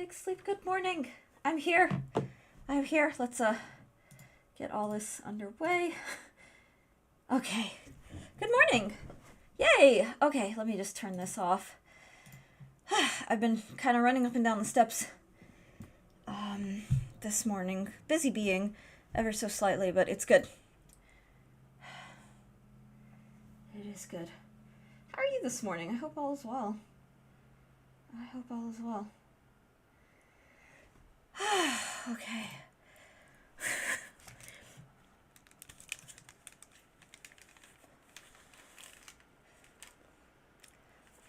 Big Sleep, good morning. I'm here. I'm here. Let's get all this underway. Okay. Good morning. Yay. Okay, let me just turn this off. I've been kind of running up and down the steps this morning. Busy being ever so slightly, but it's good. It is good. How are you this morning? I hope all is well. I hope all is well. Okay.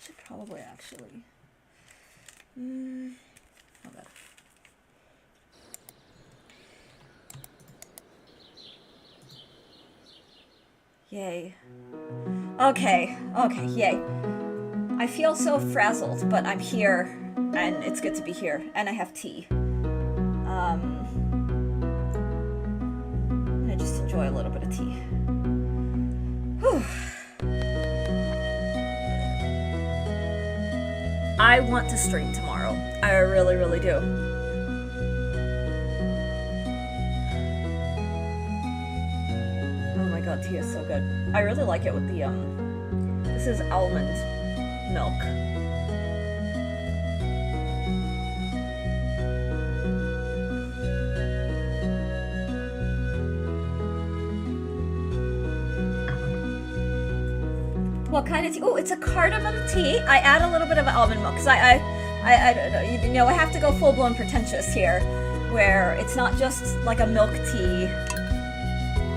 Should probably actually. Okay. Yay. Okay, yay. I feel so frazzled, but I'm here, and it's good to be here, and I have tea. And I just enjoy a little bit of tea. Whew. I want to stream tomorrow. I really, really do. Oh my god, tea is so good. I really like it with the, this is almond milk. What kind of tea? Oh, it's a cardamom tea. I add a little bit of almond milk because I don't know. You know, I have to go full-blown pretentious here, where it's not just like a milk tea.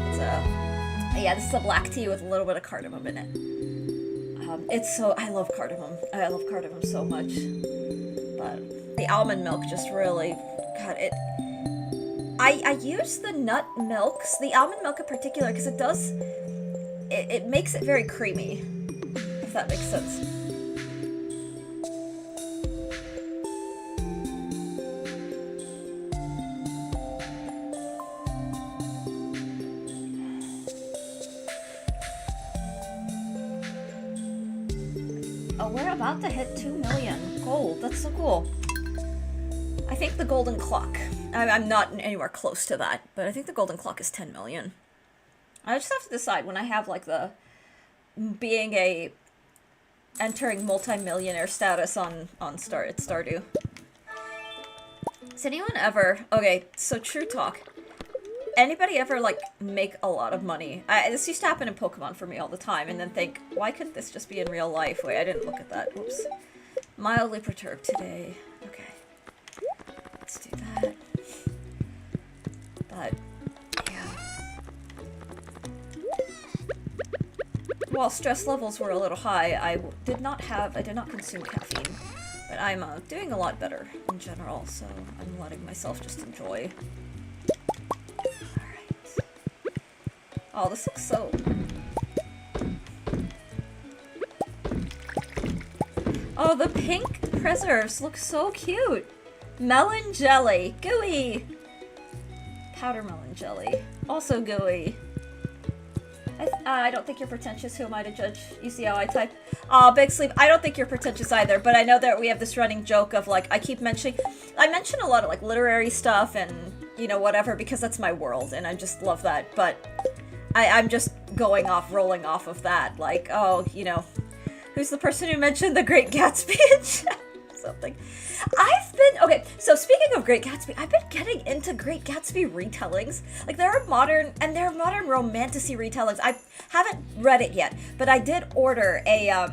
It's yeah, this is a black tea with a little bit of cardamom in it. It's so, I love cardamom. I love cardamom so much. But the almond milk just really, God, it. I use the nut milks, the almond milk in particular, because it does. It makes it very creamy. If that makes sense. Oh, we're about to hit 2 million gold. That's so cool. I think the golden clock. I'm not anywhere close to that, but I think the golden clock is 10 million. I just have to decide when I have like the being a entering multi-millionaire status on Stardew. Has anyone ever, okay, so true talk. Anybody ever like make a lot of money? This used to happen in Pokemon for me all the time, and then think, why couldn't this just be in real life? Wait, I didn't look at that. Whoops. Mildly perturbed today. Okay. Let's do that. But while stress levels were a little high, I did not consume caffeine, but I'm doing a lot better in general, so I'm letting myself just enjoy. Alright. Oh, this looks so... Oh, the pink preserves look so cute! Melon jelly! Gooey! Powder melon jelly. Also gooey. I don't think you're pretentious. Who am I to judge? You see how I type? Aw, Big Sleep. I don't think you're pretentious either, but I know that we have this running joke of, like, I mention a lot of, like, literary stuff and, you know, whatever, because that's my world, and I just love that, but I'm just rolling off of that, like, oh, you know, who's the person who mentioned The Great Gatsby in chat? Something. Okay, so speaking of Great Gatsby, I've been getting into Great Gatsby retellings. Like, there are modern romantasy retellings. I haven't read it yet, but I did order a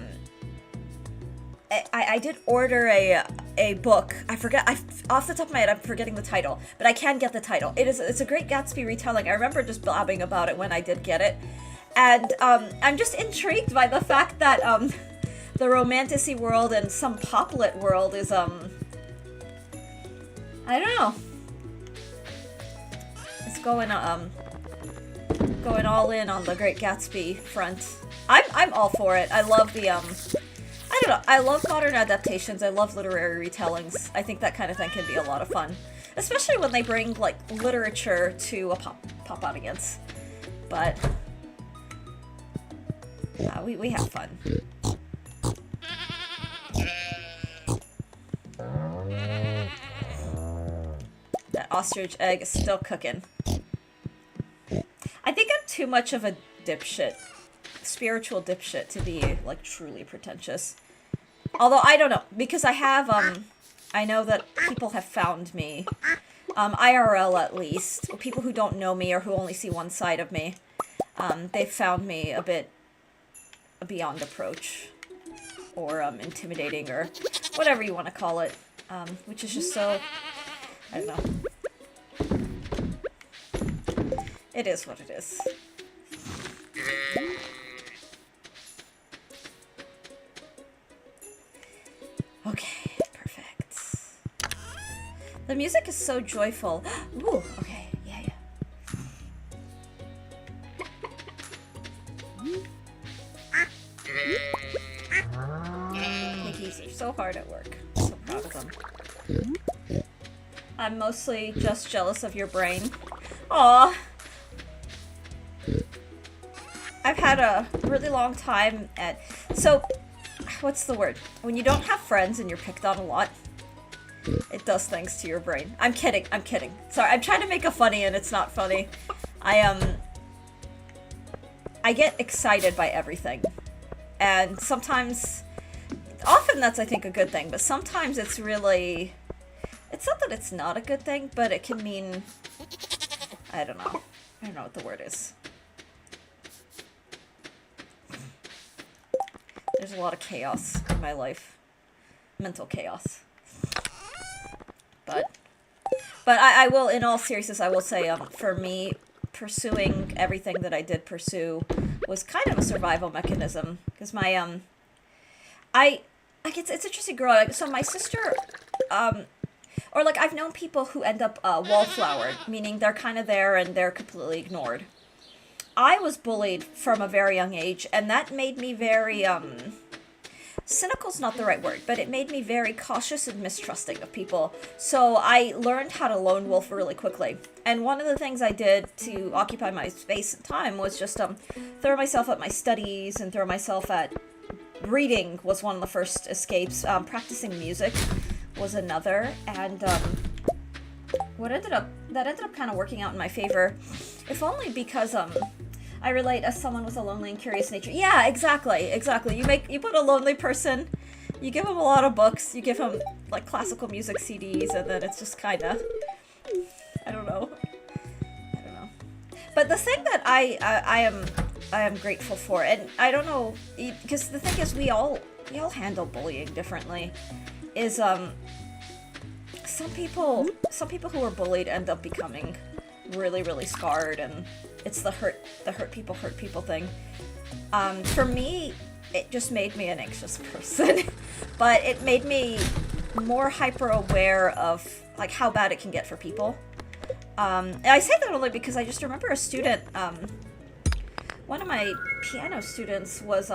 book. I forget, off the top of my head, I'm forgetting the title, but I can get the title. It's a Great Gatsby retelling. I remember just blabbing about it when I did get it. And, I'm just intrigued by the fact that, the romantasy world and some poplet world is, I don't know. It's going all in on the Great Gatsby front. I'm all for it. I love the, I don't know. I love modern adaptations. I love literary retellings. I think that kind of thing can be a lot of fun. Especially when they bring, like, literature to a pop audience. But, yeah, we have fun. ostrich egg is still cooking. I think I'm too much of a dipshit. Spiritual dipshit to be, like, truly pretentious. Although, I don't know. Because I have, I know that people have found me. IRL at least. People who don't know me or who only see one side of me. They've found me a bit beyond approach. Or, intimidating, or whatever you want to call it. Which is just so... I don't know. It is what it is. Okay, perfect. The music is so joyful. Ooh, okay, yeah. Piggies are so hard at work. I'm so proud of them. I'm mostly just jealous of your brain. Aw. I've had a really long time at... So, what's the word? When you don't have friends and you're picked on a lot, it does things to your brain. I'm kidding. Sorry, I'm trying to make a funny and it's not funny. I get excited by everything. And sometimes... Often that's, I think, a good thing, but sometimes it's really... It's not that it's not a good thing, but it can mean... I don't know. I don't know what the word is. There's a lot of chaos in my life. Mental chaos. But I will, in all seriousness, I will say, for me, pursuing everything that I did pursue was kind of a survival mechanism. Because my, it's interesting growing up. So my sister, or like I've known people who end up wallflowered, meaning they're kind of there and they're completely ignored. I was bullied from a very young age, and that made me very, cynical's not the right word, but it made me very cautious and mistrusting of people. So I learned how to lone wolf really quickly. And one of the things I did to occupy my space and time was just throw myself at my studies and throw myself at reading was one of the first escapes. Practicing music was another, and that ended up kind of working out in my favor, if only because I relate as someone with a lonely and curious nature. Yeah, exactly. You put a lonely person, you give them a lot of books, you give them like classical music CDs, and then it's just kind of, I don't know. But the thing that I am grateful for, and I don't know, because the thing is we all handle bullying differently, is some people who are bullied end up becoming really, really scarred, and it's the hurt people thing. For me, it just made me an anxious person, but it made me more hyper aware of like how bad it can get for people. And I say that only because I just remember a student, one of my piano students was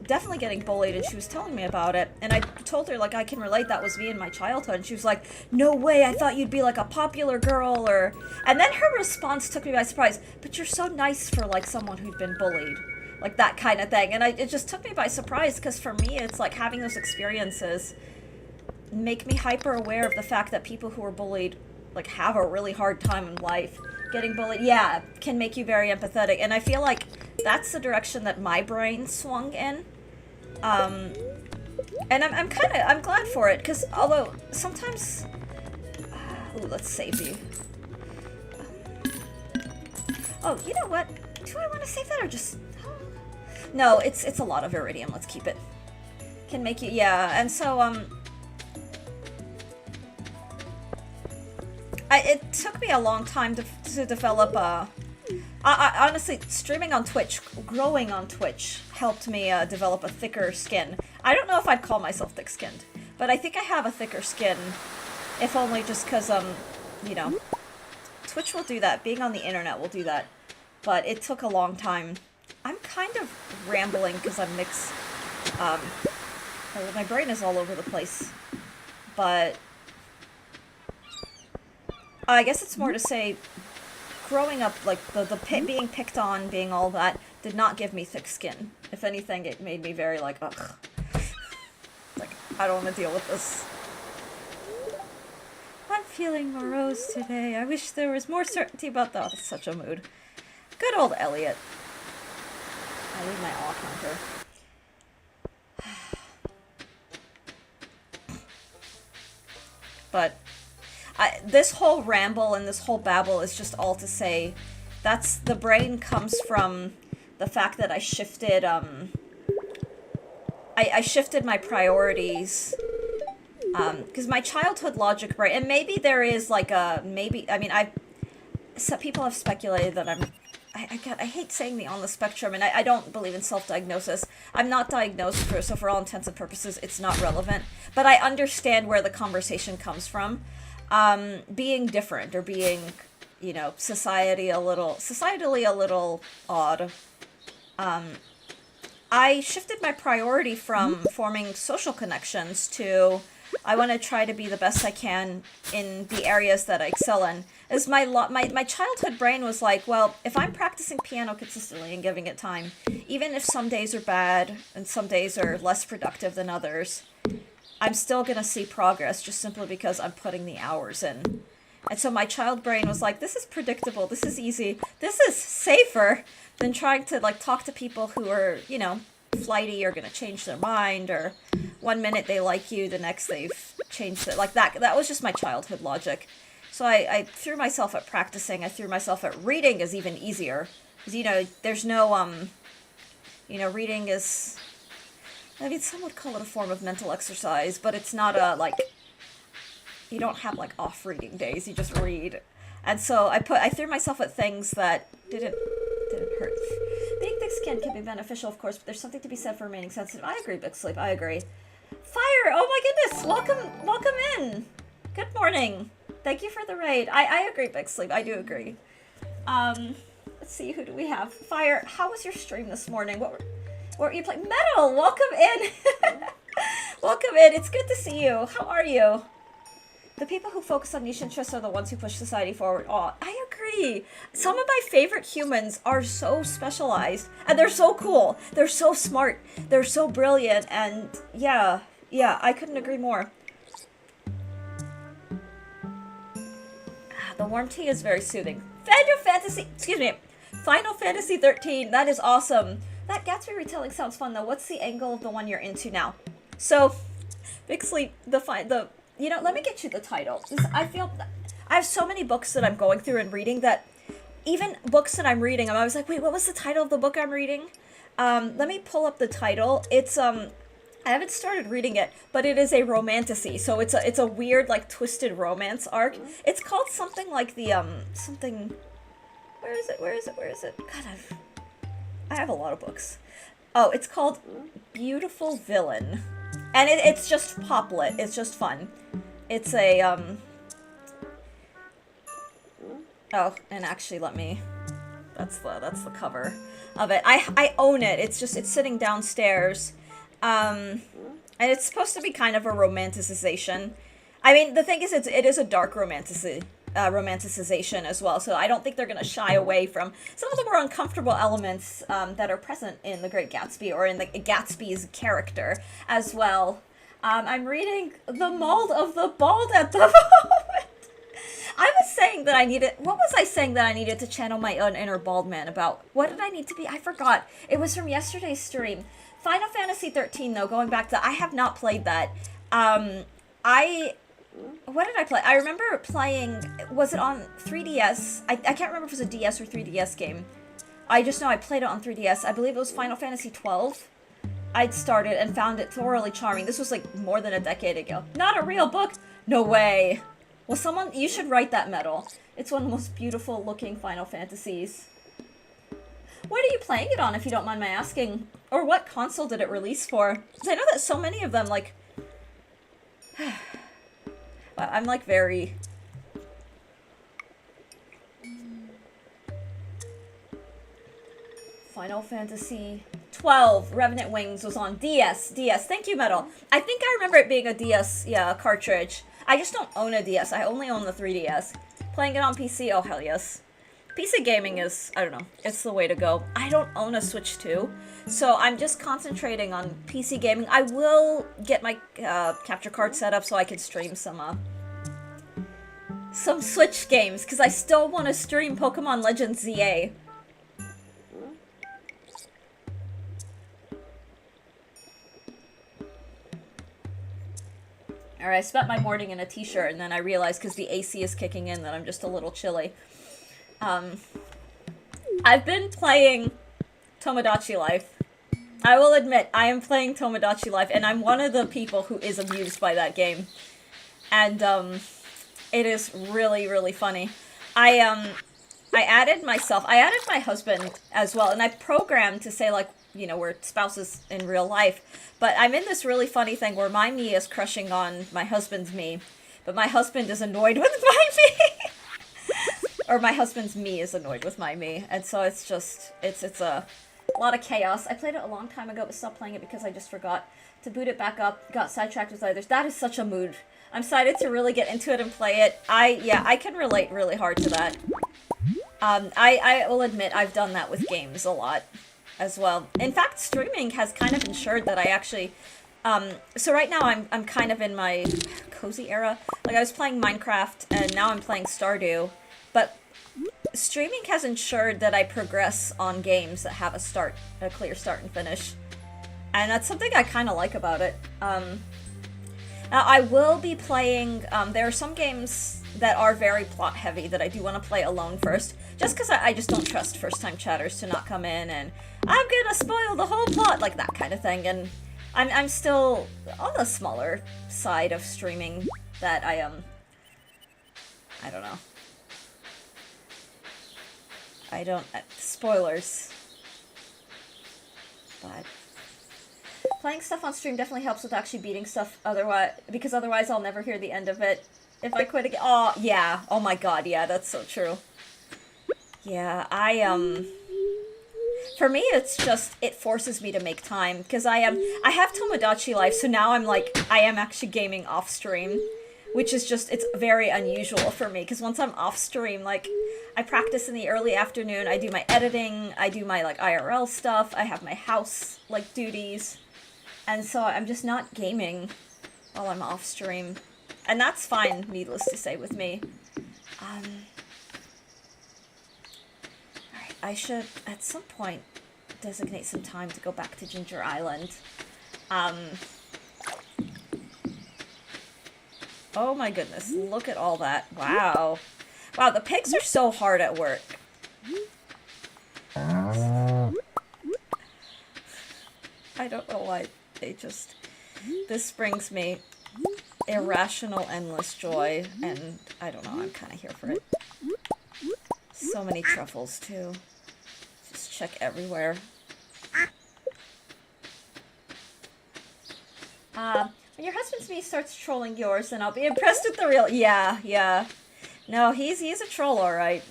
definitely getting bullied, and she was telling me about it, and I told her, like, I can relate, that was me in my childhood, and she was like, no way, I thought you'd be like a popular girl, or... And then her response took me by surprise, but you're so nice for like someone who'd been bullied, like that kind of thing. And it just took me by surprise, because for me it's like having those experiences make me hyper aware of the fact that people who are bullied like have a really hard time in life. Getting bullied, yeah, can make you very empathetic, and I feel like that's the direction that my brain swung in. And I'm glad for it, because although sometimes, ooh, let's save you. Oh, you know what? Do I want to save that or just? No, it's a lot of iridium. Let's keep it. Can make you, yeah, and so it took me a long time to develop I honestly, streaming on Twitch, growing on Twitch, helped me develop a thicker skin. I don't know if I'd call myself thick-skinned, but I think I have a thicker skin, if only just because, you know, Twitch will do that. Being on the internet will do that. But it took a long time. I'm kind of rambling because I'm mixed. My brain is all over the place. But I guess it's more to say, growing up, like, being picked on, being all that, did not give me thick skin. If anything, it made me very, like, ugh. Like, I don't want to deal with this. I'm feeling morose today. I wish there was more certainty about that. Oh, that's such a mood. Good old Elliot. I leave my awe counter. But this whole ramble and this whole babble is just all to say that's the brain comes from the fact that I shifted I shifted my priorities because my childhood logic brain, and maybe there is like a maybe, I mean, some people have speculated that I hate saying the on the spectrum, and I don't believe in self-diagnosis. I'm not diagnosed, so for all intents and purposes, it's not relevant. But I understand where the conversation comes from. Being different, or being, you know, societally a little odd. I shifted my priority from forming social connections to I want to try to be the best I can in the areas that I excel in. As my childhood brain was like, well, if I'm practicing piano consistently and giving it time, even if some days are bad and some days are less productive than others, I'm still going to see progress just simply because I'm putting the hours in. And so my child brain was like, this is predictable, this is easy, this is safer than trying to like talk to people who are, you know, flighty or going to change their mind, or one minute they like you, the next they've changed it. Like that was just my childhood logic. So I threw myself at practicing. I threw myself at reading is even easier. Because, you know, there's no, you know, reading is, I mean, some would call it a form of mental exercise, but it's not a, like, you don't have, like, off reading days. You just read. And so I threw myself at things that didn't hurt. Being thick-skinned can be beneficial, of course, but there's something to be said for remaining sensitive. I agree, Big Sleep. I agree. Fire! Oh my goodness! Welcome in! Good morning. Thank you for the raid. I agree, Big Sleep. I do agree. Let's see, who do we have? Fire, how was your stream this morning? What were you playing? Metal! Welcome in! Welcome in. It's good to see you. How are you? The people who focus on niche interests are the ones who push society forward. Oh, I agree. Some of my favorite humans are so specialized, and they're so cool. They're so smart. They're so brilliant, and yeah, I couldn't agree more. The warm tea is very soothing. Final Fantasy 13. That is awesome. That Gatsby retelling sounds fun though. What's the angle of the one you're into now? So, Big Sleep, you know, let me get you the title. I have so many books that I'm going through and reading that even books that I'm reading, I'm always like, wait, what was the title of the book I'm reading? Let me pull up the title. It's, I haven't started reading it, but it is a romantasy. So it's a weird, like, twisted romance arc. It's called something like the, something, where is it? God, I have a lot of books. Oh, it's called Beautiful Villain. And it's just poplet. It's just fun. It's a, oh, and actually that's the cover of it. I own it. It's sitting downstairs. And it's supposed to be kind of a romanticization. I mean, the thing is, it is a dark romanticization as well, so I don't think they're going to shy away from some of the more uncomfortable elements that are present in The Great Gatsby, or in the Gatsby's character as well. I'm reading The Mold of the Bald at the moment. I was saying that what was I saying that I needed to channel my own inner bald man about? What did I need to be? I forgot. It was from yesterday's stream. Final Fantasy 13, though, going back to, I have not played that. What did I play? I remember playing, was it on 3DS? I can't remember if it was a DS or 3DS game. I just know I played it on 3DS. I believe it was Final Fantasy 12. I'd started and found it thoroughly charming. This was like more than a decade ago. Not a real book? No way. Well, you should write that, Metal. It's one of the most beautiful looking Final Fantasies. What are you playing it on, if you don't mind my asking? Or what console did it release for? Because I know that so many of them, like... I'm like very... Final Fantasy 12 Revenant Wings was on DS. Thank you, Metal. I think I remember it being a DS, yeah, cartridge. I just don't own a DS. I only own the 3DS. Playing it on PC, oh hell yes. PC gaming is, I don't know, it's the way to go. I don't own a Switch 2, so I'm just concentrating on PC gaming. I will get my capture card set up so I can stream some some Switch games, because I still want to stream Pokemon Legends ZA. Alright, I spent my morning in a t-shirt, and then I realized, because the AC is kicking in, that I'm just a little chilly. I've been playing Tomodachi Life. I will admit, I am playing Tomodachi Life, and I'm one of the people who is amused by that game. And, it is really, really funny. I added my husband as well, and I programmed to say, like, you know, we're spouses in real life. But I'm in this really funny thing where my me is crushing on my husband's me, but my husband is annoyed with my me. Or my husband's me is annoyed with my me. And so it's just, it's a lot of chaos. I played it a long time ago, but stopped playing it because I just forgot to boot it back up, got sidetracked with others. That is such a mood. I'm excited to really get into it and play it. I can relate really hard to that. I will admit I've done that with games a lot as well. In fact, streaming has kind of ensured that I actually, so right now I'm kind of in my cozy era. Like, I was playing Minecraft, and now I'm playing Stardew, but streaming has ensured that I progress on games that have a clear start and finish. And that's something I kind of like about it. Now, I will be playing, there are some games that are very plot heavy that I do want to play alone first, just because I just don't trust first-time chatters to not come in and, I'm gonna spoil the whole plot, like that kind of thing, and I'm still on the smaller side of streaming that I don't know. Spoilers. But playing stuff on stream definitely helps with actually beating stuff because otherwise I'll never hear the end of it if I quit again. Oh, yeah. Oh my god, yeah, that's so true. Yeah, for me, it's just, it forces me to make time, because I have Tomodachi Life, so now I am actually gaming off stream, which is just, it's very unusual for me, because once I'm off stream, like, I practice in the early afternoon, I do my editing, I do my, like, IRL stuff, I have my house, like, duties, and so I'm just not gaming while I'm off stream, and that's fine, needless to say, with me. Alright, I should, at some point, designate some time to go back to Ginger Island. Oh my goodness, look at all that. Wow. Wow, the pigs are so hard at work. I don't know why they just... This brings me irrational, endless joy, and I don't know, I'm kind of here for it. So many truffles, too. Just check everywhere. When your husband's me starts trolling yours, then I'll be impressed with the real... Yeah. No, he's a troll, alright.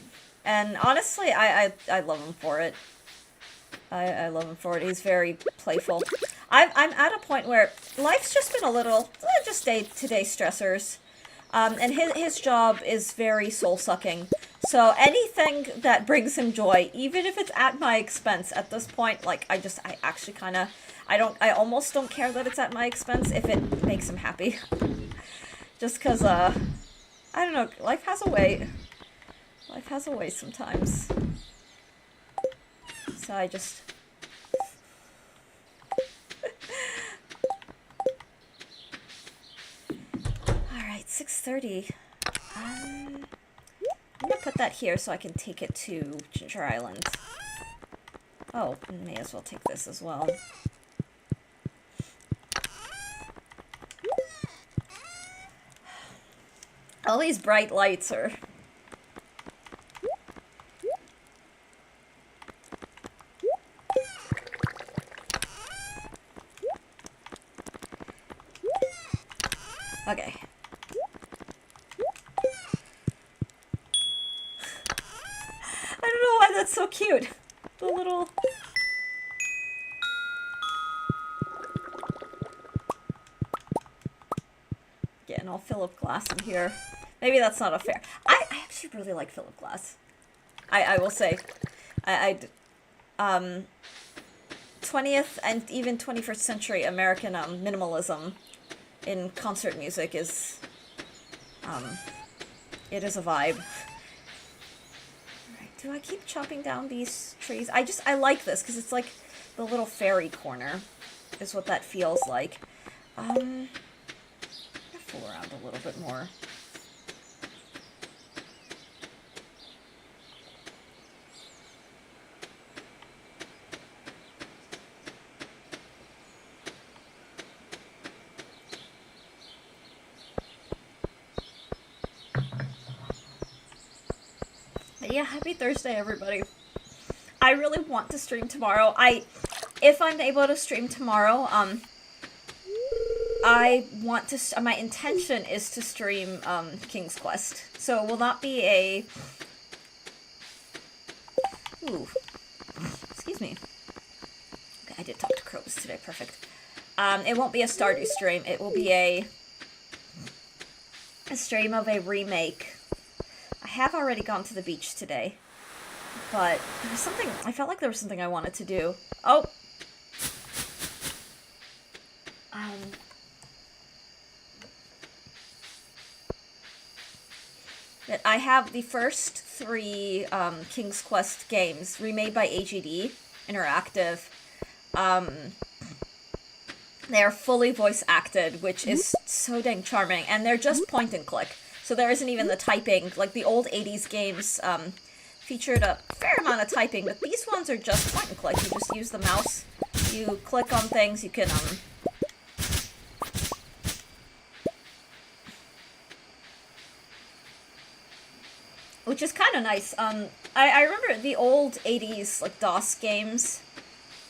And honestly, I love him for it. I love him for it. He's very playful. I'm at a point where life's just been a little... just day-to-day stressors. And his job is very soul-sucking. So anything that brings him joy, even if it's at my expense at this point, like, I actually kind of... I almost don't care that it's at my expense if it makes him happy. Just because, I don't know, life has a way. Life has a way sometimes. So I just... Alright, 6:30. I'm gonna put that here so I can take it to Ginger Island. Oh, may as well take this as well. All these bright lights are... Okay. I don't know why that's so cute. The little... Getting all Philip Glass in here. Maybe that's not a fair... I actually really like Philip Glass. I will say. 20th and even 21st century American minimalism in concert music is It is a vibe. Alright, do I keep chopping down these trees? I like this, because it's like the little fairy corner, is what that feels like. I'm gonna fool around a little bit more. Yeah, happy Thursday, everybody. I really want to stream tomorrow. If I'm able to stream tomorrow, I want to, my intention is to stream, King's Quest. So it will not be a, ooh, excuse me. Okay, I did talk to Krobus today, perfect. It won't be a Stardew stream, it will be a stream of a remake. I have already gone to the beach today, but there was something, I felt like there was something I wanted to do. Oh! That I have the first 3 King's Quest games remade by AGD Interactive. They are fully voice acted, which is so dang charming, and they're just point and click. So there isn't even the typing. Like the old 80s games featured a fair amount of typing, but these ones are just point and click. You just use the mouse, you click on things, you can which is kind of nice. I remember the old 80s, like, DOS games.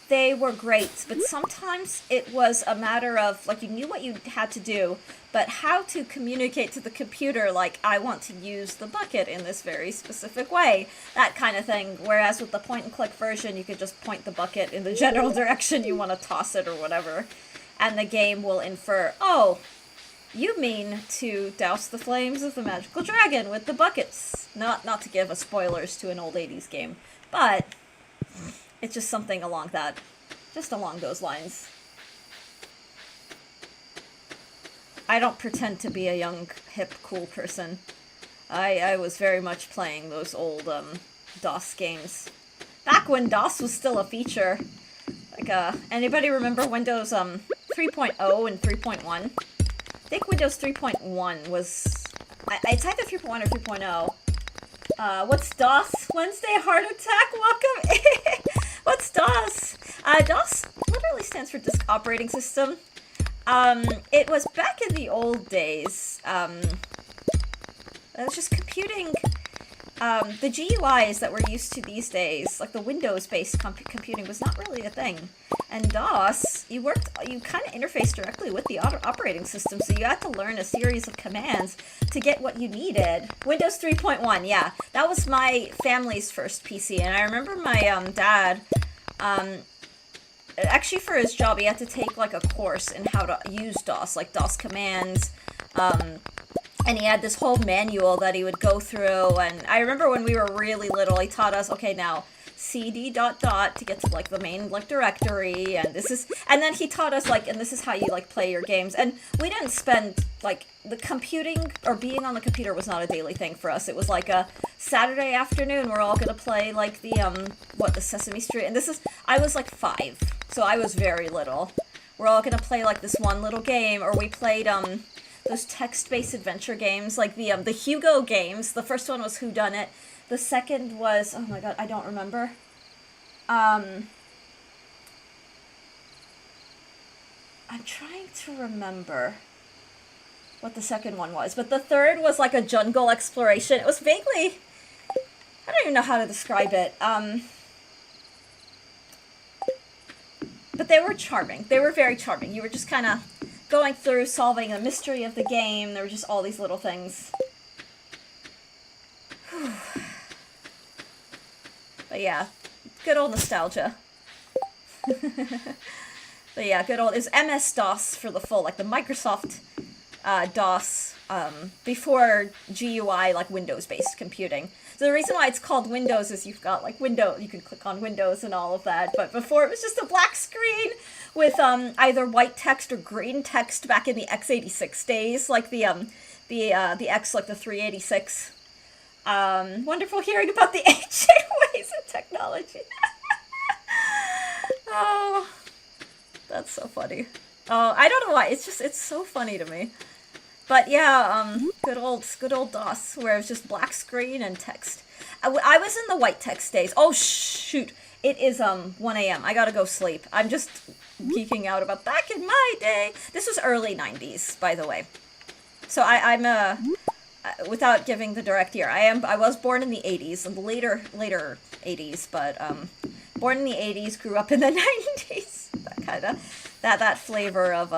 They were great, but sometimes it was a matter of, like, you knew what you had to do, but how to communicate to the computer, like, I want to use the bucket in this very specific way. That kind of thing. Whereas with the point-and-click version, you could just point the bucket in the general direction you want to toss it or whatever. And the game will infer, oh, you mean to douse the flames of the magical dragon with the buckets. Not to give a spoilers to an old 80s game, but it's just something along that. Just along those lines. I don't pretend to be a young, hip, cool person. I was very much playing those old, DOS games. Back when DOS was still a feature. Like, anybody remember Windows, 3.0 and 3.1? I think Windows 3.1 was... it's either 3.1 or 3.0. What's DOS? Wednesday Heart Attack? Welcome in! What's DOS? DOS literally stands for Disk Operating System. It was back in the old days. It was just computing... the GUIs that we're used to these days, like the Windows-based computing, was not really a thing. And DOS, you kind of interfaced directly with the operating system, so you had to learn a series of commands to get what you needed. Windows 3.1, yeah. That was my family's first PC, and I remember my dad, actually for his job, he had to take like a course in how to use DOS, like DOS commands, and he had this whole manual that he would go through, and I remember when we were really little, he taught us, okay, now, cd ... to get to, like, the main, like, directory, and then he taught us, like, and this is how you, like, play your games, and we didn't spend, like, the computing, or being on the computer was not a daily thing for us. It was, like, a Saturday afternoon, we're all gonna play, like, the Sesame Street, and I was, like, 5, so I was very little. We're all gonna play, like, this one little game, or we played, those text-based adventure games, like the Hugo games. The first one was Whodunit. The second was, oh my god, I don't remember. I'm trying to remember what the second one was, but the third was like a jungle exploration. It was vaguely, I don't even know how to describe it. But they were charming. They were very charming. You were just kind of going through, solving the mystery of the game. There were just all these little things. But yeah, good old nostalgia. But yeah, good old... It was MS-DOS for the full, like the Microsoft DOS, before GUI, like Windows-based computing. So the reason why it's called Windows is you've got like you can click on Windows and all of that, but before it was just a black screen with either white text or green text back in the x86 days, like the The X, like the 386. Wonderful hearing about the ancient ways of technology. Oh, that's so funny. Oh, I don't know why. It's so funny to me. But yeah, good old DOS, where it was just black screen and text. I was in the white text days. Oh shoot, it is 1 a.m. I gotta go sleep. I'm just geeking out about back in my day. This was early 90s, by the way. So I'm without giving the direct year, I was born in the 80s, and later 80s, but born in the 80s, grew up in the 90s. That kind of that flavor of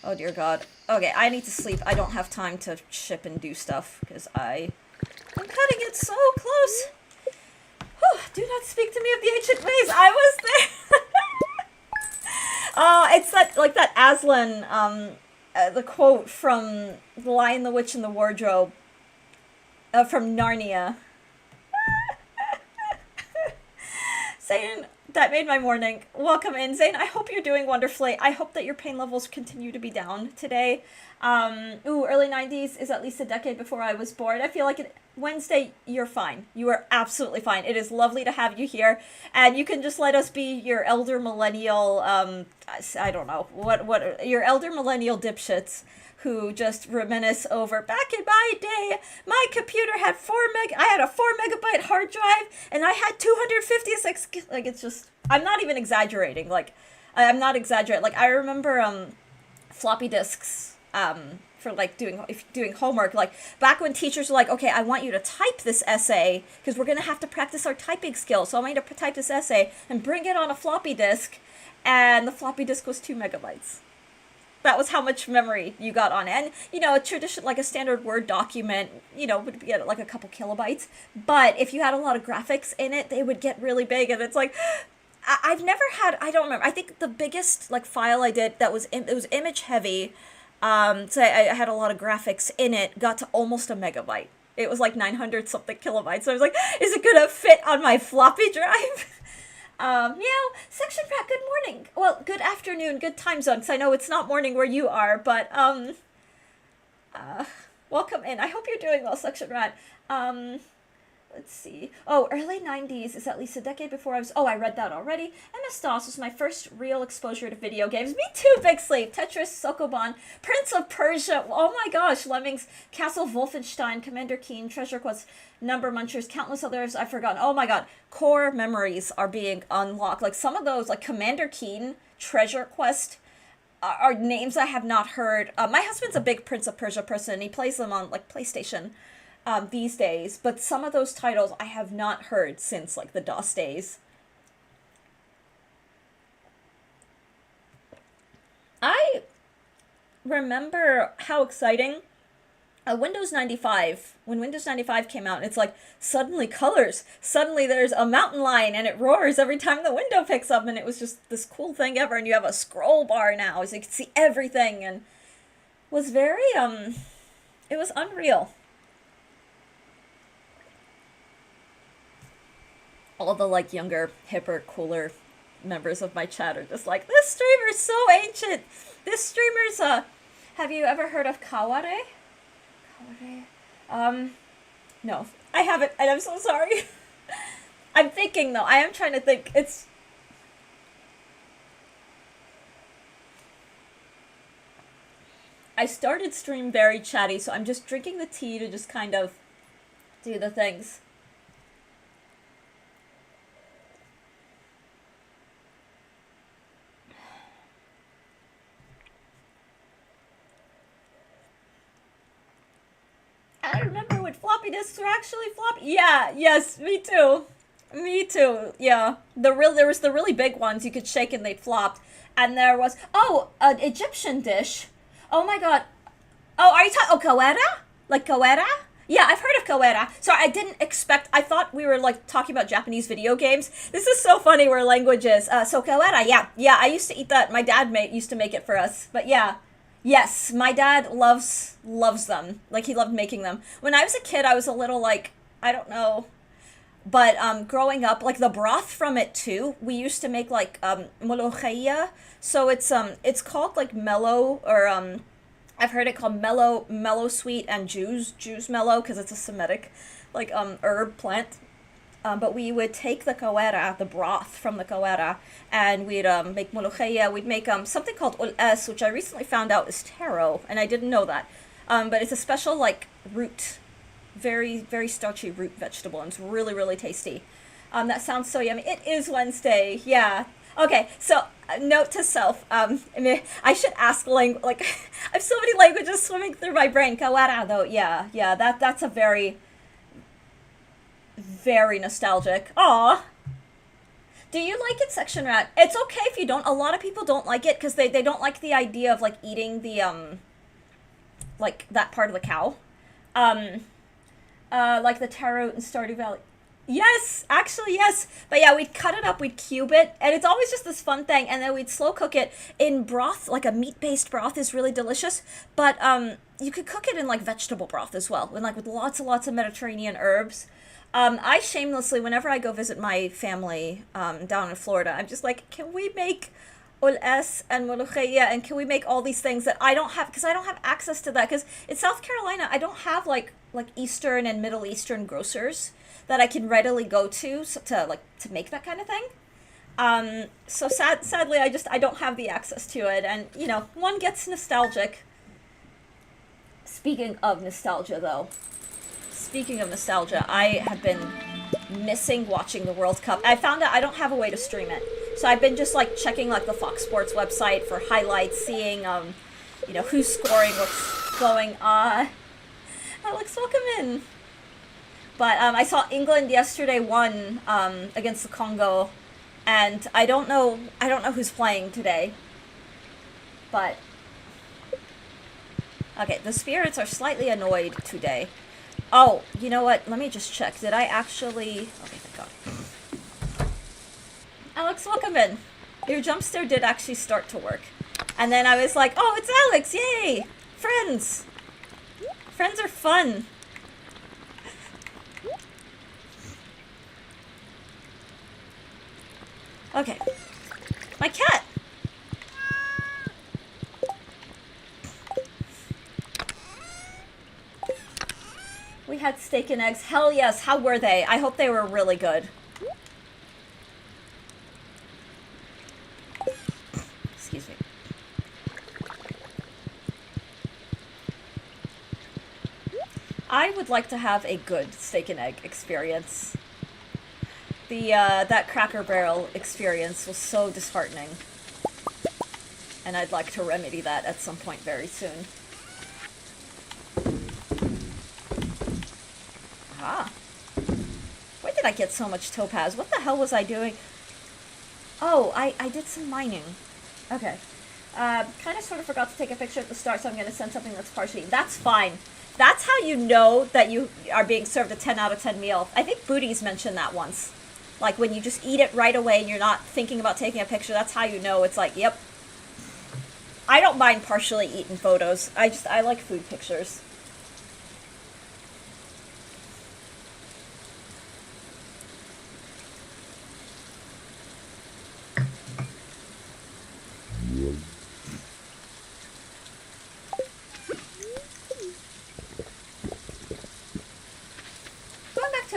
Oh dear God. Okay, I need to sleep. I don't have time to ship and do stuff because I'm cutting it so close. Whew, do not speak to me of the ancient ways. I was there. It's that Aslan, the quote from The Lion, the Witch, and the Wardrobe, from Narnia. Zane, that made my morning. Welcome in, Zane. I hope you're doing wonderfully. I hope that your pain levels continue to be down today. Early 90s is at least a decade before I was born. I feel like Wednesday, you're fine. You are absolutely fine. It is lovely to have you here, and you can just let us be your elder millennial, I don't know, what your elder millennial dipshits who just reminisce over, back in my day, my computer had I had a 4 megabyte hard drive, and I had 256, like, it's just, I'm not even exaggerating, like, I'm not exaggerating, like, I remember, floppy disks, for, like, doing homework, like, back when teachers were like, okay, I want you to type this essay, because we're gonna have to practice our typing skills, so I want you to type this essay, and bring it on a floppy disk, and the floppy disk was 2 megabytes. That was how much memory you got on it. And, you know, a standard Word document, you know, would get like a couple kilobytes. But if you had a lot of graphics in it, they would get really big. And it's like, I've never had, I don't remember. I think the biggest, like, file I did that was, it was image heavy. So I had a lot of graphics in it, got to almost a megabyte. It was like 900 something kilobytes. So I was like, is it gonna fit on my floppy drive? Meow, Section Rat, good morning. Well, good afternoon, good time zone, because I know it's not morning where you are, but, welcome in. I hope you're doing well, Section Rat. Let's see. Oh, early 90s is at least a decade before I was... Oh, I read that already. MS-DOS was my first real exposure to video games. Me too, Big Sleep. Tetris, Sokoban, Prince of Persia. Oh my gosh, Lemmings, Castle Wolfenstein, Commander Keen, Treasure Quest, Number Munchers, countless others I've forgotten. Oh my god, core memories are being unlocked. Like, some of those, like Commander Keen, Treasure Quest, are names I have not heard. My husband's a big Prince of Persia person, and he plays them on, like, PlayStation. These days, but some of those titles I have not heard since, like, the DOS days. I remember how exciting Windows 95, when Windows 95 came out, it's like, suddenly colors, suddenly there's a mountain lion, and it roars every time the window picks up, and it was just this cool thing ever, and you have a scroll bar now, so you can see everything, and was very, it was unreal. All the, like, younger, hipper, cooler members of my chat are just like, this streamer's so ancient! This streamer's, have you ever heard of Kaware? Kaware? No. I haven't, and I'm so sorry. I'm thinking, though. I am trying to think. I started stream very chatty, so I'm just drinking the tea to just kind of do the things. I remember when floppy disks were actually floppy. Yeah, yes, me too. Me too, yeah. There was the really big ones you could shake and they'd flop. And there was, an Egyptian dish. Oh my god. Oh, are you talking, kawera? Like kawera? Yeah, I've heard of kawera. Sorry, I didn't expect, I thought we were, like, talking about Japanese video games. This is so funny where languages, so kawera, yeah, I used to eat that. My dad used to make it for us, but yeah. Yes, my dad loves them. Like, he loved making them. When I was a kid, I was a little, like, I don't know, But growing up, like the broth from it too, we used to make like molokhaya. So it's called like mellow or I've heard it called mellow sweet and Jews mellow because it's a Semitic like herb plant. But we would take the kawera, the broth from the kawera, and we'd make molokhaya. We'd make something called ul-es, which I recently found out is taro, and I didn't know that. But it's a special like root, very very starchy root vegetable, and it's really really tasty. That sounds so yummy. It is Wednesday, yeah. Okay, so note to self. I mean, I should ask like I have so many languages swimming through my brain. Kawara though, yeah. That's a very very nostalgic. Aw. Do you like it, Section Rat? It's okay if you don't. A lot of people don't like it because they don't like the idea of like eating the like that part of the cow. Like the taro in Stardew Valley. Yes, actually yes. But yeah, we'd cut it up, we'd cube it, and it's always just this fun thing, and then we'd slow cook it in broth, like a meat-based broth is really delicious. But you could cook it in like vegetable broth as well, and like with lots and lots of Mediterranean herbs. I shamelessly, whenever I go visit my family down in Florida, I'm just like, can we make ul-es and molokhaya, and can we make all these things that I don't have, because I don't have access to that, because in South Carolina, I don't have like Eastern and Middle Eastern grocers that I can readily go to to make that kind of thing. So sadly, I don't have the access to it, and you know, one gets nostalgic. Speaking of nostalgia, though. Speaking of nostalgia, I have been missing watching the World Cup. I found out I don't have a way to stream it. So I've been just like checking like the Fox Sports website for highlights, seeing you know, who's scoring, what's going on. Alex, welcome in. But I saw England yesterday won against the Congo, and I don't know who's playing today. But okay, the spirits are slightly annoyed today. Oh, you know what? Let me just check. Did I actually... Okay, thank God. Alex, welcome in. Your jump scare did actually start to work. And then I was like, oh, it's Alex! Yay! Friends! Friends are fun. Okay. My cat! We had steak and eggs. Hell yes. How were they? I hope they were really good. Excuse me. I would like to have a good steak and egg experience. That Cracker Barrel experience was so disheartening. And I'd like to remedy that at some point very soon. Ah. Where did I get so much topaz? What the hell was I doing? Oh, I did some mining. Okay. Kind of sort of forgot to take a picture at the start, so I'm going to send something that's partially... That's fine. That's how you know that you are being served a 10 out of 10 meal. I think Booties mentioned that once. Like, when you just eat it right away and you're not thinking about taking a picture, that's how you know it's like, yep. I don't mind partially eaten photos. I like food pictures.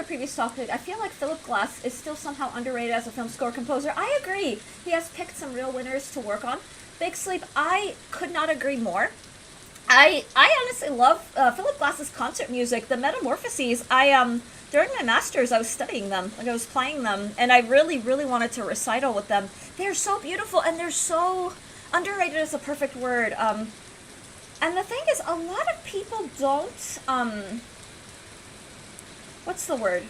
Previous topic, I feel like Philip Glass is still somehow underrated as a film score composer. I agree. He has picked some real winners to work on. Big Sleep, I could not agree more. I honestly love Philip Glass's concert music. The Metamorphoses, during my masters, I was studying them. Like, I was playing them, and I really, really wanted to recital with them. They're so beautiful, and they're so underrated is a perfect word. And the thing is, a lot of people don't, what's the word?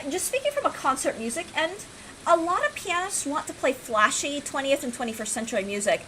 Just speaking from a concert music end, a lot of pianists want to play flashy 20th and 21st century music.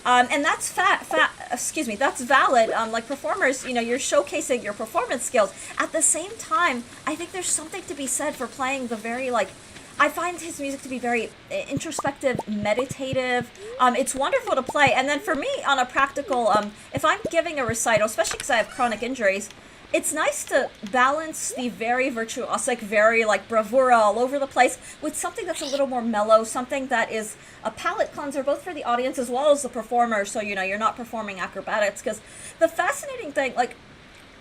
And that's that's valid. Like performers, you know, you're showcasing your performance skills. At the same time, I think there's something to be said for playing the very, like, I find his music to be very introspective, meditative. It's wonderful to play. And then for me, on a practical, if I'm giving a recital, especially because I have chronic injuries, it's nice to balance the very virtuosic, very like bravura all over the place with something that's a little more mellow, something that is a palate cleanser both for the audience as well as the performer. So, you know, you're not performing acrobatics. Because the fascinating thing, like,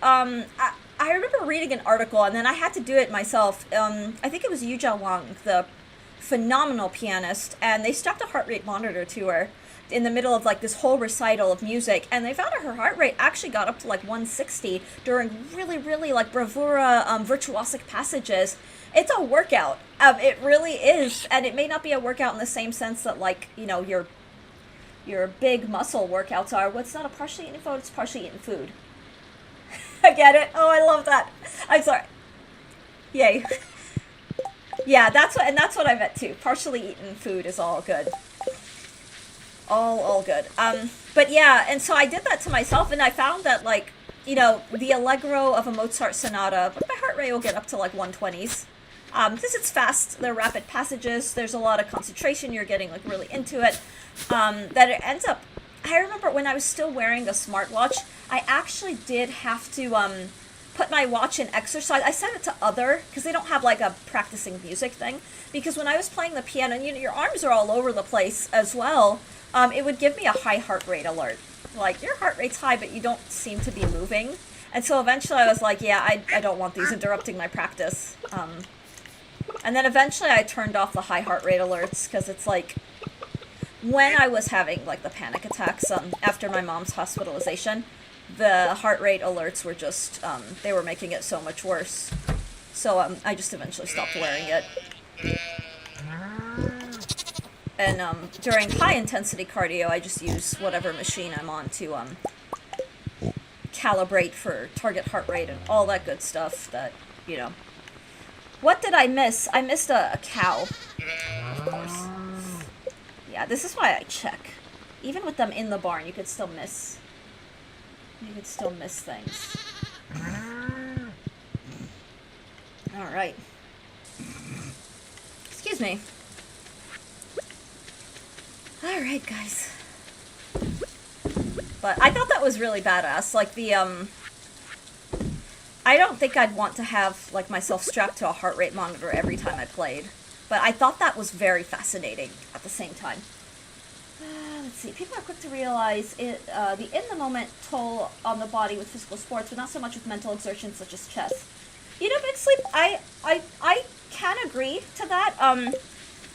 I remember reading an article, and then I had to do it myself. I think it was Yu Jia Wang, the phenomenal pianist, and they strapped a heart rate monitor to her in the middle of like this whole recital of music, and they found that her heart rate actually got up to like 160 during really, really like bravura, virtuosic passages. It's a workout. It really is, and it may not be a workout in the same sense that, like, you know, your big muscle workouts are. What's not a partially eaten food? It's partially eaten food. I get it. Oh, I love that. I'm sorry. Yay. Yeah, that's what I meant too. Partially eaten food is all good. All good. But yeah, and so I did that to myself, and I found that, like, you know, the allegro of a Mozart sonata, but my heart rate will get up to like 120s. Because it's fast, they're rapid passages, there's a lot of concentration, you're getting like really into it. That it ends up, I remember when I was still wearing a smartwatch, I actually did have to put my watch in exercise. I set it to other, because they don't have like a practicing music thing. Because when I was playing the piano, you know, your arms are all over the place as well. It would give me a high heart rate alert. Like, your heart rate's high, but you don't seem to be moving. And so eventually I was like, yeah, I don't want these interrupting my practice. And then eventually I turned off the high heart rate alerts, because it's like, when I was having like the panic attacks after my mom's hospitalization, the heart rate alerts were just, they were making it so much worse. So I just eventually stopped wearing it. And during high intensity cardio, I just use whatever machine I'm on to calibrate for target heart rate and all that good stuff that, you know. What did I miss? I missed a cow, of course. Yeah, this is why I check. Even with them in the barn, you could still miss. You could still miss things. Alright. Excuse me. Alright, guys. But I thought that was really badass. Like, the, I don't think I'd want to have, like, myself strapped to a heart rate monitor every time I played. But I thought that was very fascinating at the same time. Let's see. People are quick to realize the in-the-moment toll on the body with physical sports, but not so much with mental exertion such as chess. You know, Big Sleep, I can agree to that.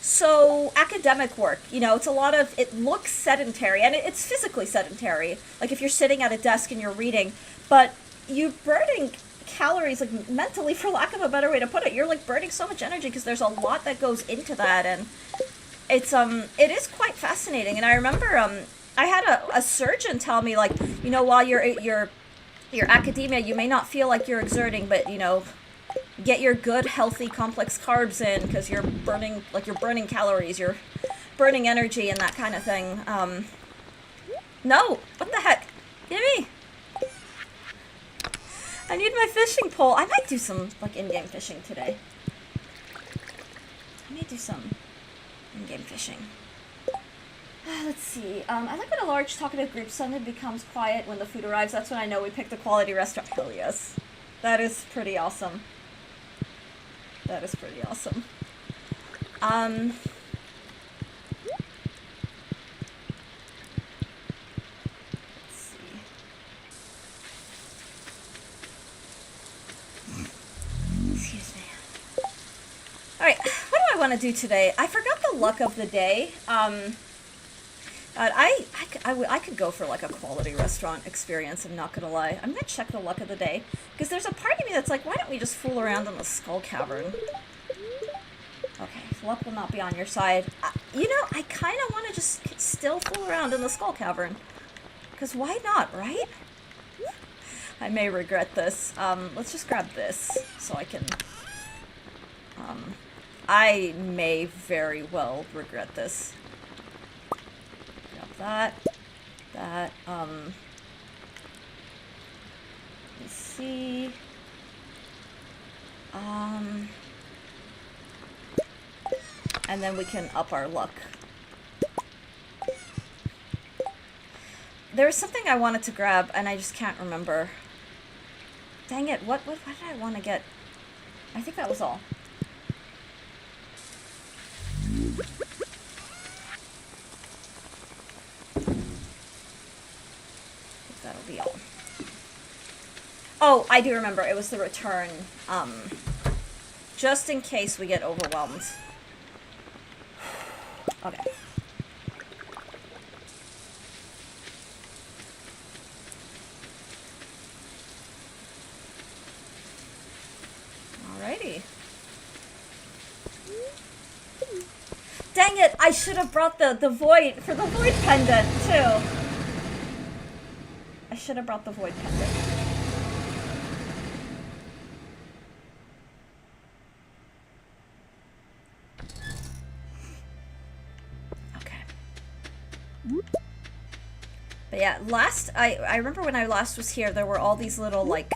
So, academic work, you know, it's a lot of, it looks sedentary, and it's physically sedentary. Like, if you're sitting at a desk and you're reading, but you're burning calories, like, mentally, for lack of a better way to put it. You're, like, burning so much energy because there's a lot that goes into that, and it's, it is quite fascinating. And I remember, I had a surgeon tell me, like, you know, while you're academia, you may not feel like you're exerting, but, you know, get your good, healthy, complex carbs in, because you're burning calories, you're burning energy and that kind of thing. No! What the heck? Give me! I need my fishing pole. I might do some, like, in-game fishing today. I may do some in-game fishing. Let's see. I like when a large talkative group suddenly becomes quiet when the food arrives. That's when I know we picked a quality restaurant. Hell yes. That is pretty awesome. That is pretty awesome. Let's see. Excuse me. Alright, what do I want to do today? I forgot the luck of the day. I could go for like a quality restaurant experience, I'm not gonna lie. I'm gonna check the luck of the day, because there's a part of me that's like, why don't we just fool around in the Skull Cavern? Okay, luck will not be on your side. You know, I kind of want to just still fool around in the Skull Cavern. Because why not, right? I may regret this. Let's just grab this, so I can... I may very well regret this. Grab that, let me see, And then we can up our luck. There was something I wanted to grab, and I just can't remember. Dang it, what did I want to get? I think that was all. That'll be all. Oh, I do remember. It was the return. Just in case we get overwhelmed. Okay. Alrighty. Dang it! I should have brought the void for the void pendant too. I should have brought the void pendant. Okay. But yeah, I remember when I last was here, there were all these little like.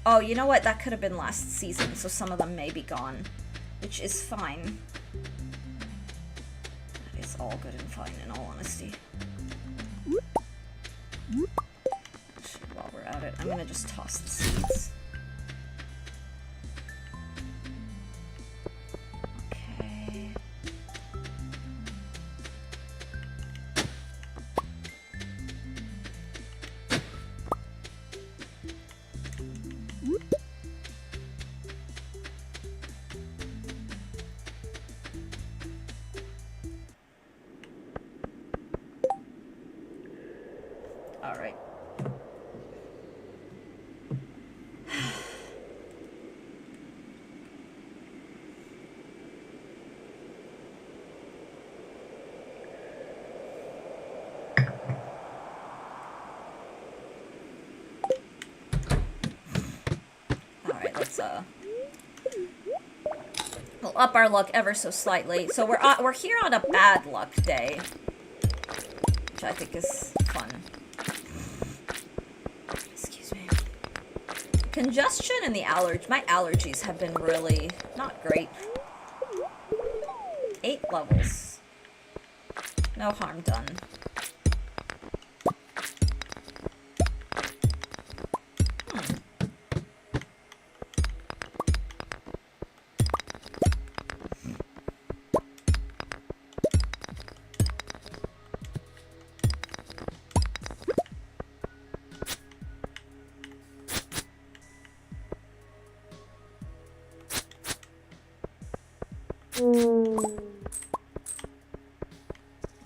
Oh, you know what? That could have been last season, so some of them may be gone, which is fine. That is all good and fine, in all honesty. Actually, while we're at it, I'm gonna just toss the seeds. Okay. All right. All right, let's we'll up our luck ever so slightly. So we're here on a bad luck day, which I think is fun. Congestion and my allergies have been really not great. 8 levels. No harm done.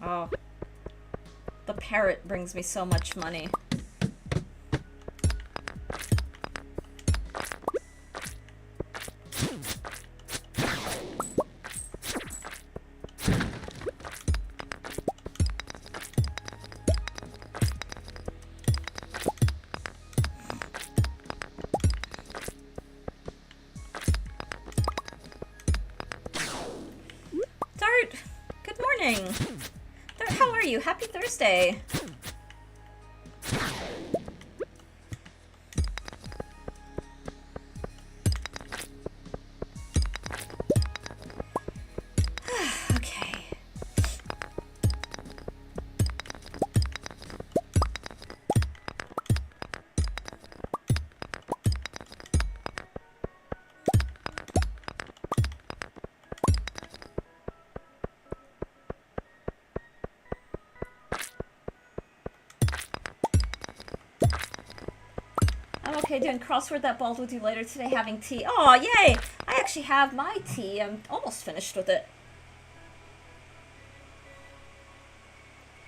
Oh. The parrot brings me so much money. Happy Thursday. Okay. Okay, doing crossword that balled with you later today, having tea. Oh, yay! I actually have my tea. I'm almost finished with it.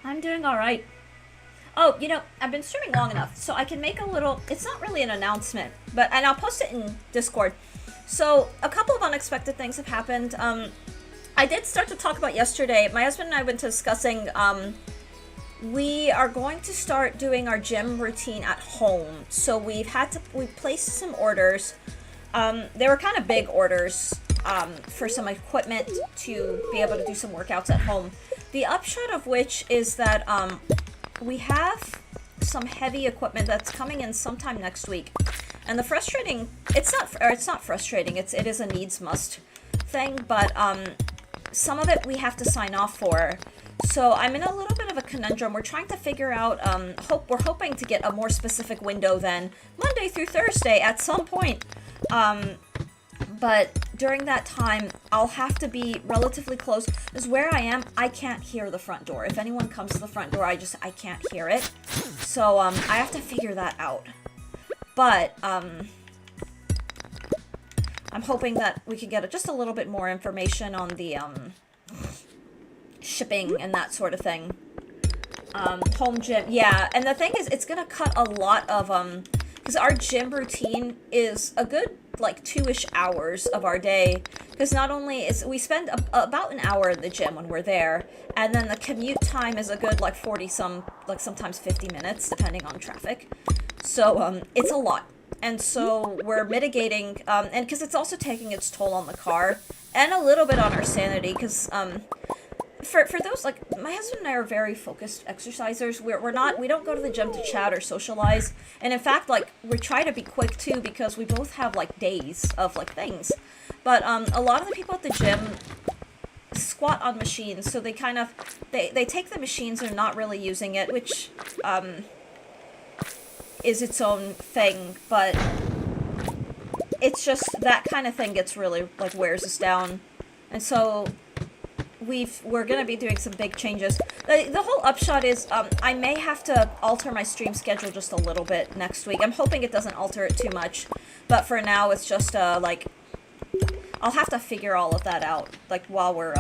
I'm doing alright. Oh, you know, I've been streaming long enough, so I can make a little... It's not really an announcement, but... And I'll post it in Discord. So, a couple of unexpected things have happened. I did start to talk about yesterday. My husband and I went discussing... we are going to start doing our gym routine at home. So we placed some orders. They were kind of big orders for some equipment to be able to do some workouts at home. The upshot of which is that we have some heavy equipment that's coming in sometime next week. And the frustrating, it's not frustrating, it is a needs must thing, but some of it we have to sign off for. So I'm in a little bit of a conundrum. We're trying to figure out, we're hoping to get a more specific window than Monday through Thursday at some point. But during that time, I'll have to be relatively close, because where I am, I can't hear the front door. If anyone comes to the front door, I can't hear it. So, I have to figure that out. But, I'm hoping that we can get just a little bit more information on the, shipping and that sort of thing. Home gym, yeah, and the thing is, it's gonna cut a lot of, because our gym routine is a good, like, 2-ish hours of our day, because not only is, we spend about an hour in the gym when we're there, and then the commute time is a good, like, 40-some, like, sometimes 50 minutes, depending on traffic, so, it's a lot, and so we're mitigating, and because it's also taking its toll on the car, and a little bit on our sanity, because, for those, like, my husband and I are very focused exercisers. We don't go to the gym to chat or socialize. And in fact, like, we try to be quick too, because we both have, like, days of, like, things. But, a lot of the people at the gym squat on machines, so they kind of, they take the machines and are not really using it, which, is its own thing, but it's just, that kind of thing gets really, like, wears us down. And so we're gonna be doing some big changes. The whole upshot is, I may have to alter my stream schedule just a little bit next week. I'm hoping it doesn't alter it too much, but for now it's just, like, I'll have to figure all of that out, like, while we're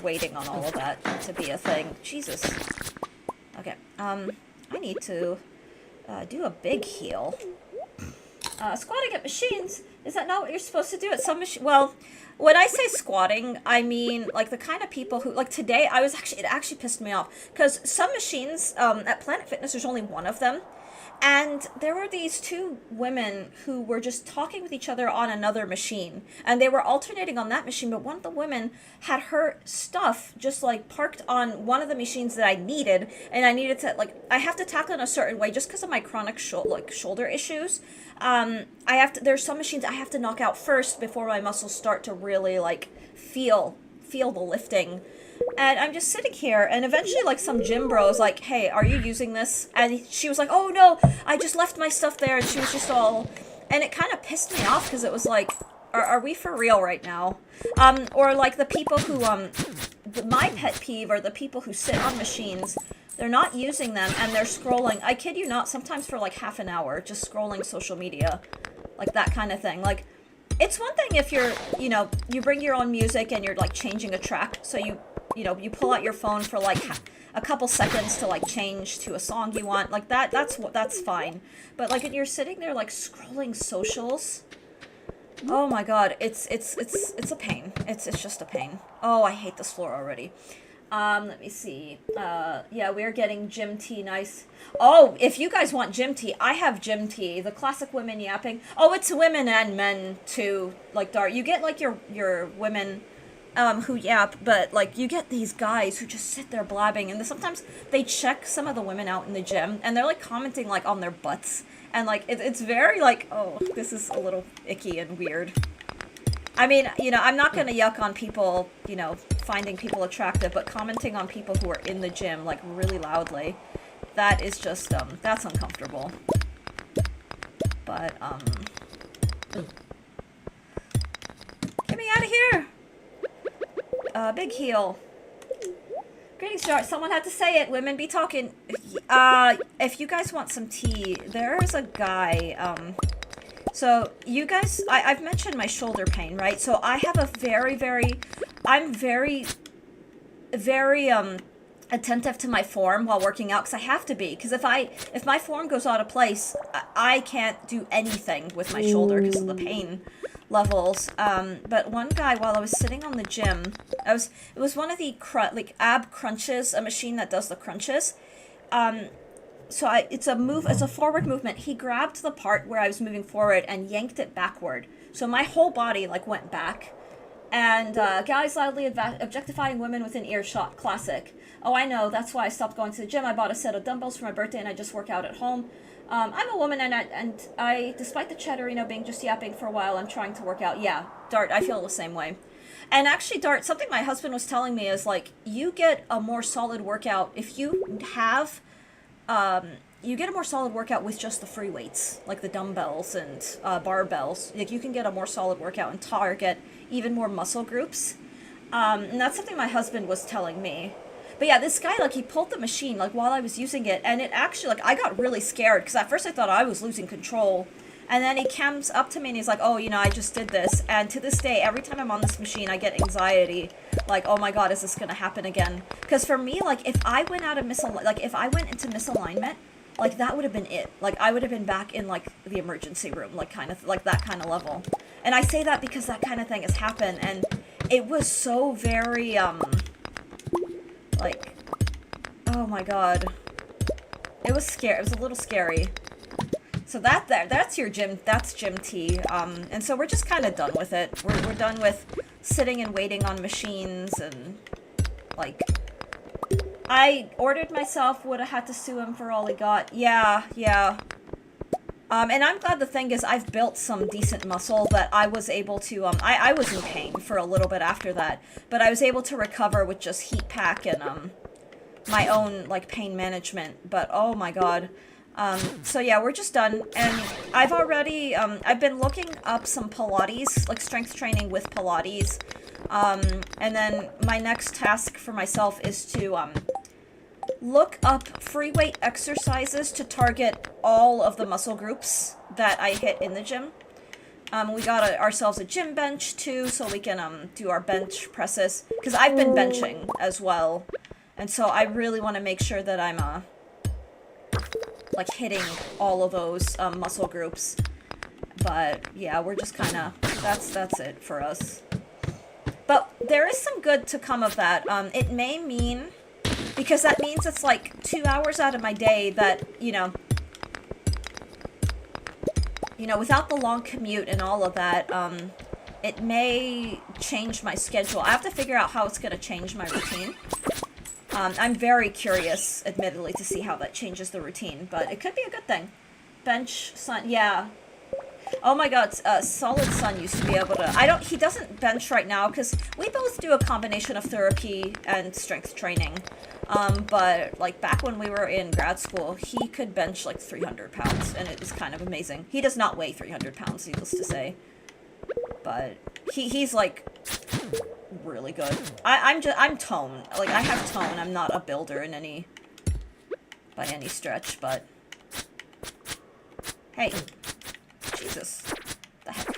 waiting on all of that to be a thing. Jesus. Okay, I need to, do a big heal. Squatting at machines, is that not what you're supposed to do at some machine? Well, when I say squatting, I mean, like, the kind of people who, like, today, it actually pissed me off, because some machines, at Planet Fitness, there's only one of them, and there were these two women who were just talking with each other on another machine, and they were alternating on that machine, but one of the women had her stuff just, like, parked on one of the machines that I needed, and I needed to, like, I have to tackle it in a certain way, just because of my chronic shoulder issues. There's some machines I have to knock out first before my muscles start to really, like, feel the lifting. And I'm just sitting here, and eventually, like, some gym bro is like, hey, are you using this? And she was like, oh, no, I just left my stuff there, and she was just all... And it kind of pissed me off, because it was like, are we for real right now? Or, like, the people who, my pet peeve are the people who sit on machines, they're not using them, and they're scrolling, I kid you not, sometimes for, like, half an hour, just scrolling social media. Like, that kind of thing. Like, it's one thing if you're, you bring your own music, and you're, like, changing a track, so you pull out your phone for, like, a couple seconds to, like, change to a song you want. Like, that's fine. But, like, when you're sitting there, like, scrolling socials, oh my god, it's a pain. It's just a pain. Oh, I hate this floor already. Let me see. Yeah, we're getting gym tea, nice. Oh, if you guys want gym tea, I have gym tea. The classic women yapping. Oh, it's women and men, too. Like, Dart, you get, like, your women... who yap, but, like, you get these guys who just sit there blabbing, and sometimes they check some of the women out in the gym, and they're, like, commenting, like, on their butts, and, like, it's very, like, oh, this is a little icky and weird. I mean, I'm not gonna yuck on people, finding people attractive, but commenting on people who are in the gym, like, really loudly, that is just, that's uncomfortable. But, get me out of here! Big heel. Greetings, Jar. Someone had to say it. Women be talking. If you guys want some tea, there's a guy, so you guys, I've mentioned my shoulder pain, right? So I have I'm very, attentive to my form while working out, because I have to be, because if my form goes out of place, I can't do anything with my shoulder because of the pain levels. But one guy, while I was sitting on the gym, it was one of the ab crunches, a machine that does the crunches. So it's a forward movement. He grabbed the part where I was moving forward and yanked it backward. So my whole body, like, went back. And, guys loudly objectifying women within earshot. Classic. Oh, I know. That's why I stopped going to the gym. I bought a set of dumbbells for my birthday and I just work out at home. I'm a woman, and I, despite the Chatterino being just yapping for a while, I'm trying to work out. Yeah, Dart, I feel the same way. And actually, Dart, something my husband was telling me is like, you get a more solid workout if you have, you get a more solid workout with just the free weights, like the dumbbells and barbells. Like, you can get a more solid workout and target even more muscle groups. And that's something my husband was telling me. But yeah, this guy, like, he pulled the machine, like, while I was using it, and it actually, like, I got really scared, because at first I thought I was losing control. And then he comes up to me and he's like, oh, you know, I just did this. And to this day, every time I'm on this machine, I get anxiety. Like, oh my god, is this gonna happen again? Because for me, like, if I went out of if I went into misalignment, like, that would have been it. Like, I would have been back in, like, the emergency room, like, kind of, like, that kind of level. And I say that because that kind of thing has happened, and it was so very, like, oh my god. It was scary. It was a little scary. So that's your gym. That's gym tea. And so we're just kind of done with it. We're done with sitting and waiting on machines and, like, I ordered myself, would have had to sue him for all he got. Yeah. And I'm glad. The thing is, I've built some decent muscle that I was able to, I was in pain for a little bit after that, but I was able to recover with just heat pack and, my own, like, pain management. But, oh my god. So yeah, we're just done, and I've already, I've been looking up some Pilates, like strength training with Pilates, and then my next task for myself is to, look up free weight exercises to target all of the muscle groups that I hit in the gym. We got ourselves a gym bench, too, so we can, do our bench presses, because I've been benching as well, and so I really want to make sure that I'm, like, hitting all of those muscle groups. But yeah, we're just kind of, that's it for us. But there is some good to come of that. It may mean, because that means it's like 2 hours out of my day that, you know, without the long commute and all of that, it may change my schedule. I have to figure out how it's going to change my routine. I'm very curious, admittedly, to see how that changes the routine, but it could be a good thing. Bench, Sun, yeah. Oh my god, Solid Sun used to be able to... He doesn't bench right now, because we both do a combination of therapy and strength training. But, like, back when we were in grad school, he could bench, like, 300 pounds, and it was kind of amazing. He does not weigh 300 pounds, needless to say. But he's, like... really good. I'm tone. Like, I have tone. I'm not a builder by any stretch, but hey, Jesus, the heck.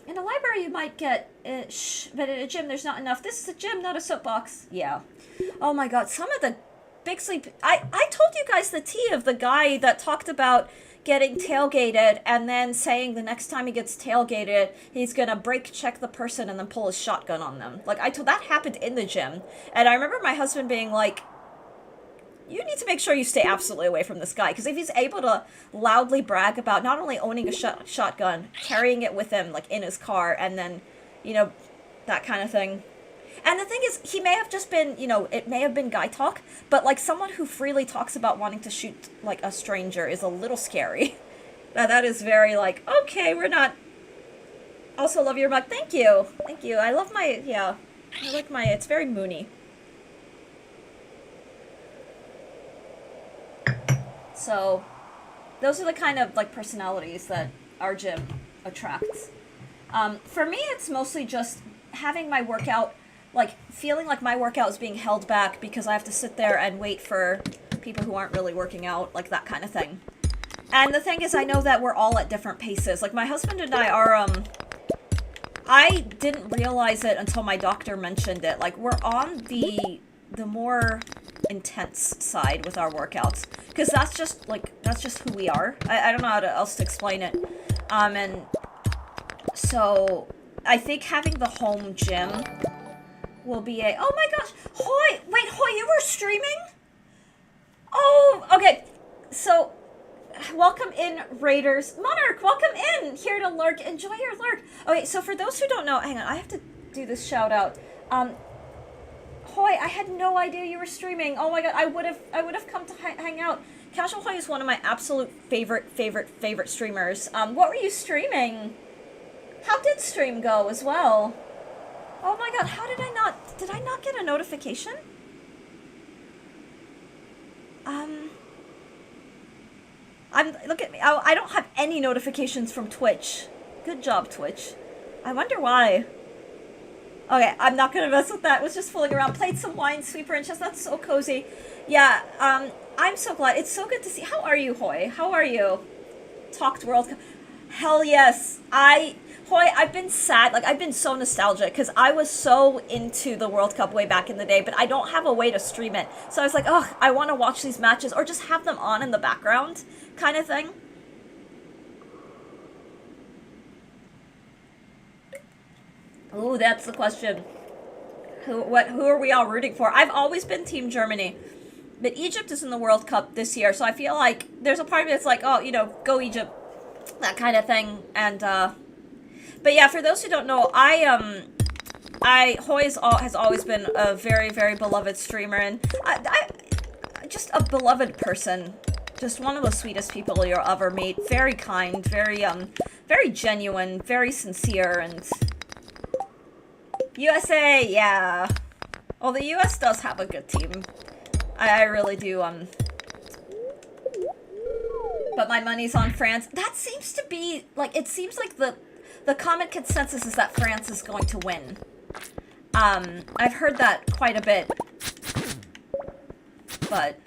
In a library you might get but in a gym there's not enough. This is a gym, not a soapbox. Yeah. Oh my god, some of the big sleep. I told you guys the tea of the guy that talked about getting tailgated and then saying the next time he gets tailgated, he's gonna brake check the person and then pull his shotgun on them. Like, that happened in the gym. And I remember my husband being like, you need to make sure you stay absolutely away from this guy, because if he's able to loudly brag about not only owning a shotgun, carrying it with him, like, in his car, and then, that kind of thing. And the thing is, he may have just been, it may have been guy talk, but, like, someone who freely talks about wanting to shoot, like, a stranger is a little scary. That is very, like, okay, we're not... Also love your mug. Thank you. Thank you. I love my, yeah. I like my, it's very moony. So, those are the kind of, like, personalities that our gym attracts. For me, it's mostly just having my workout... like, feeling like my workout is being held back because I have to sit there and wait for people who aren't really working out, like, that kind of thing. And the thing is, I know that we're all at different paces. Like, my husband and I are, I didn't realize it until my doctor mentioned it. Like, we're on the more intense side with our workouts. Because that's just who we are. I don't know how else to explain it. And so, I think having the home gym... will be a... Oh my gosh! Hoy! Wait, Hoy, you were streaming? Oh, okay. So, welcome in, Raiders. Monarch, welcome in! Here to lurk. Enjoy your lurk. Okay, so for those who don't know... Hang on, I have to do this shout out. Hoy, Hoy, I had no idea you were streaming. Oh my god, I would have come to hang out. Casual Hoy is one of my absolute favorite streamers. What were you streaming? How did stream go as well? Oh my god, how did I not get a notification? Look at me. I don't have any notifications from Twitch. Good job, Twitch. I wonder why. Okay, I'm not gonna mess with that. Was just fooling around. Played some wine, sweeper and chest. That's so cozy. Yeah, I'm so glad. It's so good to see. How are you, Hoy? How are you? Talked World Cup. Hell yes. Hoy, I've been sad. Like, I've been so nostalgic because I was so into the World Cup way back in the day, but I don't have a way to stream it. So I was like, oh, I want to watch these matches or just have them on in the background kind of thing. Ooh, that's the question. Who are we all rooting for? I've always been Team Germany. But Egypt is in the World Cup this year, so I feel like there's a part of me that's like, oh, you know, go Egypt. That kind of thing. And, but yeah, for those who don't know, Hoy has always been a very, very beloved streamer, and I just a beloved person. Just one of the sweetest people you'll ever meet. Very kind, very genuine, very sincere, and USA, yeah. Well, the US does have a good team. I really do, but my money's on France. That seems to be, like, it seems like the common consensus is that France is going to win. I've heard that quite a bit. But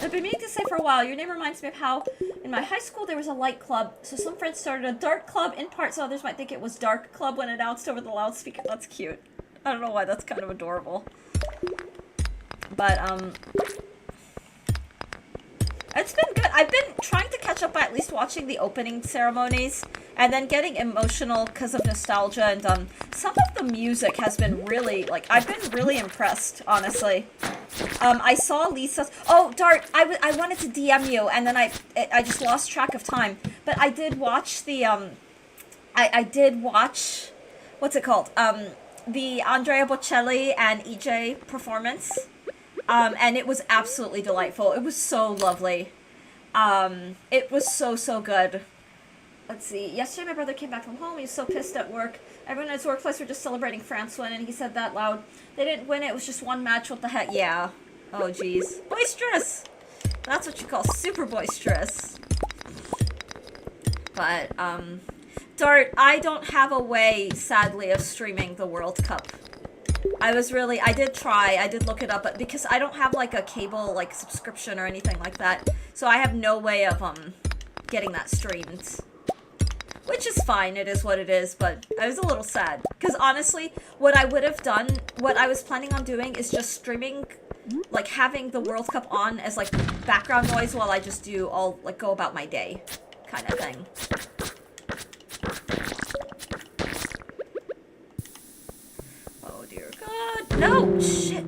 I've been meaning to say for a while, your name reminds me of how in my high school there was a light club, so some friends started a dark club in part so others might think it was dark club when announced over the loudspeaker. That's cute. I don't know why, that's kind of adorable. But, it's been good. I've been trying to catch up by at least watching the opening ceremonies and then getting emotional because of nostalgia, and some of the music has been really, like, I've been really impressed, honestly. I saw Lisa's, oh, Dart, I wanted to DM you, and then I just lost track of time, but I did watch the, I did watch, what's it called, the Andrea Bocelli and EJ performance. And it was absolutely delightful. It was so lovely. It was so good. Let's see. Yesterday my brother came back from home. He was so pissed at work. Everyone at his workplace were just celebrating France win, and he said that loud. They didn't win. It was just one match. What the heck? Yeah. Oh, jeez. Boisterous! That's what you call super boisterous. But, Dart, I don't have a way, sadly, of streaming the World Cup. I did look it up, but because I don't have, like, a cable, like, subscription or anything like that, so I have no way of, getting that streamed. Which is fine, it is what it is, but I was a little sad. Because honestly, what I would have done, what I was planning on doing is just streaming, like, having the World Cup on as, like, background noise while I just go about my day, kind of thing. God, no! Shit!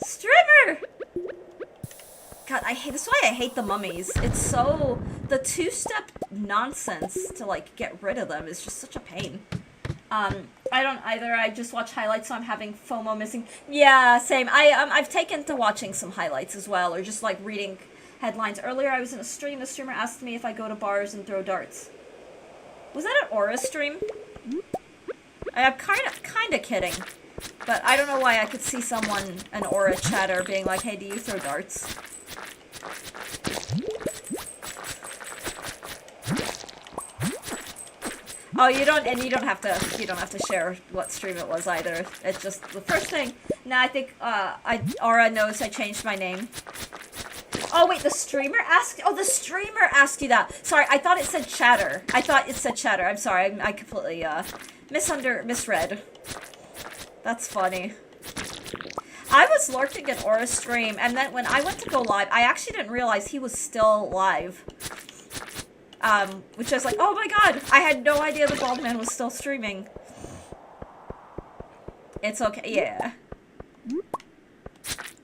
Streamer! God, this is why I hate the mummies. It's so... The two-step nonsense to, like, get rid of them is just such a pain. I don't either. I just watch highlights, so I'm having FOMO missing. Yeah, same. I've taken to watching some highlights as well, or just, like, reading headlines. Earlier, I was in a stream. The streamer asked me if I go to bars and throw darts. Was that an Aura stream? I'm kind of kidding, but I don't know why I could see an Aura chatter being like, "Hey, do you throw darts?" Oh, you don't have to share what stream it was either. It's just the first thing. Now I think Aura knows I changed my name. Oh wait, the streamer asked. Oh, the streamer asked you that. Sorry, I thought it said chatter. I'm sorry, I completely misread. That's funny. I was lurking at Aura's stream, and then when I went to go live, I actually didn't realize he was still live. Which I was like, oh my god, I had no idea the bald man was still streaming. It's okay, yeah.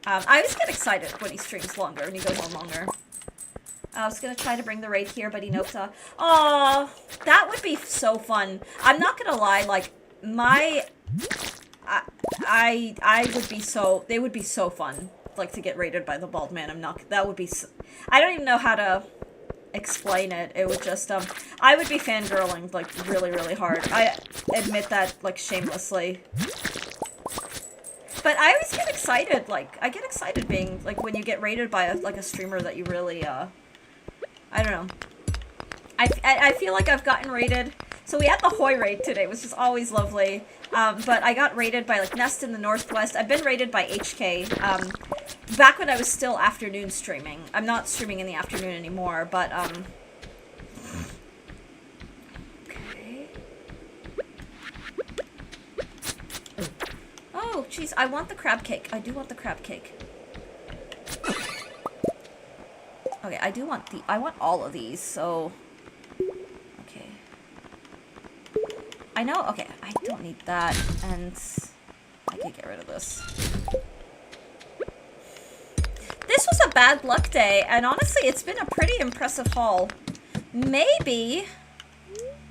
I always get excited when he streams longer, when he goes on longer. I was gonna try to bring the raid here, but he noped off. Aw, that would be so fun. I'm not gonna lie, like, I would be so, they would be so fun, like, to get raided by the bald man. I'm not, that would be so, I don't even know how to explain it. It would just, I would be fangirling, like, really, really hard. I admit that, like, shamelessly. But I always get excited, like, I get excited being, like, when you get raided by, a streamer that you really, I don't know. I feel like I've gotten raided. So we had the Hoy raid today, which is always lovely. But I got raided by, like, Nest in the Northwest. I've been raided by HK, back when I was still afternoon streaming. I'm not streaming in the afternoon anymore, but, okay. Oh, jeez, I want the crab cake. I do want the crab cake. Okay, I want all of these, so... Okay. I know, okay, I don't need that, and... I can get rid of this. This was a bad luck day, and honestly, it's been a pretty impressive haul. Maybe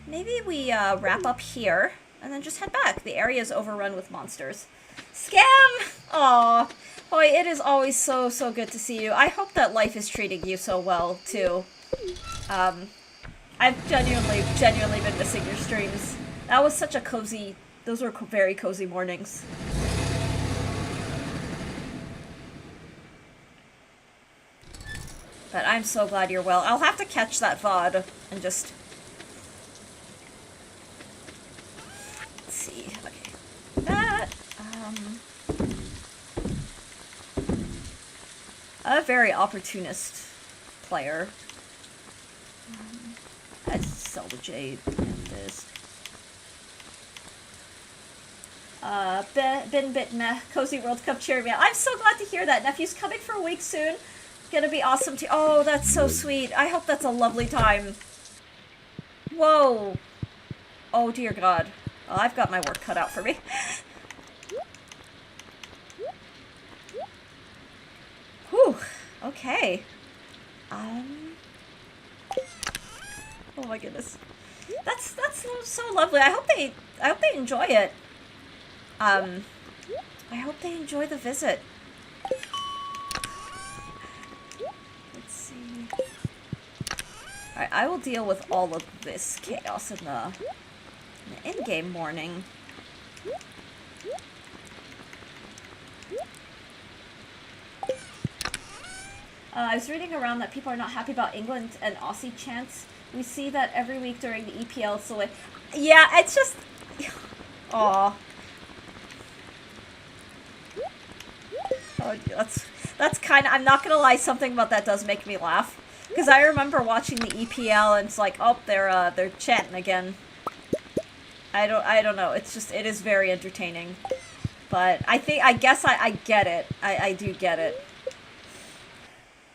we, wrap up here, and then just head back. The area is overrun with monsters. Scam! Aw. Boy, it is always so, so good to see you. I hope that life is treating you so well, too. I've genuinely been missing your streams. That was such a cozy... Those were very cozy mornings. But I'm so glad you're well. I'll have to catch that VOD and just... Let's see. Okay. That, a very opportunist player. I'd sell the jade and this. Been bit meh. Cozy World Cup cheering me. I'm so glad to hear that. Nephew's coming for a week soon. Gonna be awesome too. Oh, that's so sweet. I hope that's a lovely time. Whoa. Oh, dear God. Well, I've got my work cut out for me. Whew. Okay. Oh my goodness. That's so lovely. I hope they enjoy it. I hope they enjoy the visit. Let's see. Alright, I will deal with all of this chaos in the in-game morning. I was reading around that people are not happy about England and Aussie chants. We see that every week during the EPL, so like... Yeah, it's just... Aw. Oh, that's kind of... I'm not gonna lie, something about that does make me laugh. Because I remember watching the EPL and it's like, oh, they're chanting again. I don't know. It's just, it is very entertaining. But I guess I get it. I do get it.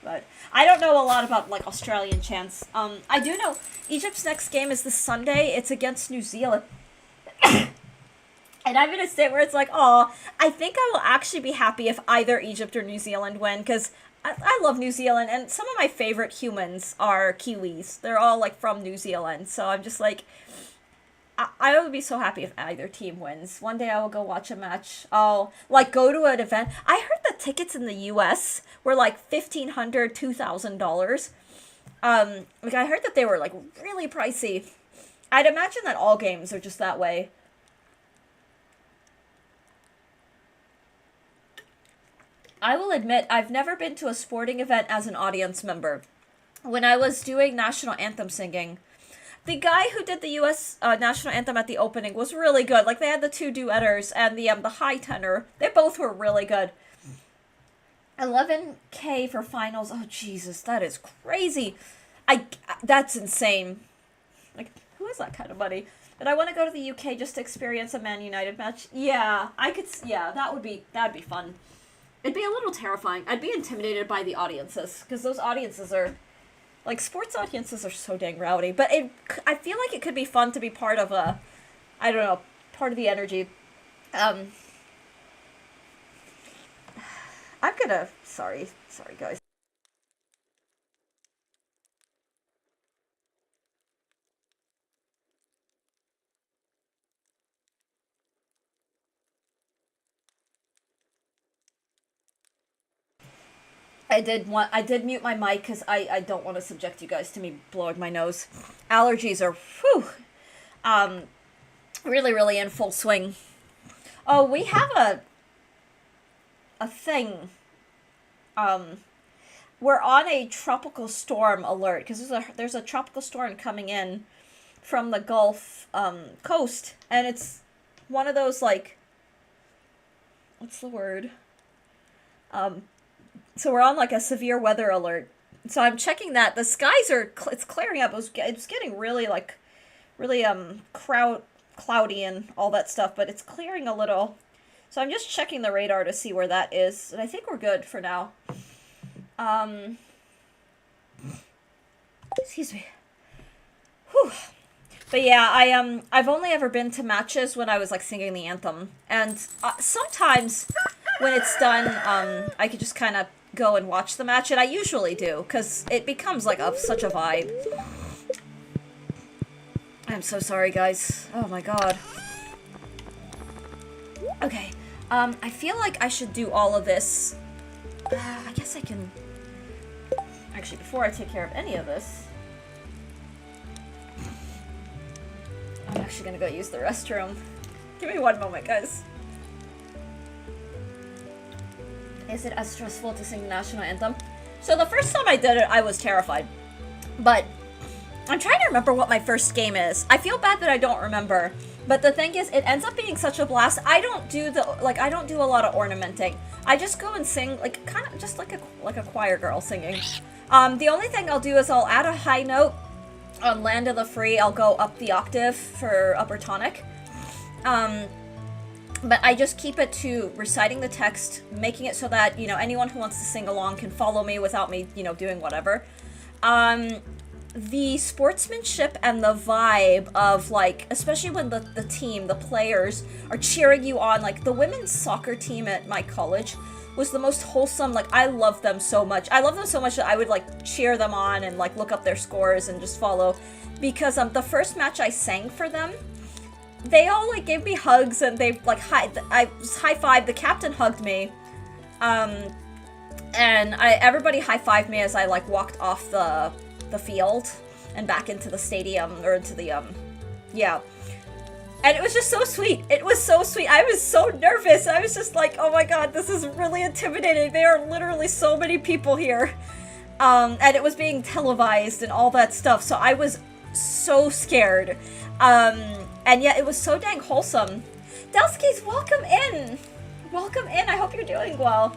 But I don't know a lot about, like, Australian chants. I do know Egypt's next game is this Sunday. It's against New Zealand. And I'm in a state where it's like, oh, I think I will actually be happy if either Egypt or New Zealand win, because I love New Zealand, and some of my favorite humans are Kiwis. They're all, like, from New Zealand, so I'm just like, I would be so happy if either team wins. One day I will go watch a match. I'll, like, go to an event. I heard the tickets in the US were, like, $1,500, $2,000. Like, I heard that they were, like, really pricey. I'd imagine that all games are just that way. I will admit, I've never been to a sporting event as an audience member. When I was doing national anthem singing, the guy who did the U.S. National Anthem at the opening was really good. Like, they had the two duetters and the high tenor. They both were really good. 11K for finals. Oh, Jesus, that is crazy. That's insane. Like, who has that kind of money? But I want to go to the UK just to experience a Man United match. Yeah, yeah, that'd be fun. It'd be a little terrifying. I'd be intimidated by the audiences, because those audiences are, like, sports audiences are so dang rowdy. But I feel like it could be fun to be part of I don't know, part of the energy. I'm gonna, sorry guys. I did mute my mic because I don't want to subject you guys to me blowing my nose. Allergies are, whew, really, really in full swing. Oh, we have a thing. We're on a tropical storm alert because there's a tropical storm coming in from the Gulf coast, and it's one of those, like, what's the word? So we're on like a severe weather alert. So I'm checking that the skies are it's clearing up. It's getting really really cloudy and all that stuff, but it's clearing a little. So I'm just checking the radar to see where that is, and I think we're good for now. Excuse me. Whew. But yeah, I've only ever been to matches when I was like singing the anthem, and sometimes when it's done, I could just kind of go and watch the match, and I usually do because it becomes like such a vibe. I'm so sorry, guys. Oh my god. Okay, I feel like I should do all of this. I guess I can. Actually, before I take care of any of this, I'm actually gonna go use the restroom. Give me one moment, guys. Is it as stressful to sing the national anthem? So the first time I did it, I was terrified. But I'm trying to remember what my first game is. I feel bad that I don't remember. But the thing is, it ends up being such a blast. I don't do a lot of ornamenting. I just go and sing, like, kind of just like a choir girl singing. The only thing I'll do is I'll add a high note on Land of the Free. I'll go up the octave for upper tonic. But I just keep it to reciting the text, making it so that, you know, anyone who wants to sing along can follow me without me, you know, doing whatever. The sportsmanship and the vibe of, like, especially when the team, the players, are cheering you on, like, the women's soccer team at my college was the most wholesome. Like, I love them so much. I love them so much that I would, like, cheer them on and, like, look up their scores and just follow. Because, the first match I sang for them, they all, like, gave me hugs, and they, like, I was high-fived. The captain hugged me. And everybody high-fived me as I, like, walked off the field and back into the stadium, or into the, yeah. And it was just so sweet. It was so sweet. I was so nervous. I was just like, oh my god, this is really intimidating. There are literally so many people here. And it was being televised and all that stuff, so I was so scared. And yet it was so dang wholesome. Delskis, welcome in! Welcome in, I hope you're doing well.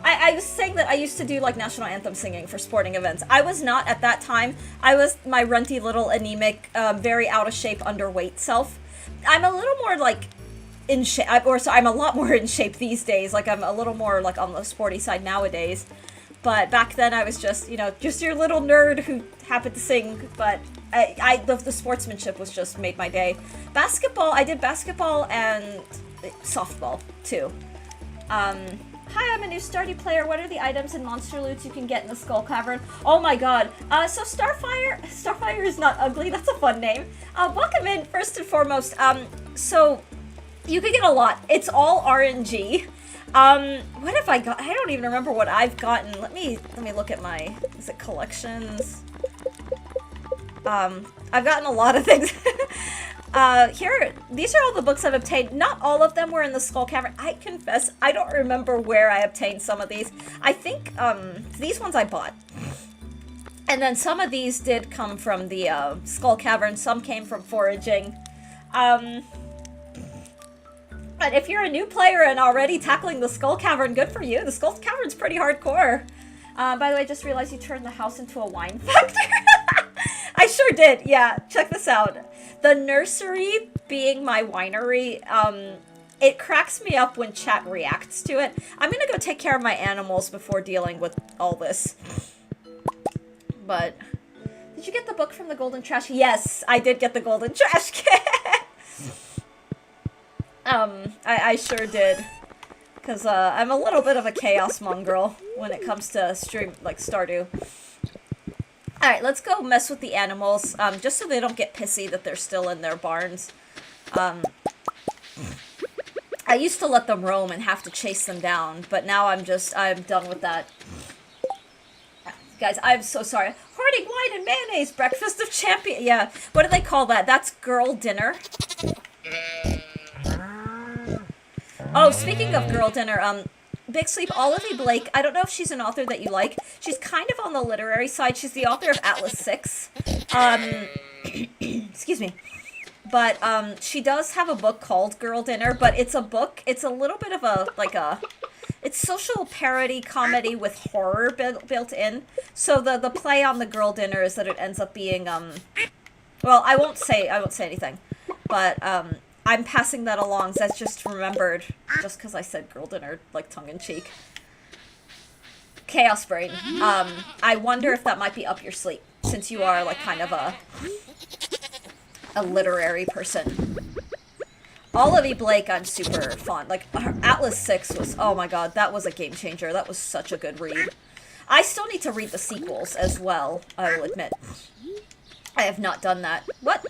I was saying that I used to do, like, national anthem singing for sporting events. I was not at that time. I was my runty little anemic, very out of shape, underweight self. I'm a little more, like, in shape, I'm a lot more in shape these days. Like, I'm a little more, like, on the sporty side nowadays. But back then I was just, you know, just your little nerd who happened to sing. But the sportsmanship was just made my day. Basketball, I did basketball and softball, too. Hi, I'm a new Stardew player. What are the items and monster loots you can get in the Skull Cavern? Oh my god. So Starfire is not ugly. That's a fun name. Welcome in, first and foremost. So you can get a lot. It's all RNG. What have I got? I don't even remember what I've gotten. Let me look at my, is it collections? I've gotten a lot of things. Here, these are all the books I've obtained. Not all of them were in the Skull Cavern. I confess, I don't remember where I obtained some of these. I think, these ones I bought. And then some of these did come from the, Skull Cavern. Some came from foraging. But if you're a new player and already tackling the Skull Cavern, good for you. The Skull Cavern's pretty hardcore. By the way, I just realized you turned the house into a wine factory. I sure did, yeah. Check this out. The nursery being my winery, it cracks me up when chat reacts to it. I'm gonna go take care of my animals before dealing with all this. But, did you get the book from the Golden Trash? Yes, I did get the Golden Trash Can. I sure did. Because, I'm a little bit of a chaos mongrel when it comes to Stardew. Alright, let's go mess with the animals, just so they don't get pissy that they're still in their barns. I used to let them roam and have to chase them down, but now I'm done with that. Guys, I'm so sorry. Hoarding wine and mayonnaise, breakfast of champion. Yeah, what do they call that? That's girl dinner. Oh, speaking of girl dinner, Big Sleep, Olivia Blake, I don't know if she's an author that you like. She's kind of on the literary side. She's the author of Atlas 6. Excuse me. But, she does have a book called Girl Dinner, but it's a book, it's a little bit of a, like a, it's social parody comedy with horror built in. So the play on the Girl Dinner is that it ends up being, well, I won't say anything. But, I'm passing that along, so that's just remembered, just because I said Girl Dinner, like, tongue-in-cheek. Chaos Brain. I wonder if that might be up your sleeve, since you are, like, kind of a literary person. Olivia Blake, I'm super fond. Like, her Atlas 6 was, oh my god, that was a game changer. That was such a good read. I still need to read the sequels as well, I will admit. I have not done that. What?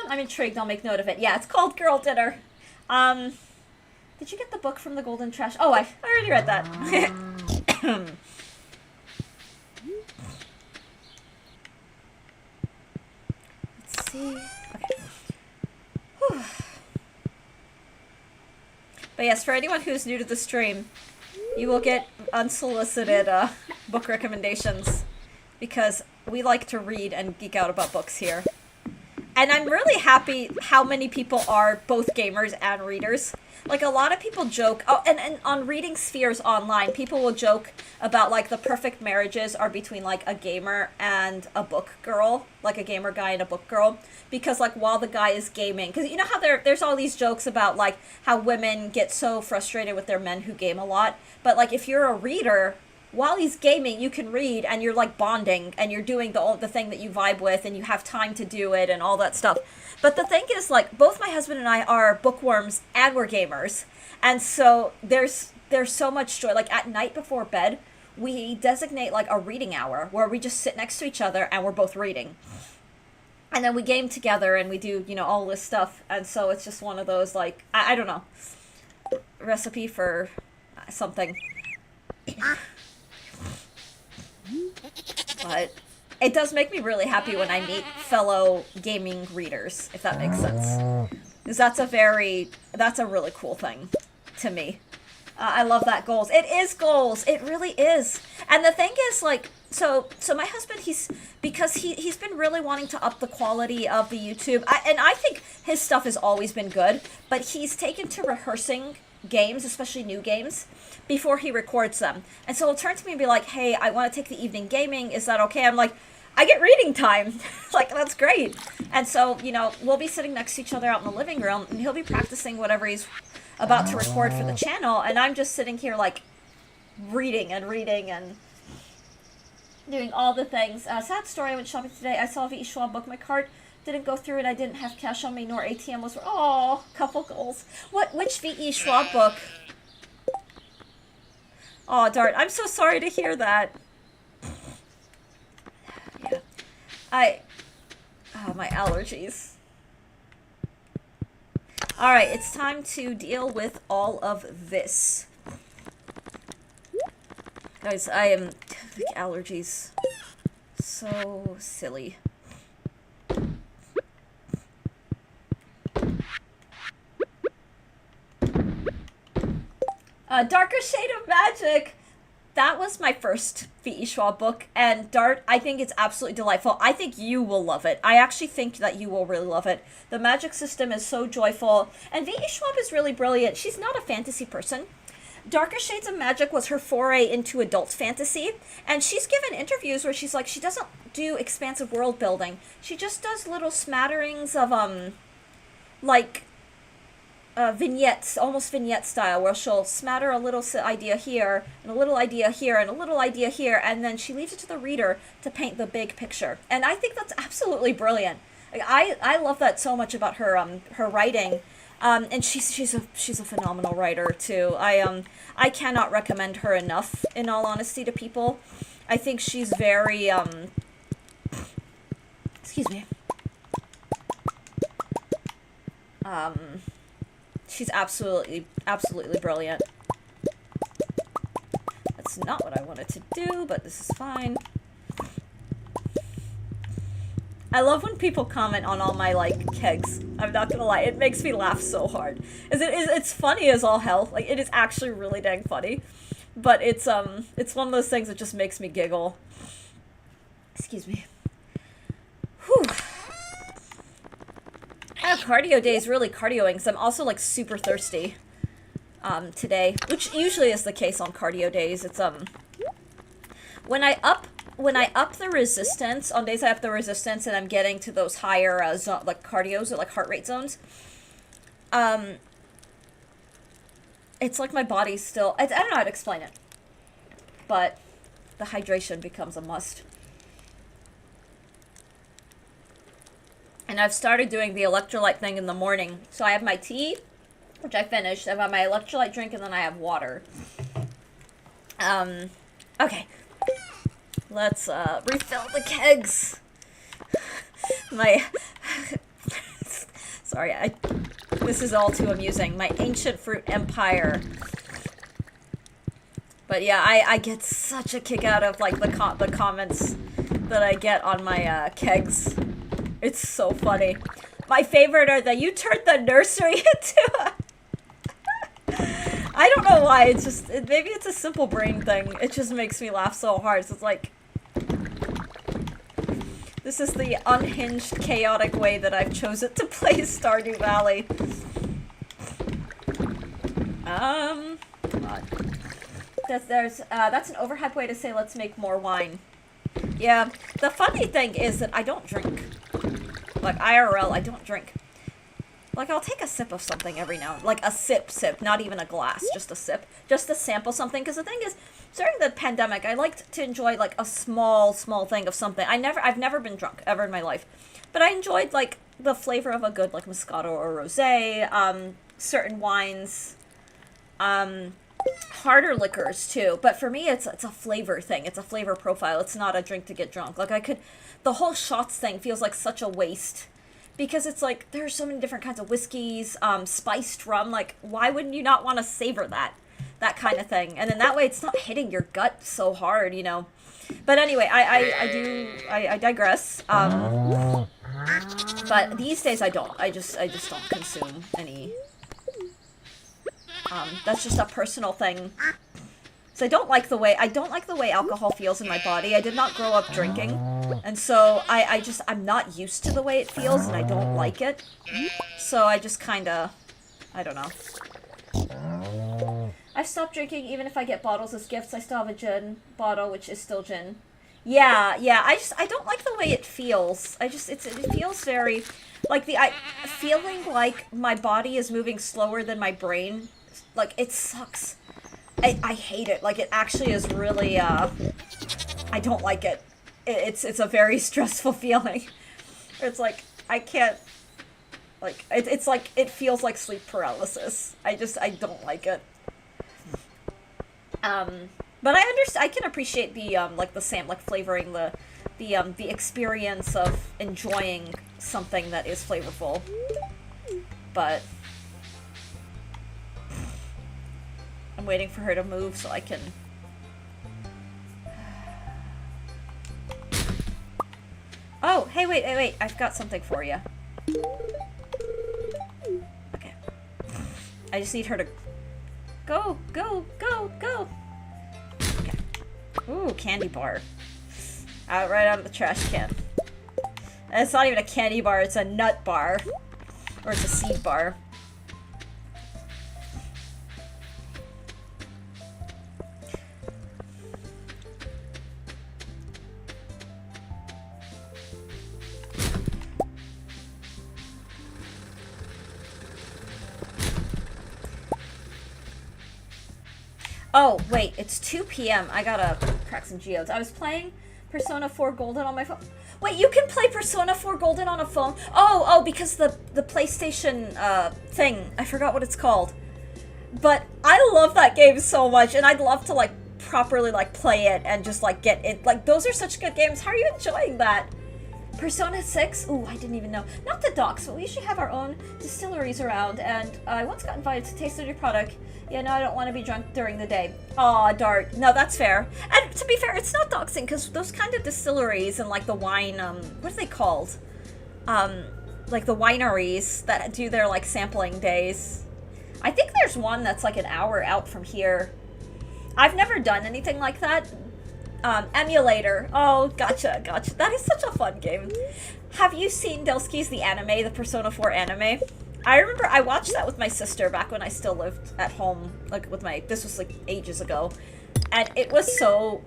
I'm intrigued, I'll make note of it. Yeah, it's called Girl Dinner. Did you get the book from the Golden Trash? Oh, I already read that. Let's see. Okay. Whew. But yes, for anyone who's new to the stream, you will get unsolicited book recommendations because we like to read and geek out about books here. And I'm really happy how many people are both gamers and readers. Like, a lot of people joke, oh, and on reading spheres online, people will joke about, like, the perfect marriages are between, like, a gamer and a book girl. Like, a gamer guy and a book girl. Because, like, while the guy is gaming, because you know how there's all these jokes about, like, how women get so frustrated with their men who game a lot. But, like, if you're a reader, while he's gaming, you can read, and you're, like, bonding, and you're doing the thing that you vibe with, and you have time to do it, and all that stuff. But the thing is, like, both my husband and I are bookworms, and we're gamers. And so, there's so much joy. Like, at night before bed, we designate, like, a reading hour, where we just sit next to each other, and we're both reading. And then we game together, and we do, you know, all this stuff. And so, it's just one of those, like, I don't know, recipe for something. But it does make me really happy when I meet fellow gaming readers, if that makes sense. Because that's a really cool thing to me. I love that goals. It is goals. It really is. And the thing is, like, so my husband, he's been really wanting to up the quality of the YouTube. And I think his stuff has always been good, but he's taken to rehearsing games, especially new games, before he records them. And so he'll turn to me and be like, hey, I want to take the evening gaming. Is that okay? I'm like, I get reading time. Like, that's great. And so, you know, we'll be sitting next to each other out in the living room, and he'll be practicing whatever he's about to record for the channel, and I'm just sitting here, like, reading and doing all the things. Sad story, I went shopping today. I saw a V.E. Schwab book. My cart didn't go through, and I didn't have cash on me, nor ATM was... Oh, couple goals. Which V.E. Schwab book? Oh, darn. I'm so sorry to hear that. Yeah. Oh, my allergies. Alright, it's time to deal with all of this. Guys, I am... allergies. So silly. Darker Shade of Magic! That was my first V.E. Schwab book, and Dart, I think it's absolutely delightful. I think you will love it. I actually think that you will really love it. The magic system is so joyful, and V.E. Schwab is really brilliant. She's not a fantasy person. Darker Shades of Magic was her foray into adult fantasy, and she's given interviews where she's like, she doesn't do expansive world building. She just does little smatterings of, like... vignettes, almost vignette style, where she'll smatter a little idea here, and a little idea here, and a little idea here, and then she leaves it to the reader to paint the big picture. And I think that's absolutely brilliant. Like, I love that so much about her her writing. And she's a phenomenal writer too. I cannot recommend her enough, in all honesty, to people. I think she's very excuse me. She's absolutely brilliant. Let's That's not what I wanted to do, but this is fine. I love when people comment on all my, like, kegs. I'm not gonna lie, it makes me laugh so hard. It's funny as all hell. Like, it is actually really dang funny. But it's one of those things that just makes me giggle. Excuse me. Whew. Cardio day is really cardioing, because I'm also, like, super thirsty, today. Which usually is the case on cardio days. It's, when I up the resistance, on days I up the resistance and I'm getting to those higher, like, cardios, or, like, heart rate zones, it's like my body's still, I don't know how to explain it, but the hydration becomes a must. And I've started doing the electrolyte thing in the morning. So I have my tea, which I finished, I have my electrolyte drink, and then I have water. Okay. Let's, refill the kegs. Sorry, this is all too amusing. My ancient fruit empire. But yeah, I get such a kick out of, like, the comments that I get on my, kegs. It's so funny. My favorite are that you turned the nursery into a... I don't know why, it's just, maybe it's a simple brain thing. It just makes me laugh so hard. So it's like... This is the unhinged, chaotic way that I've chosen to play Stardew Valley. Come on. That's an overhyped way to say let's make more wine. Yeah, the funny thing is that I don't drink. Like, IRL, I don't drink. Like, I'll take a sip of something every now and then. Like, a sip, not even a glass, just a sip. Just to sample something, because the thing is, during the pandemic, I liked to enjoy, like, a small thing of something. I've never been drunk, ever in my life. But I enjoyed, like, the flavor of a good, like, Moscato or Rosé, certain wines, harder liquors, too. But for me, it's a flavor thing. It's a flavor profile. It's not a drink to get drunk. Like, the whole shots thing feels like such a waste. Because it's like, there are so many different kinds of whiskeys, spiced rum, like, why wouldn't you not want to savor that kind of thing? And then that way it's not hitting your gut so hard, you know? But anyway, I digress. But these days I don't. I just don't consume any. That's just a personal thing. So I don't like the way alcohol feels in my body. I did not grow up drinking. And so I'm not used to the way it feels, and I don't like it. So I just kinda, I don't know. I stopped drinking even if I get bottles as gifts. I still have a gin bottle, which is still gin. Yeah, I don't like the way it feels. It feels very, like feeling like my body is moving slower than my brain. Like, it sucks. I hate it. Like, it actually is really, I don't like it. It's a very stressful feeling. It's like, I can't, like, it's like, it feels like sleep paralysis. I don't like it. But I can appreciate the, like, flavoring the experience of enjoying something that is flavorful. But I'm waiting for her to move so I can... Oh, hey, wait, I've got something for you. Okay. I just need her to... Go! Okay. Ooh, candy bar. Right out of the trash can. And it's not even a candy bar, it's a nut bar. Or it's a seed bar. Oh, wait, it's 2 p.m. I gotta crack some geodes. I was playing Persona 4 Golden on my phone. Wait, you can play Persona 4 Golden on a phone? Oh, because the PlayStation, thing. I forgot what it's called. But I love that game so much, and I'd love to, like, properly, like, play it and just, like, get it. Like, those are such good games. How are you enjoying that? Persona 6? Ooh, I didn't even know. Not the docks, but we usually have our own distilleries around, and I once got invited to taste a new product. Yeah, no, I don't want to be drunk during the day. Aw, Dart. No, that's fair. And to be fair, it's not doxing, because those kind of distilleries and, like, the wine, what are they called? Like, the wineries that do their, like, sampling days. I think there's one that's, like, an hour out from here. I've never done anything like that. Emulator. Oh, gotcha. That is such a fun game. Have you seen Delski's the anime, the Persona 4 anime? I remember I watched that with my sister back when I still lived at home, like with this was like ages ago, and it was so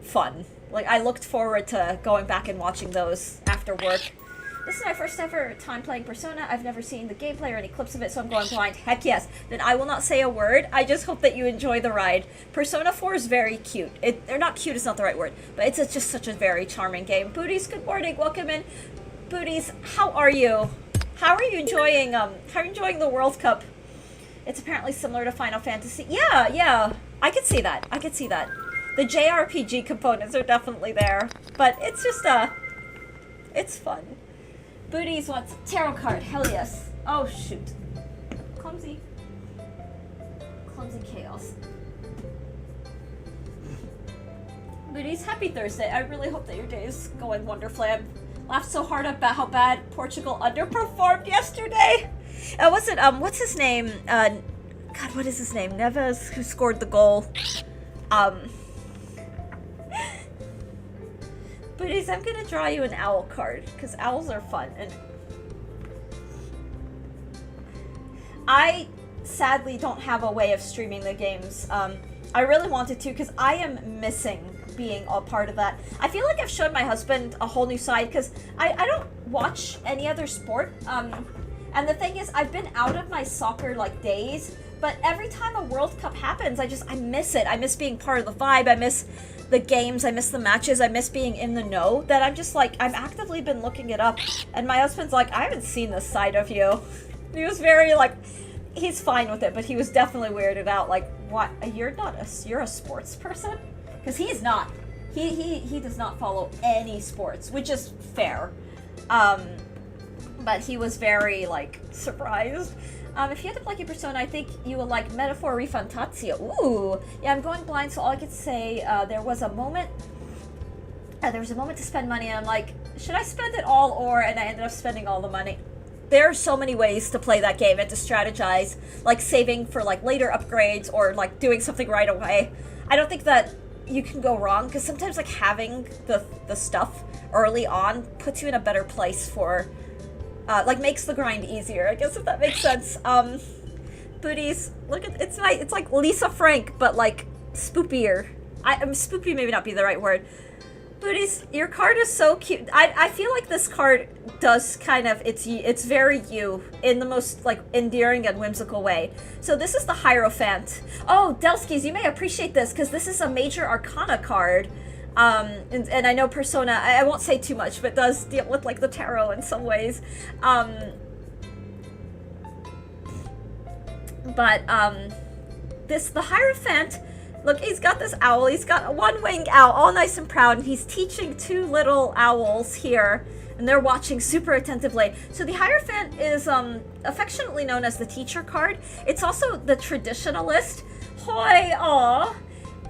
fun. Like, I looked forward to going back and watching those after work. This is my first ever time playing Persona. I've never seen the gameplay or any clips of it, so I'm going blind. Heck yes. Then I will not say a word. I just hope that you enjoy the ride. Persona 4 is very cute. Or not cute is not the right word, but it's just such a very charming game. Booties, good morning. Welcome in. Booties, how are you? How are you enjoying, the World Cup? It's apparently similar to Final Fantasy. Yeah. I could see that. The JRPG components are definitely there. But it's just, it's fun. Booties wants tarot card. Hell yes. Oh, shoot. Clumsy chaos. Booties, happy Thursday. I really hope that your day is going wonderfully. I laughed so hard about how bad Portugal underperformed yesterday. What's his name? God, what is his name? Neves, who scored the goal. Booties, I'm gonna draw you an owl card, because owls are fun, and I sadly don't have a way of streaming the games. I really wanted to, because I am missing being a part of that. I feel like I've shown my husband a whole new side, because I don't watch any other sport, and the thing is, I've been out of my soccer, like, days, but every time a World Cup happens, I miss it. I miss being part of the vibe, I miss the games, I miss the matches, I miss being in the know, that I'm just like, I've actively been looking it up, and my husband's like, I haven't seen this side of you. He was very, like, he's fine with it, but he was definitely weirded out, like, what, you're a sports person? Because he's not. He does not follow any sports, which is fair. But he was very, like, surprised. If you had to play Persona, I think you will like Metaphor Refantazio. Ooh! Yeah, I'm going blind, so all I could say, there was a moment to spend money, and I'm like, should I spend it all, and I ended up spending all the money. There are so many ways to play that game and to strategize, like saving for, like, later upgrades, or, like, doing something right away. I don't think that you can go wrong, because sometimes, like, having the stuff early on puts you in a better place for... like, makes the grind easier, I guess, if that makes sense. Booties, look at, it's like Lisa Frank, but, like, spoopier. Spoopy maybe not be the right word. Booties, your card is so cute. I feel like this card does kind of, it's very you, in the most, like, endearing and whimsical way. So this is the Hierophant. Oh, Delskis, you may appreciate this, because this is a Major Arcana card. And I know Persona, I won't say too much, but does deal with, like, the tarot in some ways. The Hierophant, look, he's got this owl, he's got a one-winged owl, all nice and proud, and he's teaching two little owls here, and they're watching super attentively. So the Hierophant is, affectionately known as the teacher card. It's also the traditionalist. Hoi, aw.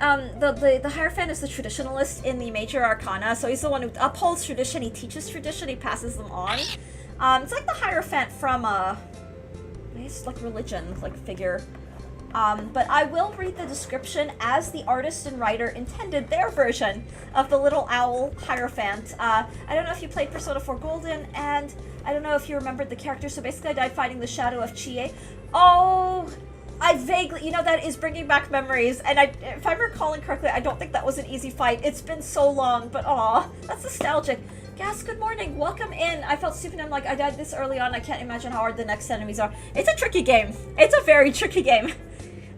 The Hierophant is the traditionalist in the Major Arcana, so he's the one who upholds tradition, he teaches tradition, he passes them on. It's like the Hierophant from, I guess, like, religion, like, figure. But I will read the description as the artist and writer intended their version of the little owl Hierophant. I don't know if you played Persona 4 Golden, and I don't know if you remembered the character, so basically I died fighting the shadow of Chie. Oh... I vaguely, that is bringing back memories, and if I'm recalling correctly, I don't think that was an easy fight. It's been so long, but aw, that's nostalgic. Gas, good morning, welcome in. I felt stupid, I'm like, I died this early on, I can't imagine how hard the next enemies are. It's a tricky game. It's a very tricky game.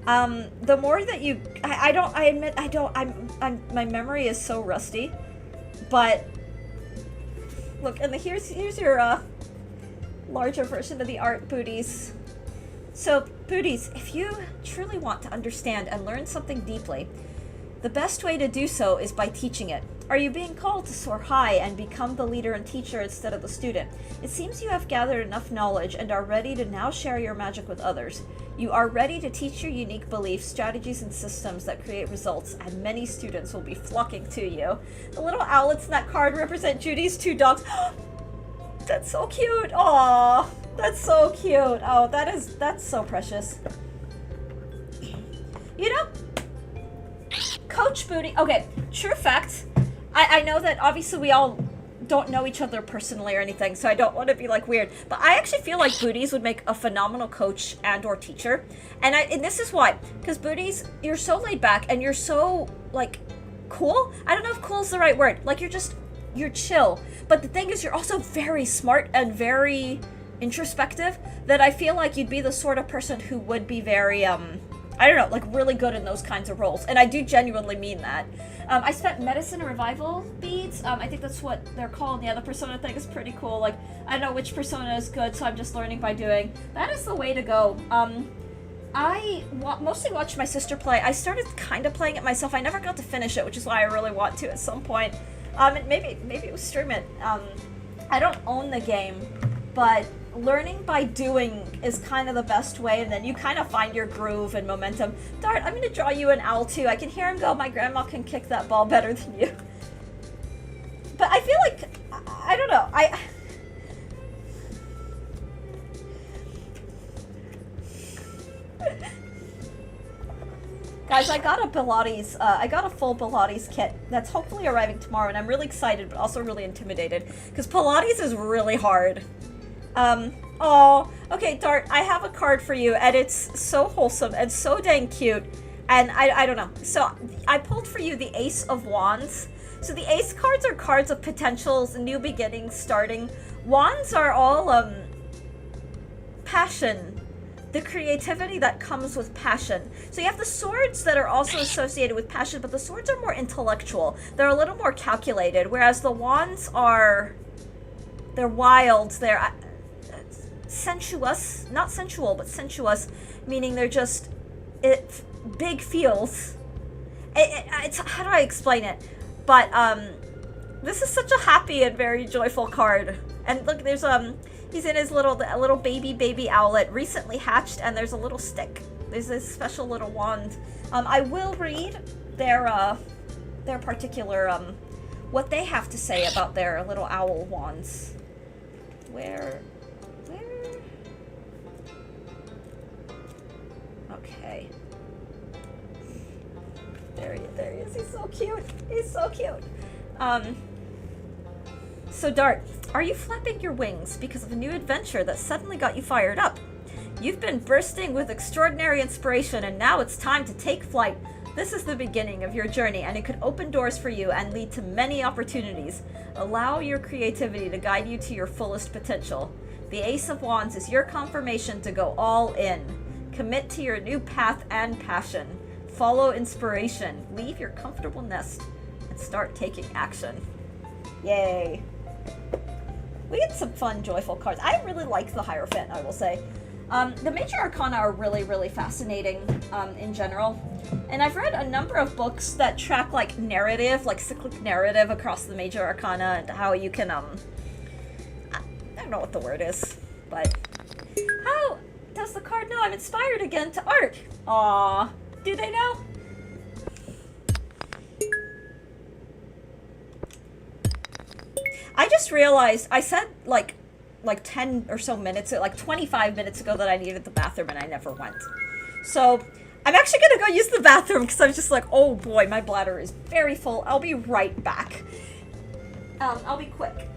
The more that you, my memory is so rusty, but, look, and here's your, larger version of the art, Booties. So, Booties, if you truly want to understand and learn something deeply, The best way to do so is by teaching it. Are you being called to soar high and become the leader and teacher instead of the student? It seems you have gathered enough knowledge and are ready to now share your magic with others. You are ready to teach your unique beliefs, strategies, and systems that create results, and many students will be flocking to you. The little owlets in that card represent Judy's 2 dogs. That's so cute. Aww, that's so cute. Oh, that's so precious. You know, Coach Booty. Okay, true fact. I know that obviously we all don't know each other personally or anything, so I don't want to be like weird, but I actually feel like Booties would make a phenomenal coach and or teacher. And this is why, because Booties, you're so laid back and you're so like cool. I don't know if cool is the right word. Like you're chill. But the thing is, you're also very smart and very introspective, that I feel like you'd be the sort of person who would be very I don't know, like really good in those kinds of roles. And I do genuinely mean that. I spent medicine and revival beads. I think that's what they're called. Yeah, the persona thing is pretty cool. Like, I don't know which persona is good, so I'm just learning by doing. That is the way to go. I mostly watched my sister play. I started kind of playing it myself. I never got to finish it, which is why I really want to at some point. And maybe it was stream it. I don't own the game, but learning by doing is kind of the best way, and then you kind of find your groove and momentum. Dart, I'm going to draw you an owl too. I can hear him go, my grandma can kick that ball better than you. But I feel like, I don't know, Guys, I got a Pilates, I got a full Pilates kit that's hopefully arriving tomorrow, and I'm really excited, but also really intimidated, because Pilates is really hard. Oh, okay, Dart, I have a card for you, and it's so wholesome and so dang cute, and I don't know. So, I pulled for you the Ace of Wands. So the Ace cards are cards of potentials, new beginnings, starting. Wands are all, passion. The creativity that comes with passion. So you have the swords that are also associated with passion, but the swords are more intellectual. They're a little more calculated, whereas the wands they're wild, they're sensuous, not sensual, but sensuous, meaning they're just, big feels. It's, how do I explain it? But, this is such a happy and very joyful card. And look, there's, he's in his little baby owlet, recently hatched, and there's a little stick. There's this special little wand. I will read their particular, what they have to say about their little owl wands. Where? Okay. There he is. He's so cute. He's so cute. So Dart, are you flapping your wings because of a new adventure that suddenly got you fired up? You've been bursting with extraordinary inspiration, and now it's time to take flight. This is the beginning of your journey, and it could open doors for you and lead to many opportunities. Allow your creativity to guide you to your fullest potential. The Ace of Wands is your confirmation to go all in. Commit to your new path and passion. Follow inspiration. Leave your comfortable nest and start taking action. Yay. We get some fun, joyful cards. I really like the Hierophant, I will say. The Major Arcana are really, really fascinating in general. And I've read a number of books that track, like, narrative, like cyclic narrative across the Major Arcana, and how you can, I don't know what the word is, but... How does the card know I'm inspired again to art? Aww. Do they know? I just realized, I said, like 10 or so minutes, like 25 minutes ago that I needed the bathroom, and I never went. So, I'm actually gonna go use the bathroom, because I was just like, oh boy, my bladder is very full. I'll be right back. I'll be quick.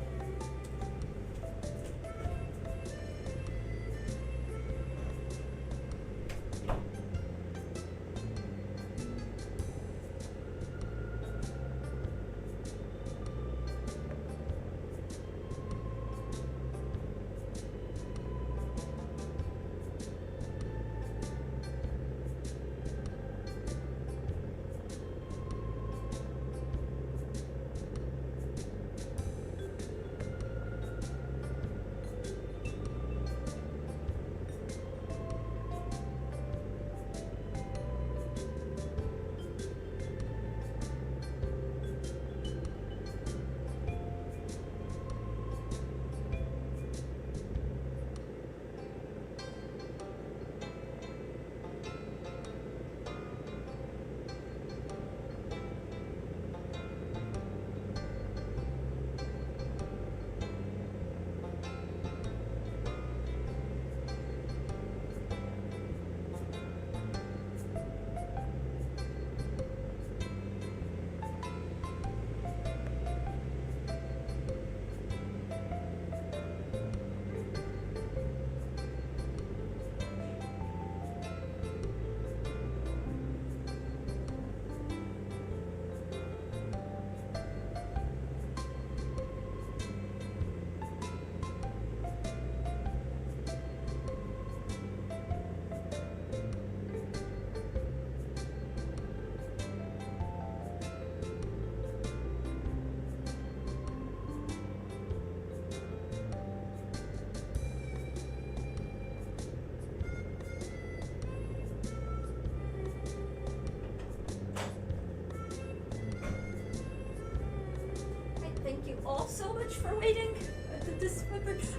much for waiting.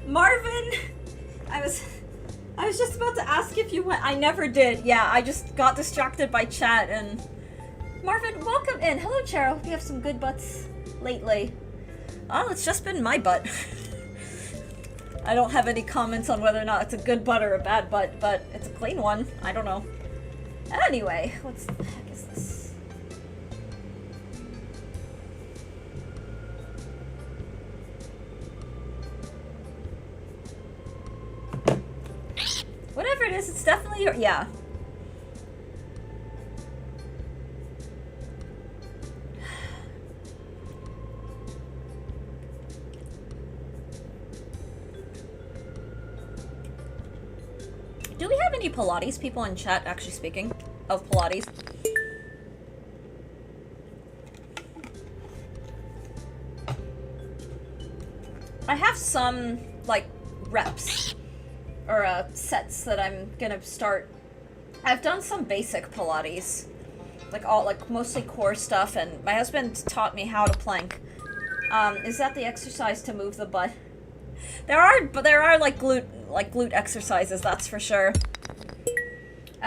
Marvin, I was just about to ask if you went. I never did. Yeah, I just got distracted by chat and. Marvin, welcome in. Hello, Cheryl. Hope you have some good butts lately. Oh, it's just been my butt. I don't have any comments on whether or not it's a good butt or a bad butt, but it's a clean one. I don't know. Anyway, what the heck is this? Whatever it is, it's definitely your. Yeah. Do we have any Pilates people in chat, actually speaking of Pilates? I have some, like, reps, or sets that I'm gonna start. I've done some basic Pilates, like mostly core stuff, and my husband taught me how to plank. Is that the exercise to move the butt? There are like glute exercises, that's for sure.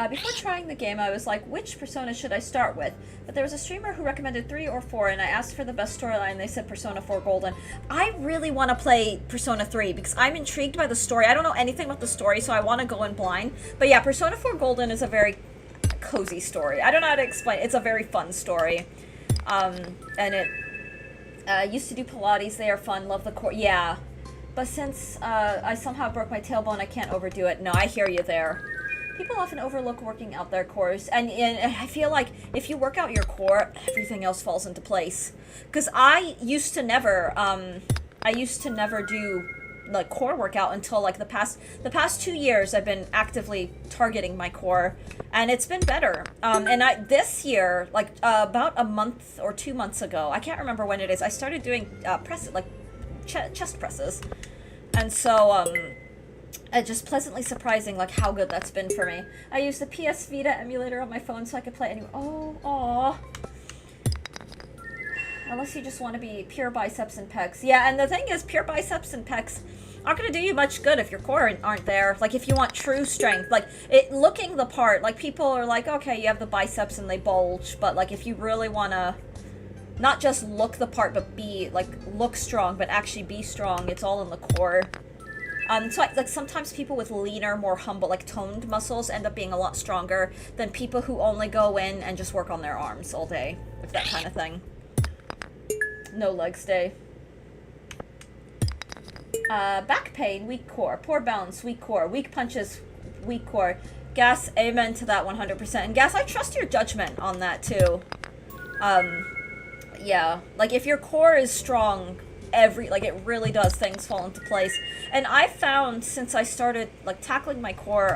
Before trying the game, I was like, which Persona should I start with? But there was a streamer who recommended 3 or 4, and I asked for the best storyline, they said Persona 4 Golden. I really want to play Persona 3, because I'm intrigued by the story. I don't know anything about the story, so I want to go in blind. But yeah, Persona 4 Golden is a very cozy story. I don't know how to explain it. It's a very fun story. And it used to do Pilates, they are fun, love the core. Yeah. But since I somehow broke my tailbone, I can't overdo it. No, I hear you there. People often overlook working out their cores, and I feel like if you work out your core, everything else falls into place. Because I used to never do like core workout until like the past 2 years. I've been actively targeting my core, and it's been better. And this year, like about a month or 2 months ago, I can't remember when it is, I started doing chest presses, and so it's just pleasantly surprising like how good that's been for me. I use the PS Vita emulator on my phone so I could play anywhere. Oh, aw. Unless you just want to be pure biceps and pecs. Yeah, and the thing is, pure biceps and pecs aren't going to do you much good if your core aren't there. Like, if you want true strength, like, looking the part, like, people are like, okay, you have the biceps and they bulge, but, like, if you really want to not just look the part, but be, like, look strong, but actually be strong, it's all in the core. So, like, sometimes people with leaner, more humble, like, toned muscles end up being a lot stronger than people who only go in and just work on their arms all day, like that kind of thing. No legs day. Back pain, weak core. Poor balance, weak core. Weak punches, weak core. Gas, amen to that 100%. And Gas, I trust your judgment on that, too. Yeah. Like, if your core is strong, it really does, things fall into place. And I found, since I started, like, tackling my core,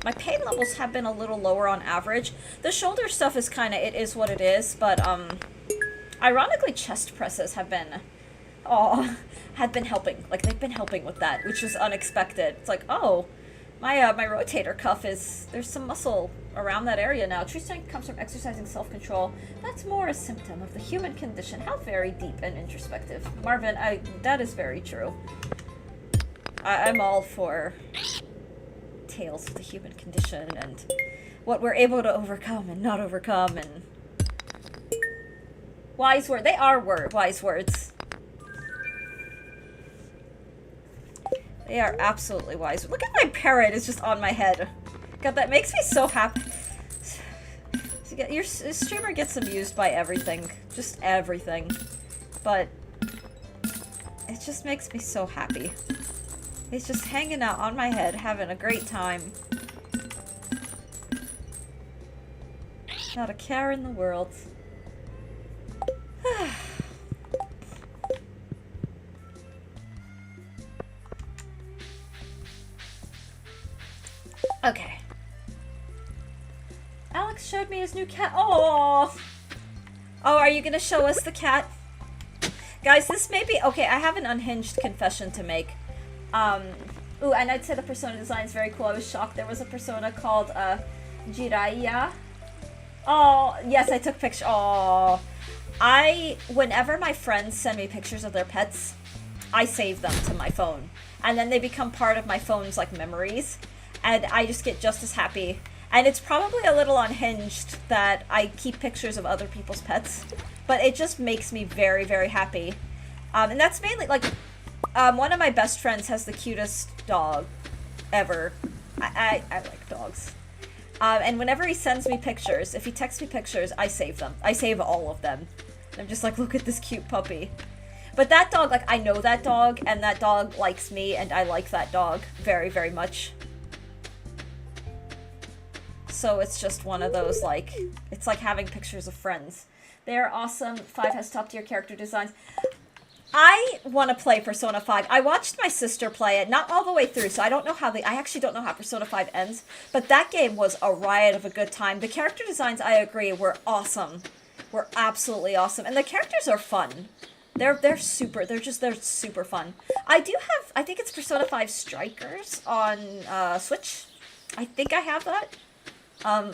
my pain levels have been a little lower on average. The shoulder stuff is kinda, it is what it is, but, ironically, chest presses had been helping. Like, they've been helping with that, which is unexpected. It's like, oh, my rotator cuff there's some muscle around that area now. True strength comes from exercising self-control. That's more a symptom of the human condition. How very deep and introspective. Marvin, that is very true. I'm all for tales of the human condition and what we're able to overcome and not overcome, and wise word. They are wise words. They are absolutely wise. Look at my parrot, it's just on my head. God, that makes me so happy. Your streamer gets amused by everything. Just everything. But it just makes me so happy. He's just hanging out on my head, having a great time. Not a care in the world. Okay. Alex showed me his new cat. Oh, are you gonna show us the cat? Guys, this may be... Okay, I have an unhinged confession to make. Ooh, and I'd say the Persona design is very cool. I was shocked there was a Persona called, Jiraiya. Oh, yes, I took pictures. Oh. Whenever my friends send me pictures of their pets, I save them to my phone. And then they become part of my phone's, like, memories. And I just get just as happy. And it's probably a little unhinged that I keep pictures of other people's pets. But it just makes me very, very happy. And that's mainly, like, one of my best friends has the cutest dog ever. I like dogs. And whenever he sends me pictures, if he texts me pictures, I save them. I save all of them. I'm just like, look at this cute puppy. But that dog, like, I know that dog, and that dog likes me, and I like that dog very, very much. So it's just one of those, like, it's like having pictures of friends. They're awesome. 5 has top-tier character designs. I want to play Persona 5. I watched my sister play it, not all the way through, so I don't know how I actually don't know how Persona 5 ends, but that game was a riot of a good time. The character designs, I agree, were awesome. Were absolutely awesome. And the characters are fun. They're super fun. I do have, I think it's Persona 5 Strikers on Switch. I think I have that. I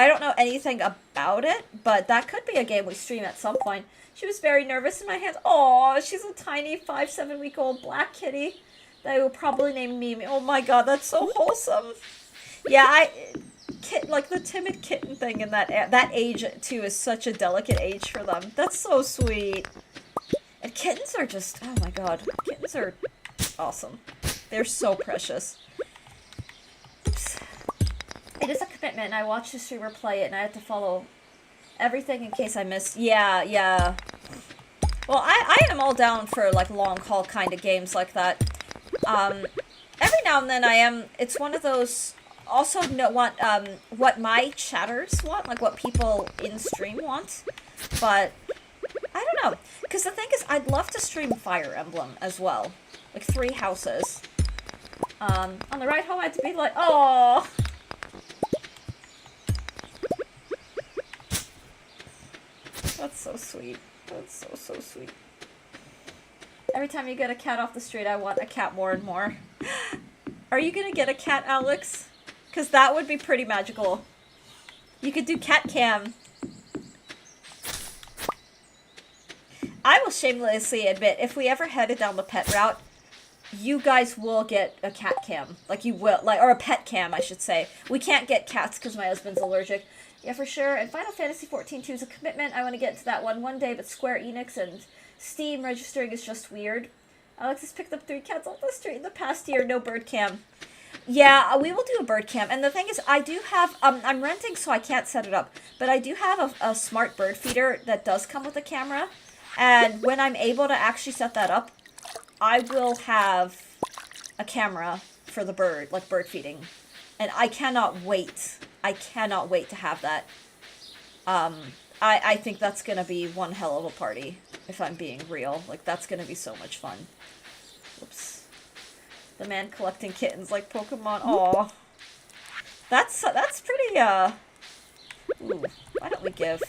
don't know anything about it, but that could be a game we stream at some point. She was very nervous in my hands. Aw, she's a tiny 5-7-week-old black kitty that I will probably name Mimi. Oh my god, that's so wholesome. Yeah, like the timid kitten thing in that age too is such a delicate age for them. That's so sweet. And kittens are just, oh my god, kittens are awesome. They're so precious. Oops. It is a commitment, and I watched the streamer play it, and I had to follow everything in case I missed. Yeah. Well, I am all down for, like, long haul kind of games like that. Every now and then I am, it's one of those, also what my chatters want, like what people in stream want, but I don't know. Because the thing is, I'd love to stream Fire Emblem as well. Like 3 houses. On the ride home I had to be like, oh. That's so sweet. That's so sweet. Every time you get a cat off the street, I want a cat more and more. Are you gonna get a cat, Alex? Because that would be pretty magical. You could do cat cam. I will shamelessly admit, if we ever headed down the pet route, you guys will get a cat cam. Like, you will. Like, or a pet cam, I should say. We can't get cats because my husband's allergic. Yeah, for sure. And Final Fantasy XIV 2 is a commitment. I want to get into that one day, but Square Enix and Steam registering is just weird. Alex has picked up 3 cats off the street in the past year. No bird cam. Yeah, we will do a bird cam. And the thing is, I do have, I'm renting, so I can't set it up. But I do have a smart bird feeder that does come with a camera. And when I'm able to actually set that up, I will have a camera for the bird, like bird feeding. And I cannot wait. I cannot wait to have that. I think that's gonna be one hell of a party, if I'm being real. Like, that's gonna be so much fun. Whoops. The man collecting kittens like Pokemon. Aw. That's pretty, Ooh, why don't we give...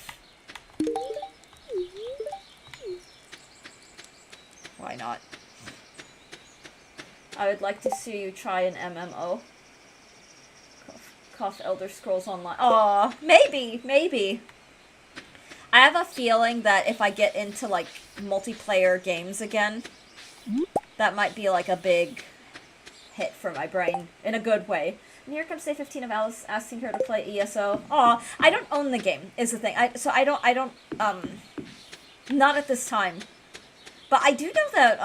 Why not? I would like to see you try an MMO. Cough Elder Scrolls Online. Aw, maybe. I have a feeling that if I get into, like, multiplayer games again, that might be, like, a big hit for my brain, in a good way. And here comes day 15 of Alice asking her to play ESO. Aw, I don't own the game, is the thing. I don't, not at this time. But I do know that,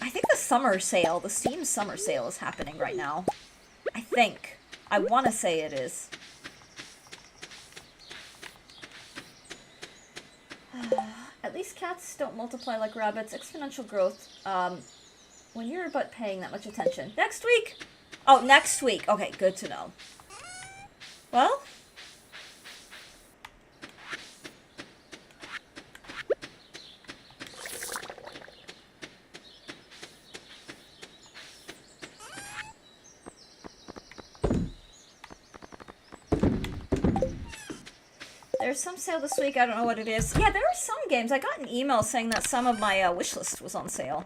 I think the summer sale, the Steam summer sale is happening right now. I think. I want to say it is. At least cats don't multiply like rabbits. Exponential growth. When you're but paying that much attention. Next week! Oh, next week. Okay, good to know. Well... There's some sale this week, I don't know what it is. Yeah, there are some games. I got an email saying that some of my wish list was on sale.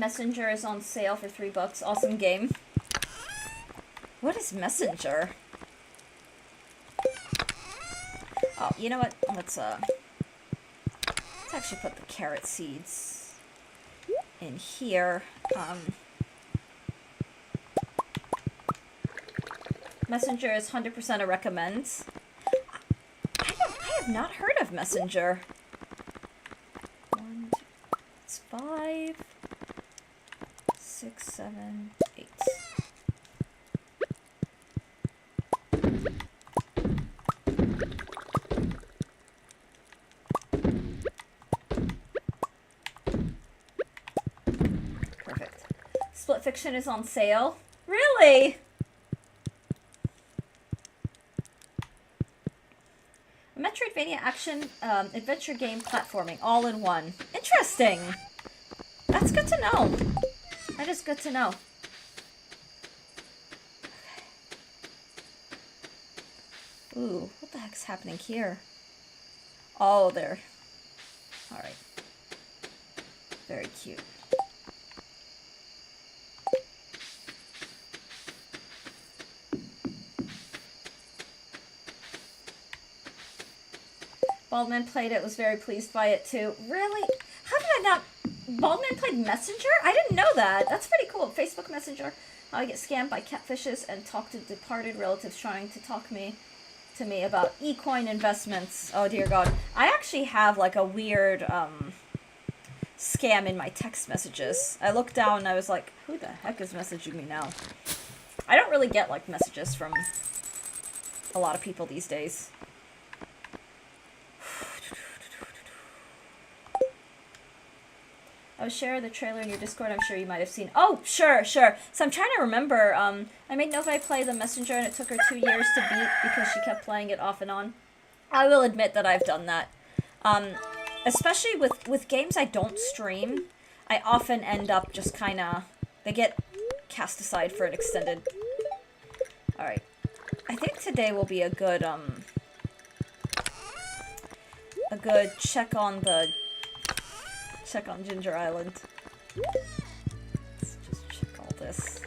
Messenger is on sale for $3. Awesome game. What is Messenger? Oh, you know what? Let's actually put the carrot seeds in here. Messenger is 100% a recommend. I have not heard of Messenger. 1, 2, it's 5, 6, 7, 8. Perfect. Split Fiction is on sale. Really? Metroidvania action, adventure game, platforming, all in one. Interesting! That's good to know. That is good to know. Ooh, what the heck's happening here? Oh, there. Alright. Very cute. Baldman played it, was very pleased by it too. Really? How did I not... Baldman played Messenger? I didn't know that. That's pretty cool. Facebook Messenger. How I get scammed by catfishes and talk to departed relatives trying to talk to me about ecoin investments. Oh dear God. I actually have like a weird scam in my text messages. I looked down and I was like, who the heck is messaging me now? I don't really get like messages from a lot of people these days. I will share the trailer in your Discord. I'm sure you might have seen. Oh, sure. So I'm trying to remember. I made Nova play the Messenger, and it took her 2 years to beat because she kept playing it off and on. I will admit that I've done that. Especially with games I don't stream, I often end up just kind of... They get cast aside for an extended... Alright. I think today will be a good check on Ginger Island. Let's just check all this.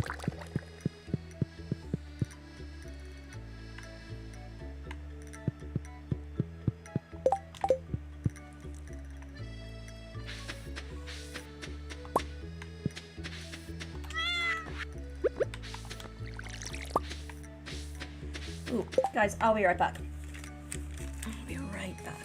Ooh, guys, I'll be right back. I'll be right back.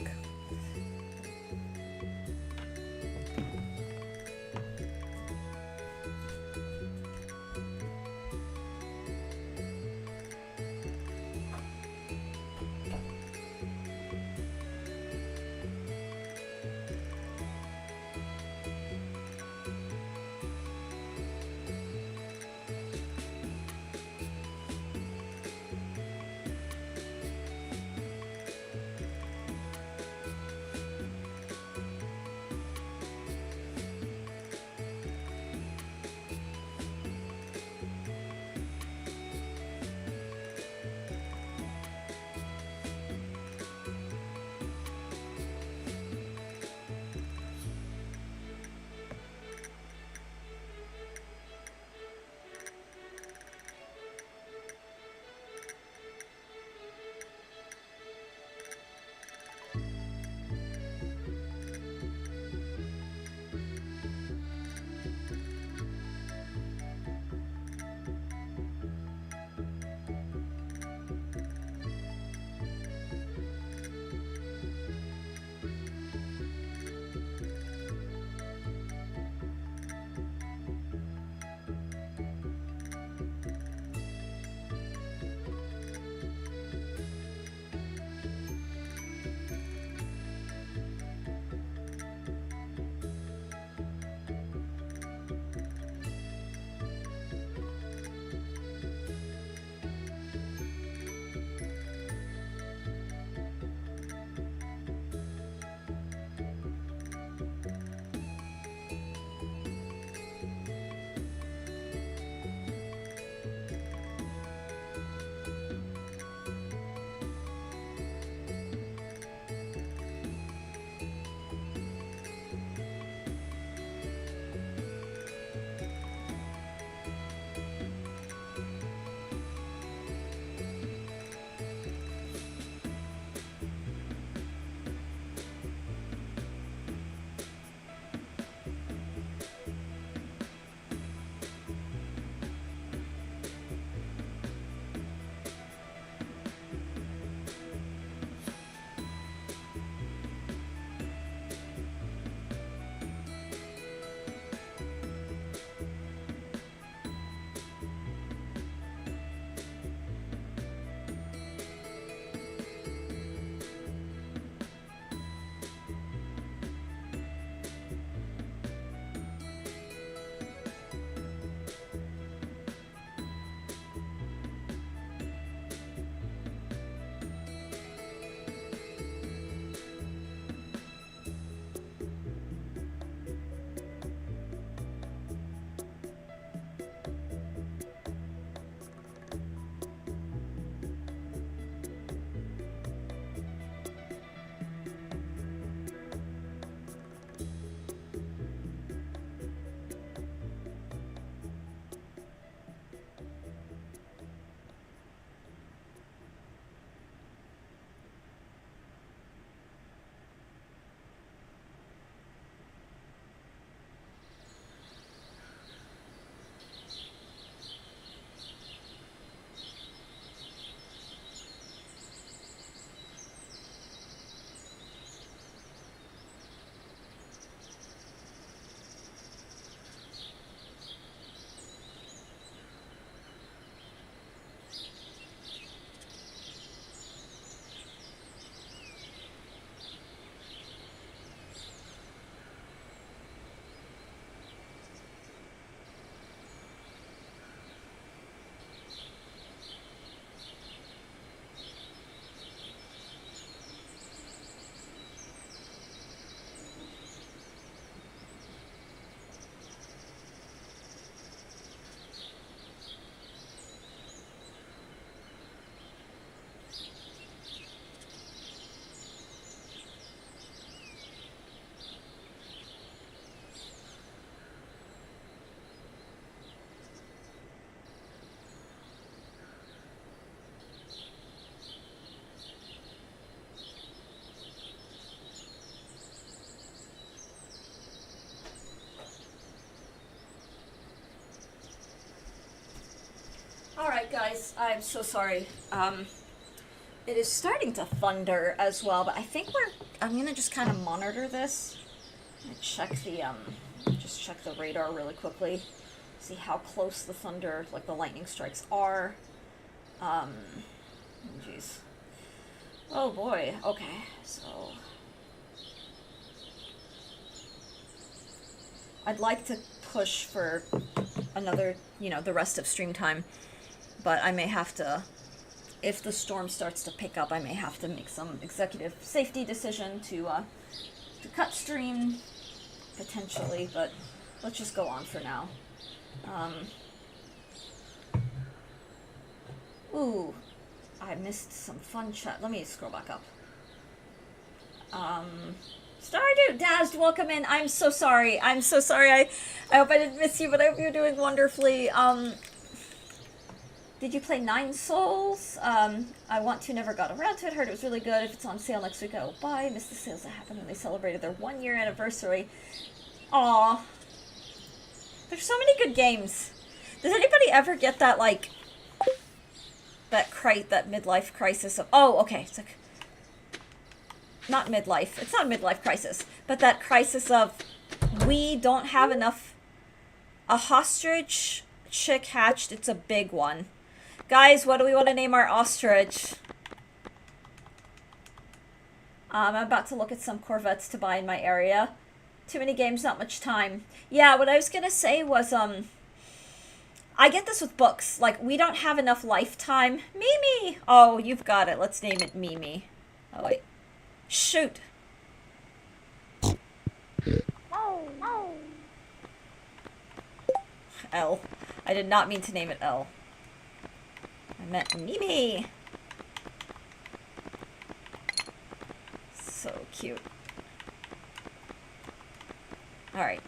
Guys, I'm so sorry. It is starting to thunder as well, but I think I'm gonna just kind of monitor this. And check the, just check the radar really quickly. See how close the thunder, like the lightning strikes are. Jeez. Oh boy, okay, so... I'd like to push for another, the rest of stream time, but I may have to, if the storm starts to pick up, I may have to make some executive safety decision to cut stream, potentially, but let's just go on for now. Ooh, I missed some fun chat. Let me scroll back up. Stardew, Dazd, welcome in. I'm so sorry. I hope I didn't miss you, but I hope you're doing wonderfully. Did you play Nine Souls? I want to, never got around to it. Heard it was really good. If it's on sale next week, I will buy. Missed the sales that happened when they celebrated their 1-year anniversary. Aw. There's so many good games. Does anybody ever get that, like, that midlife crisis of... Oh, okay. It's like... Not midlife. It's not a midlife crisis. But that crisis of, we don't have enough... A ostrich chick hatched. It's a big one. Guys, what do we want to name our ostrich? I'm about to look at some Corvettes to buy in my area. Too many games, not much time. Yeah, what I was gonna say was, I get this with books. Like, we don't have enough lifetime. Mimi! Oh, you've got it. Let's name it Mimi. Oh, wait. Shoot. L. I did not mean to name it L. I meant Mimi. So cute. Alright.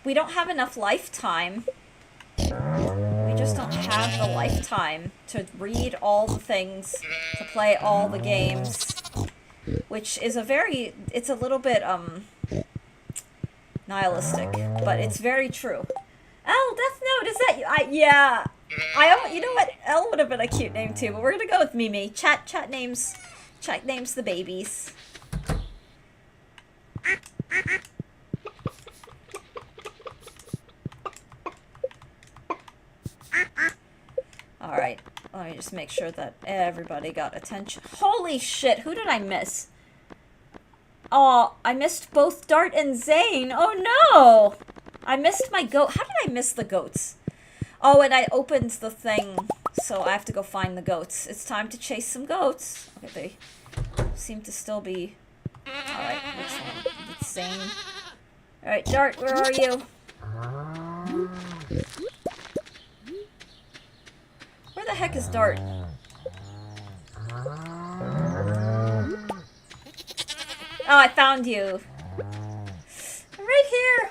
We don't have enough lifetime. We just don't have the lifetime to read all the things, to play all the games. Which is it's a little bit, nihilistic, but it's very true. Elle, Death Note, is that you? Yeah. You know what? Elle would have been a cute name too, but we're gonna go with Mimi. Chat names the babies. Alright, let me just make sure that everybody got attention. Holy shit, who did I miss? Oh, I missed both Dart and Zane. Oh no! I missed my goat. How did I miss the goats? Oh, and I opened the thing, so I have to go find the goats. It's time to chase some goats. Okay, they seem to still be... Alright, which one? It's Zane. Alright, Dart, where are you? Where the heck is Dart? Oh, I found you. I'm right here.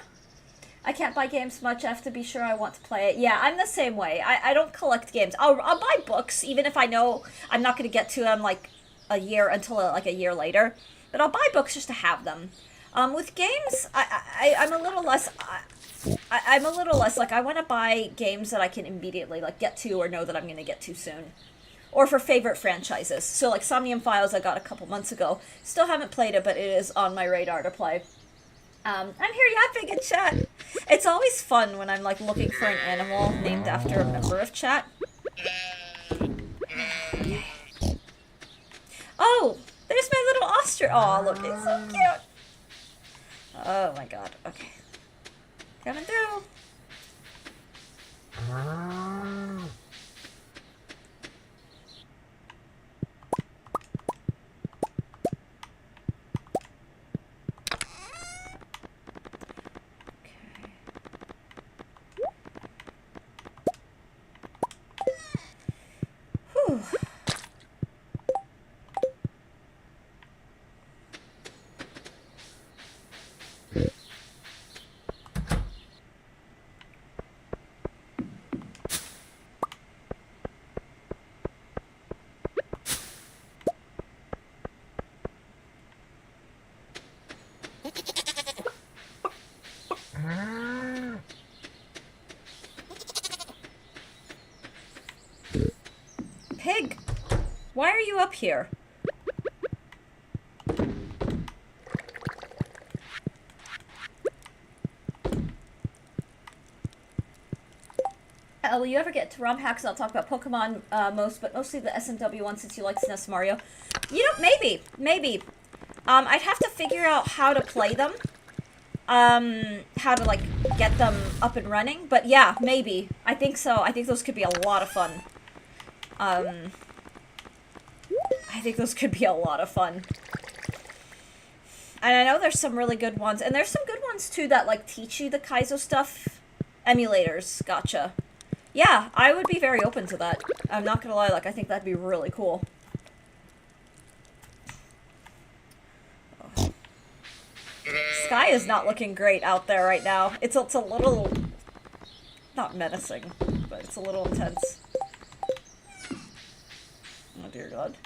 I can't buy games much. I have to be sure I want to play it. Yeah, I'm the same way. I don't collect games. I'll buy books, even if I know I'm not going to get to them, like, a year later. But I'll buy books just to have them. With games, I'm a little less... I'm a little less, like, I want to buy games that I can immediately, like, get to or know that I'm going to get to soon. Or for favorite franchises. So, like, Somnium Files I got a couple months ago. Still haven't played it, but it is on my radar to play. I'm here yapping in chat. It's always fun when I'm, like, looking for an animal named after a member of chat. Okay. Oh! There's my little ostrich! Aw, look, it's so cute! Oh my god, okay. Coming through! Whew. Why are you up here? Will you ever get to ROM hacks? I'll talk about Pokemon but mostly the SMW one since you like SNES Mario. You know, maybe. I'd have to figure out how to play them. How to, like, get them up and running. But yeah, maybe. I think so. I think those could be a lot of fun. I think those could be a lot of fun. And I know there's some really good ones. And there's some good ones, too, that, like, teach you the Kaizo stuff. Emulators. Gotcha. Yeah, I would be very open to that. I'm not gonna lie, like, I think that'd be really cool. Oh. Sky is not looking great out there right now. It's a little... not menacing, but it's a little intense. Oh dear God.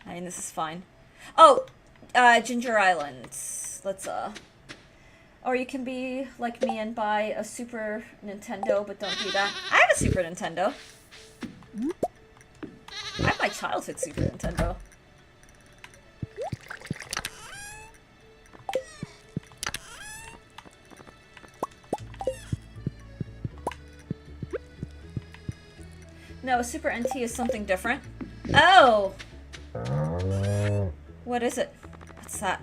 I mean, this is fine. Oh! Ginger Island. Let's, Or you can be like me and buy a Super Nintendo, but don't do that. I have a Super Nintendo. I have my childhood Super Nintendo. No, a Super NT is something different. Oh! What is it? What's that?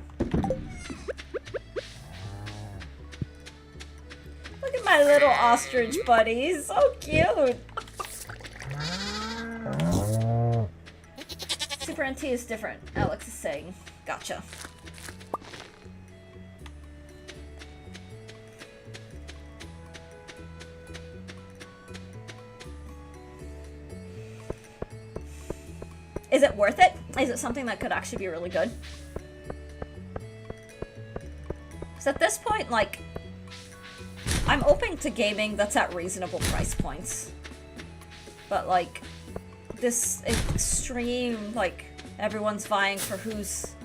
Look at my little ostrich buddy. He's so cute. Super NT is different, Alex is saying. Gotcha. Is it worth it? Is it something that could actually be really good? Because at this point, like, I'm open to gaming that's at reasonable price points. But, like, this extreme, like, everyone's vying for who's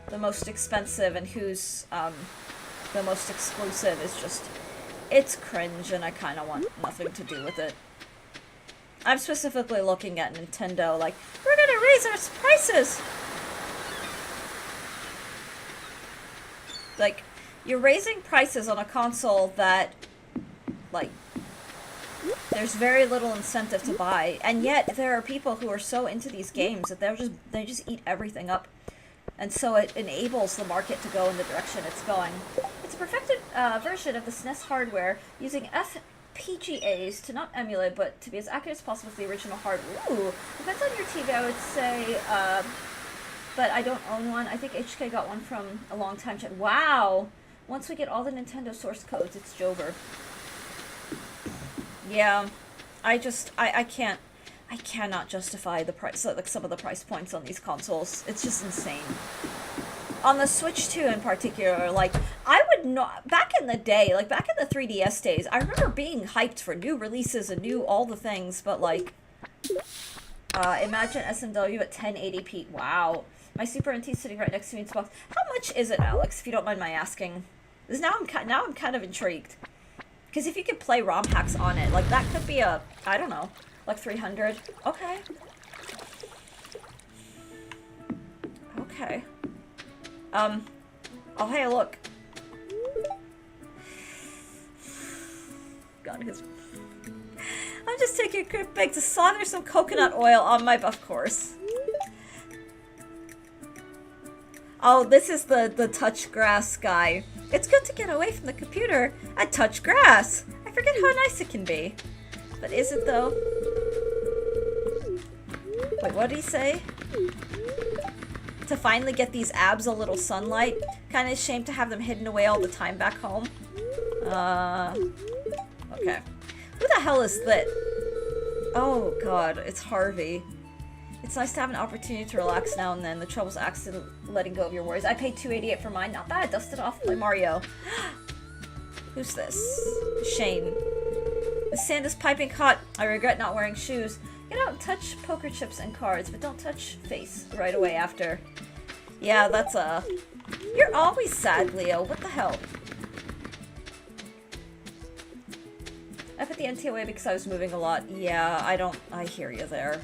the most expensive and who's the most exclusive is just, it's cringe and I kind of want nothing to do with it. I'm specifically looking at Nintendo, like, we're gonna raise our prices! Like, you're raising prices on a console that, like, there's very little incentive to buy, and yet there are people who are so into these games that they just eat everything up. And so it enables the market to go in the direction it's going. It's a perfected version of the SNES hardware using FPGAs to not emulate, but to be as accurate as possible with the original hardware. Ooh, depends on your TV, I would say, but I don't own one. I think HK got one from a long time. Wow! Once we get all the Nintendo source codes, it's Jover. Yeah, I cannot justify the price, like some of the price points on these consoles. It's just insane. On the Switch 2 in particular, like, I would not, back in the day, like, back in the 3DS days, I remember being hyped for new releases and new all the things, but, like, imagine SMW at 1080p. Wow. My Super NT sitting right next to me in this box. How much is it, Alex, if you don't mind my asking? Because now I'm kind of intrigued. Because if you could play ROM hacks on it, like, that could be a, I don't know, like 300. Okay. Okay. Oh, hey, look. God, his... I'm just taking a quick break to sauna some coconut oil on my, of course. Oh, this is the touch grass guy. It's good to get away from the computer and touch grass. I forget how nice it can be. But is it though? Wait, what did he say? To finally get these abs a little sunlight. Kind of ashamed to have them hidden away all the time back home. Okay. Who the hell is that? Oh god, it's Harvey. It's nice to have an opportunity to relax now and then. The trouble's accident letting go of your worries. I paid $288 for mine. Not bad. Dust it off, play Mario. Who's this? Shane. The sand is piping hot. I regret not wearing shoes. Get out and touch poker chips and cards, but don't touch face right away after. Yeah, that's You're always sad, Leo. What the hell? the NT away because I was moving a lot. Yeah, I hear you there.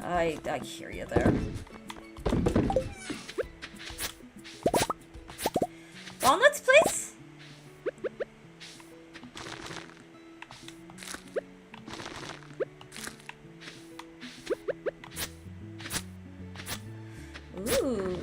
I hear you there. Walnuts, please? Ooh.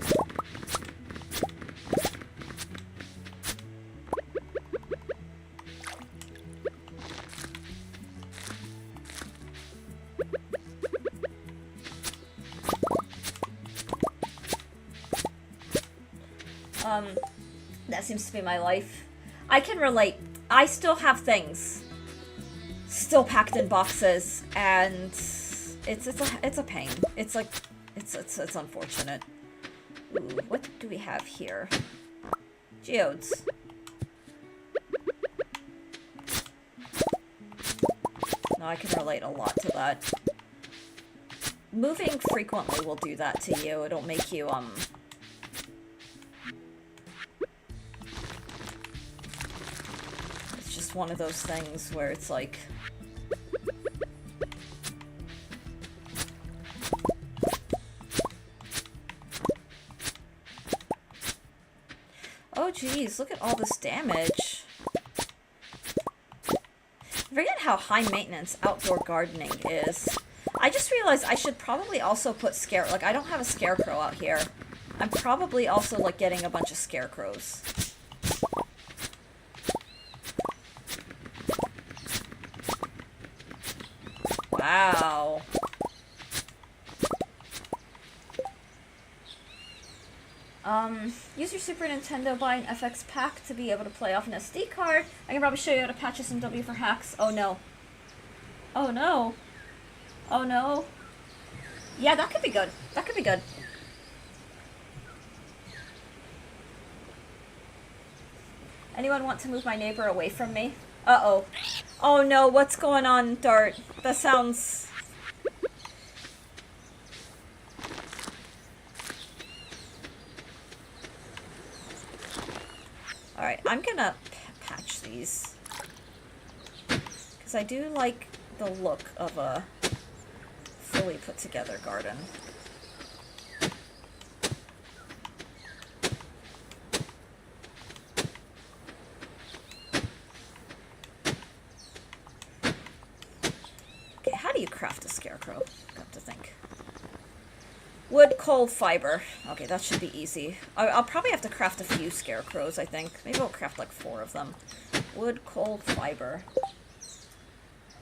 That seems to be my life. I can relate. I still have things still packed in boxes, and it's a pain. It's like it's unfortunate. Ooh, what do we have here? Geodes. No, I can relate a lot to that. Moving frequently will do that to you. It'll make you one of those things where it's like oh geez, look at all this damage. I forget how high maintenance outdoor gardening is. I just realized I should probably also put like I don't have a scarecrow out here. I'm probably also like getting a bunch of scarecrows. Wow. Use your Super Nintendo, buy an FX pack to be able to play off an SD card. I can probably show you how to patch SMW for hacks. Oh no. Oh no. Oh no. Yeah, that could be good. That could be good. Anyone want to move my neighbor away from me? Uh-oh. Oh no, what's going on, Dart? That sounds... Alright, I'm gonna patch these. Because I do like the look of a fully put together garden. Okay, how do you craft a scarecrow? Got to think. Wood, coal, fiber. Okay, that should be easy. I'll probably have to craft a few scarecrows, I think. Maybe I'll craft like 4 of them. Wood, coal, fiber.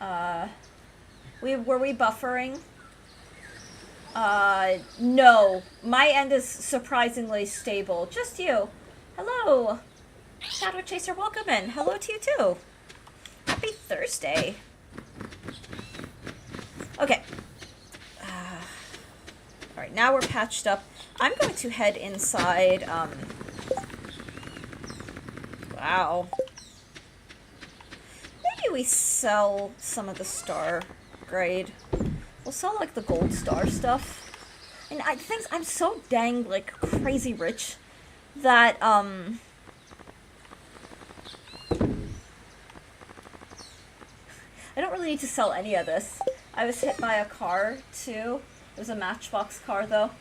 Were we buffering? No. My end is surprisingly stable. Just you. Hello. Shadow Chaser, welcome in. Hello to you too. Happy Thursday. Okay. Alright, now we're patched up. I'm going to head inside, wow. Maybe we sell some of the star grade. We'll sell, like, the gold star stuff. And I'm so dang, like, crazy rich that, I don't really need to sell any of this. I was hit by a car, too. It was a Matchbox car, though.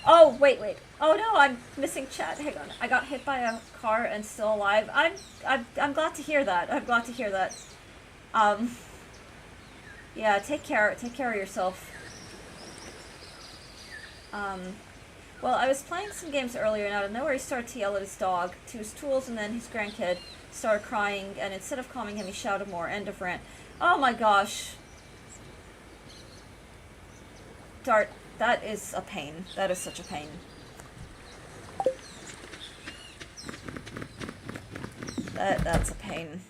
Oh, wait. Oh, no, I'm missing chat. Hang on. I got hit by a car and still alive. I'm glad to hear that. I'm glad to hear that. Yeah, take care. Take care of yourself. Well, I was playing some games earlier, and out of nowhere he started to yell at his dog, to his tools, and then his grandkid started crying, and instead of calming him, he shouted more. End of rant. Oh my gosh. Dart, that is a pain. That is such a pain. That's a pain.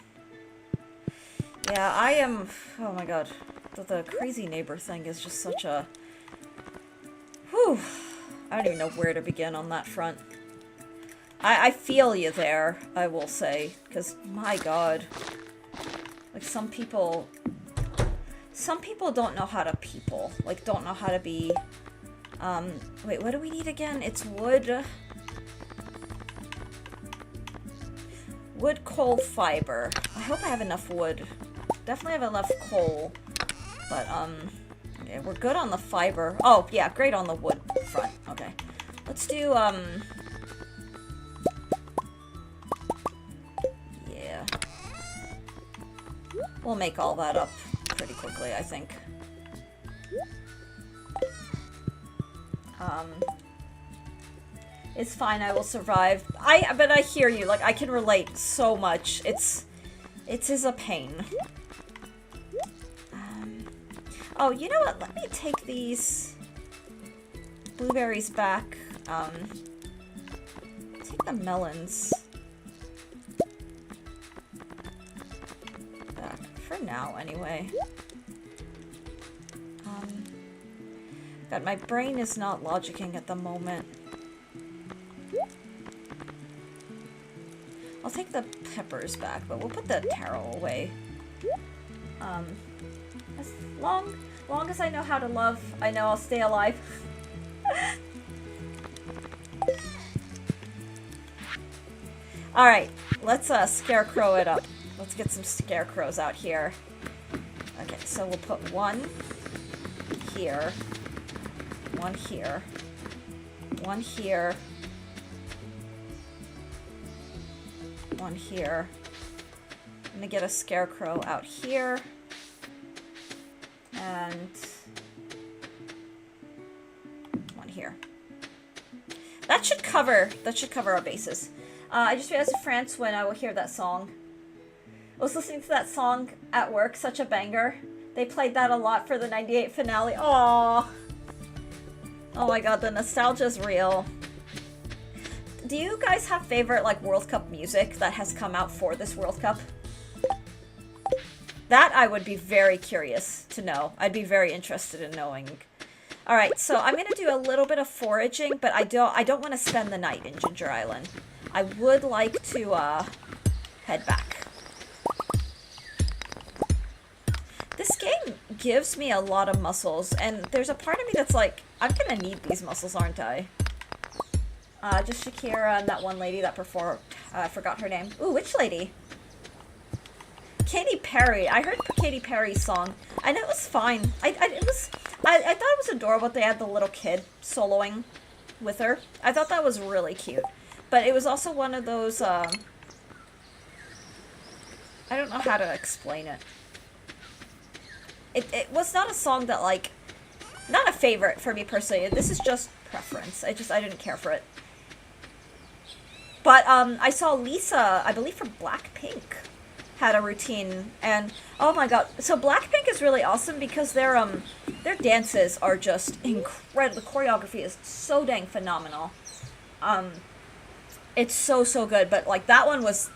Yeah, I am... Oh my god. The crazy neighbor thing is just such a... Whew. I don't even know where to begin on that front. I feel you there, I will say. Because, my god. Like, some people don't know how to people. Like, don't know how to be... wait, what do we need again? It's wood... Wood, coal, fiber. I hope I have enough wood. Definitely have enough coal. But, okay, we're good on the fiber. Oh, yeah, great on the wood front. Okay. Let's do, yeah. We'll make all that up pretty quickly, I think. It's fine, I will survive. But I hear you, like, I can relate so much. It is a pain. Oh, you know what? Let me take these blueberries back. Take the melons back. For now, anyway. God, my brain is not logicking at the moment. I'll take the peppers back, but we'll put the taro away. As long as I know how to love, I know I'll stay alive. Alright, let's scarecrow it up. Let's get some scarecrows out here. Okay, so we'll put one here, one here, one here, one here. I'm gonna get a scarecrow out here. And one here. That should cover our bases. I just realized France when I will hear that song. I was listening to that song at work, such a banger. They played that a lot for the 98 finale. Aww. Oh my god, the nostalgia's real. Do you guys have favorite, like, World Cup music that has come out for this World Cup? That I would be very curious to know. I'd be very interested in knowing. Alright, so I'm gonna do a little bit of foraging, but I don't want to spend the night in Ginger Island. I would like to, head back. This game gives me a lot of muscles, and there's a part of me that's like, I'm gonna need these muscles, aren't I? Just Shakira and that one lady that performed. I forgot her name. Ooh, which lady? Katy Perry. I heard Katy Perry's song, and it was fine. I thought it was adorable that they had the little kid soloing with her. I thought that was really cute. But it was also one of those, I don't know how to explain it. It was not a song that, like, not a favorite for me personally. This is just preference. I didn't care for it. But, I saw Lisa, I believe from Blackpink, had a routine, and oh my god, so Blackpink is really awesome because their dances are just incredible. The choreography is so dang phenomenal. It's so good, but like that one was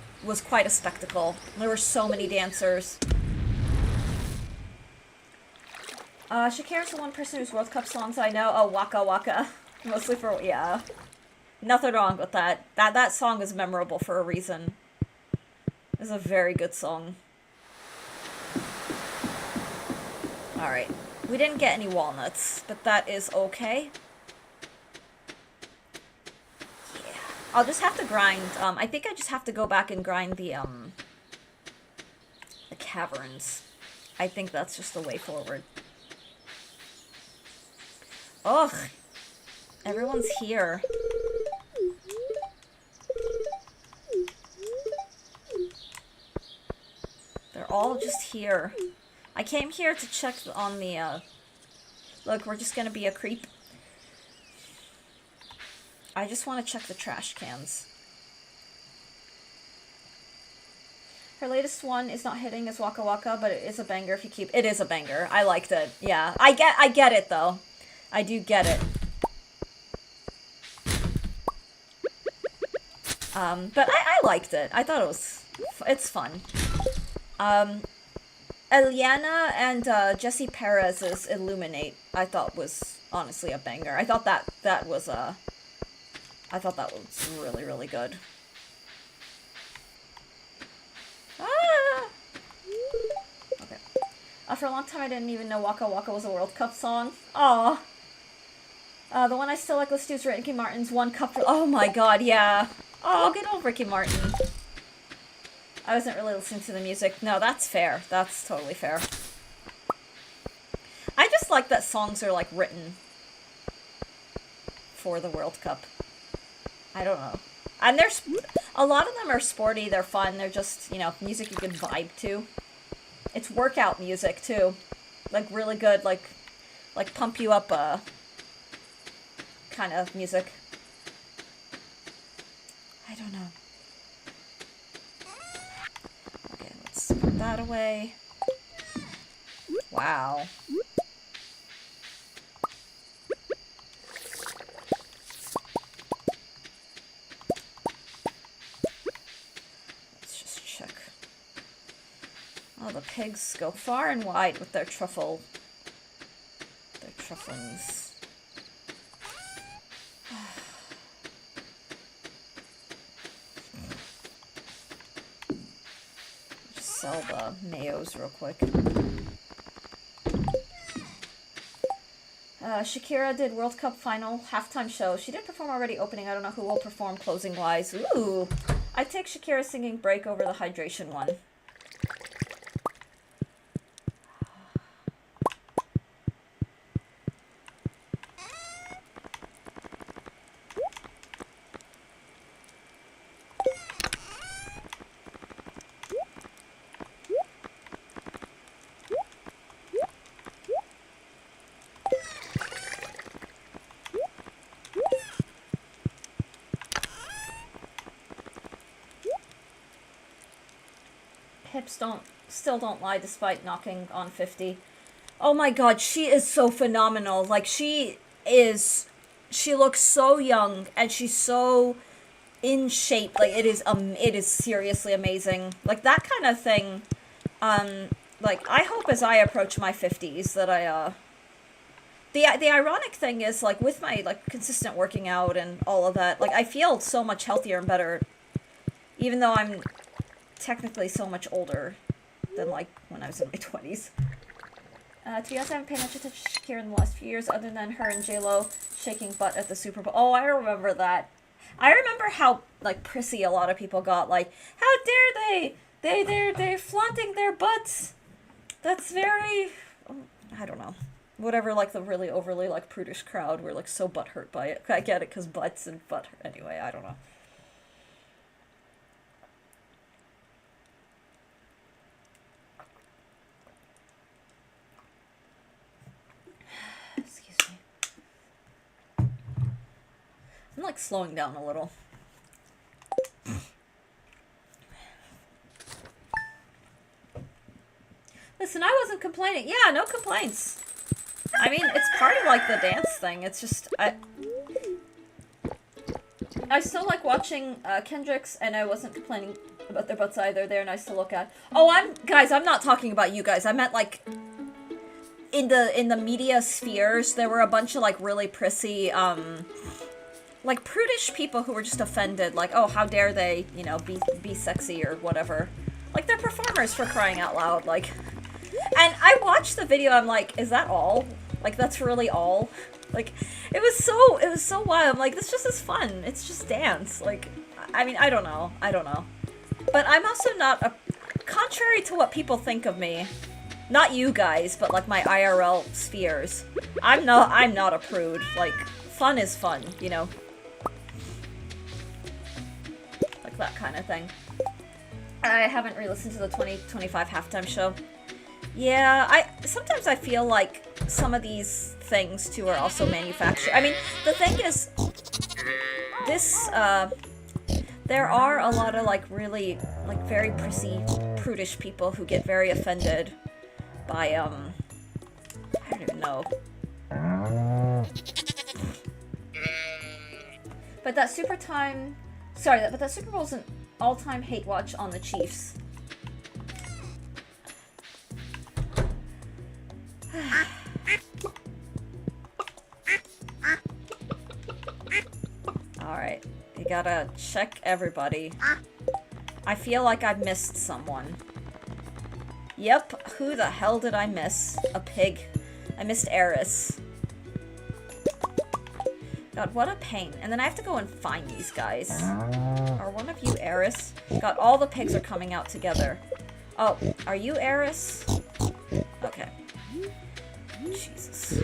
quite a spectacle. There were so many dancers. Shakira's the one person whose World Cup songs I know. Oh, Waka Waka. Mostly for, yeah. Nothing wrong with that. That song is memorable for a reason. It's a very good song. Alright. We didn't get any walnuts, but that is okay. Yeah. I'll just have to grind. I think I just have to go back and grind the caverns. I think that's just the way forward. Ugh. Everyone's here. They're all just here. I came here to check on the, Look, we're just gonna be a creep. I just want to check the trash cans. Her latest one is not hitting as Waka Waka, but it is a banger if you keep... It is a banger. I liked it. Yeah. I get it, though. I do get it. But I liked it. I thought it was... It's fun. Eliana and Jesse Perez's Illuminate, I thought was honestly a banger. I thought that was really, really good. Ah! Okay. For a long time I didn't even know Waka Waka was a World Cup song. Aw. The one I still like listening to is Ricky Martin's One Cup for... Oh my god, yeah. Oh, get old Ricky Martin. I wasn't really listening to the music. No, that's fair. That's totally fair. I just like that songs are, like, written for the World Cup. I don't know. And there's a lot of them are sporty, they're fun, they're just, you know, music you can vibe to. It's workout music, too. Like, really good, like pump you up, kind of music. I don't know. Okay, let's put that away. Wow. Let's just check. Oh, the pigs go far and wide with their trufflings. Just sell the mayos real quick. Shakira did World Cup final halftime show. She did perform already opening. I don't know who will perform closing wise. Ooh. I'd take Shakira singing Break over the hydration one. Hips still don't lie despite knocking on 50. Oh my god, she is so phenomenal. Like, she looks so young and she's so in shape. Like, it is seriously amazing. Like, that kind of thing, like, I hope as I approach my 50s that the ironic thing is, like, with my, like, consistent working out and all of that, like, I feel so much healthier and better, even though I'm technically so much older than, like, when I was in my 20s. To be honest, I haven't paid much attention to Shakira in the last few years, other than her and J-Lo shaking butt at the Super Bowl. Oh, I remember that. I remember how, like, prissy a lot of people got, like, how dare they? They're flaunting their butts. That's very, I don't know. Whatever, like, the really overly, like, prudish crowd were, like, so butthurt by it. I get it, because butts and butt. Anyway, I don't know. Excuse me. I'm, like, slowing down a little. Listen, I wasn't complaining. Yeah, no complaints. I mean, it's part of, like, the dance thing. It's just, I still like watching Kendrick's, and I wasn't complaining about their butts either. They're nice to look at. Oh, guys, I'm not talking about you guys. I meant, like, in the media spheres, there were a bunch of, like, really prissy, like, prudish people who were just offended. Like, oh, how dare they, you know, be sexy or whatever. Like, they're performers, for crying out loud, like. And I watched the video, I'm like, is that all? Like, that's really all? Like, it was so wild. I'm like, this just is fun. It's just dance. Like, I mean, I don't know. But I'm also not contrary to what people think of me, not you guys, but, like, my IRL spheres, I'm not a prude. Like, fun is fun, you know? Like, that kind of thing. I haven't re-listened to the 2025 halftime show. Yeah, sometimes I feel like some of these things, too, are also manufactured. I mean, the thing is, this, there are a lot of, like, really, like, very prissy, prudish people who get very offended by, I don't even know. But that Super Bowl's an all-time hate watch on the Chiefs. Alright, you gotta check everybody. I feel like I've missed someone. Yep, who the hell did I miss? A pig. I missed Eris. God, what a pain. And then I have to go and find these guys. Are one of you Eris? God, all the pigs are coming out together. Oh, are you Eris? Okay. Jesus.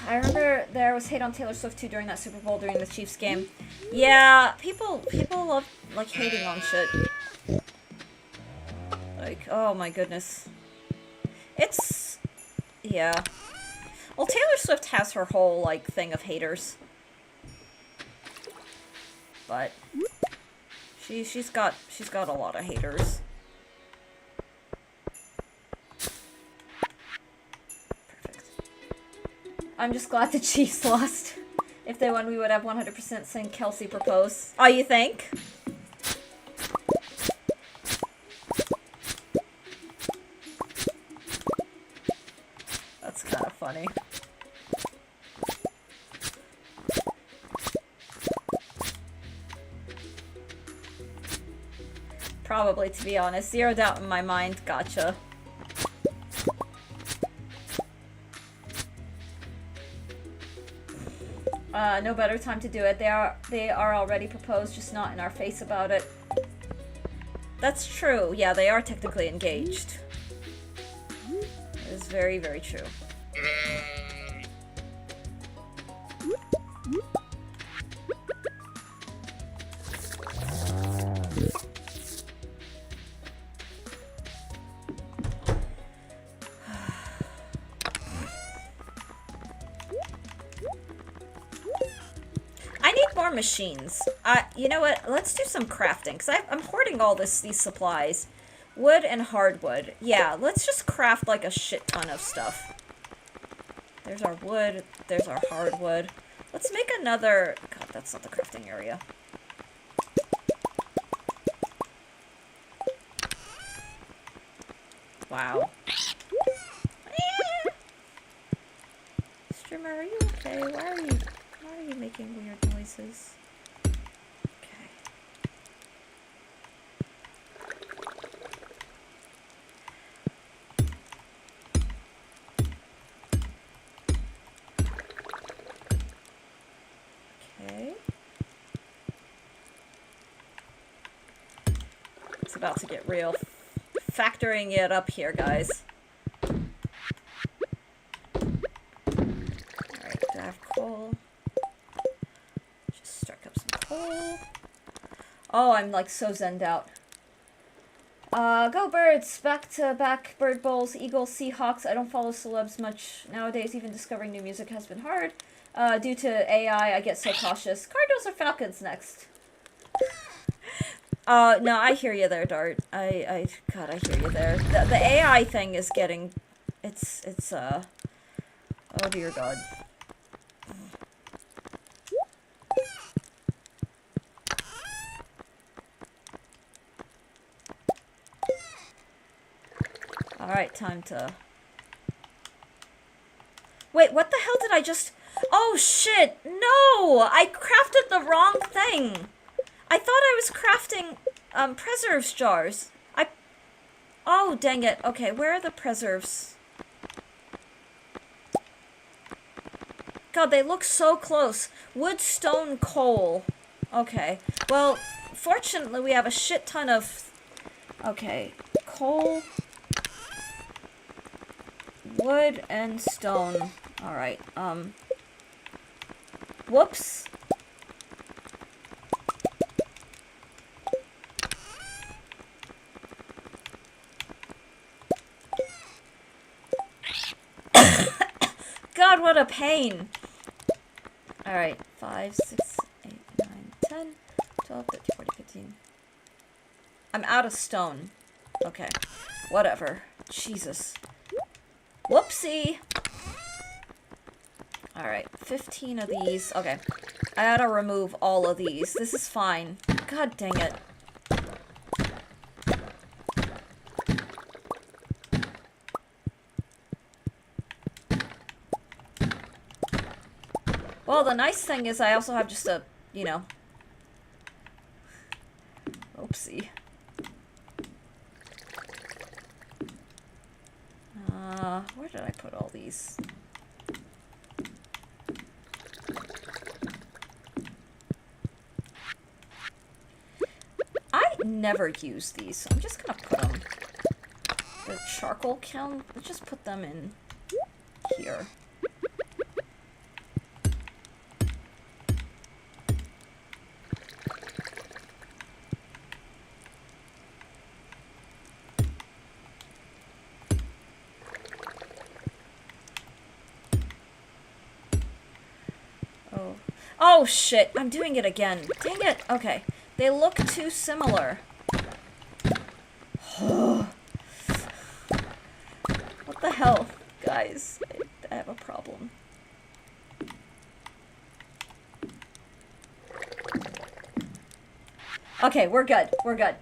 I remember there was hate on Taylor Swift too during that Super Bowl during the Chiefs game. Yeah, people love like hating on shit. Like, oh my goodness. It's yeah. Well, Taylor Swift has her whole like thing of haters. But she's got a lot of haters. I'm just glad the Chiefs lost. If they won, we would have 100% seen Kelsey propose. Oh, you think? That's kind of funny. Probably, to be honest. Zero doubt in my mind. Gotcha. No better time to do it. They are already proposed, just not in our face about it. That's true. Yeah, they are technically engaged. It is very, very true. Machines. You know what? Let's do some crafting, because I'm hoarding all these supplies. Wood and hardwood. Yeah, let's just craft like a shit ton of stuff. There's our wood. There's our hardwood. Let's make another... God, that's not the crafting area. Wow. Streamer, are you okay? Why are you making weird noises? Okay. Okay. It's about to get real. Factoring it up here, guys. Alright, do I have coal? Just strike up some coal. Oh, I'm like so zenned out. Go birds! Back to back bird bowls, eagles, seahawks. I don't follow celebs much nowadays. Even discovering new music has been hard. Due to AI, I get so cautious. Cardinals or falcons next? No, I hear you there, Dart. God, I hear you there. The AI thing is getting... It's, oh dear God. Alright, time to... Wait, what the hell did I just... Oh, shit! No! I crafted the wrong thing! I thought I was crafting, preserves jars. Oh, dang it. Okay, where are the preserves? God, they look so close. Wood, stone, coal. Okay. Well, fortunately, we have a shit ton of... Okay. Coal... Wood and stone. Alright, whoops. God, what a pain. Alright, 5, 6, 8, 9, 10, 12, 13, 14, 15. I'm out of stone. Okay, whatever. Jesus. Whoopsie! Alright, 15 of these. Okay. I gotta remove all of these. This is fine. God dang it. Well, the nice thing is I also have just a, you know... Oopsie. Where did I put all these? I never use these, so I'm just gonna put them... The charcoal kiln, let's just put them in here. Oh. Oh shit, I'm doing it again. Dang it. Okay. They look too similar. What the hell, guys? I have a problem. Okay, we're good. We're good.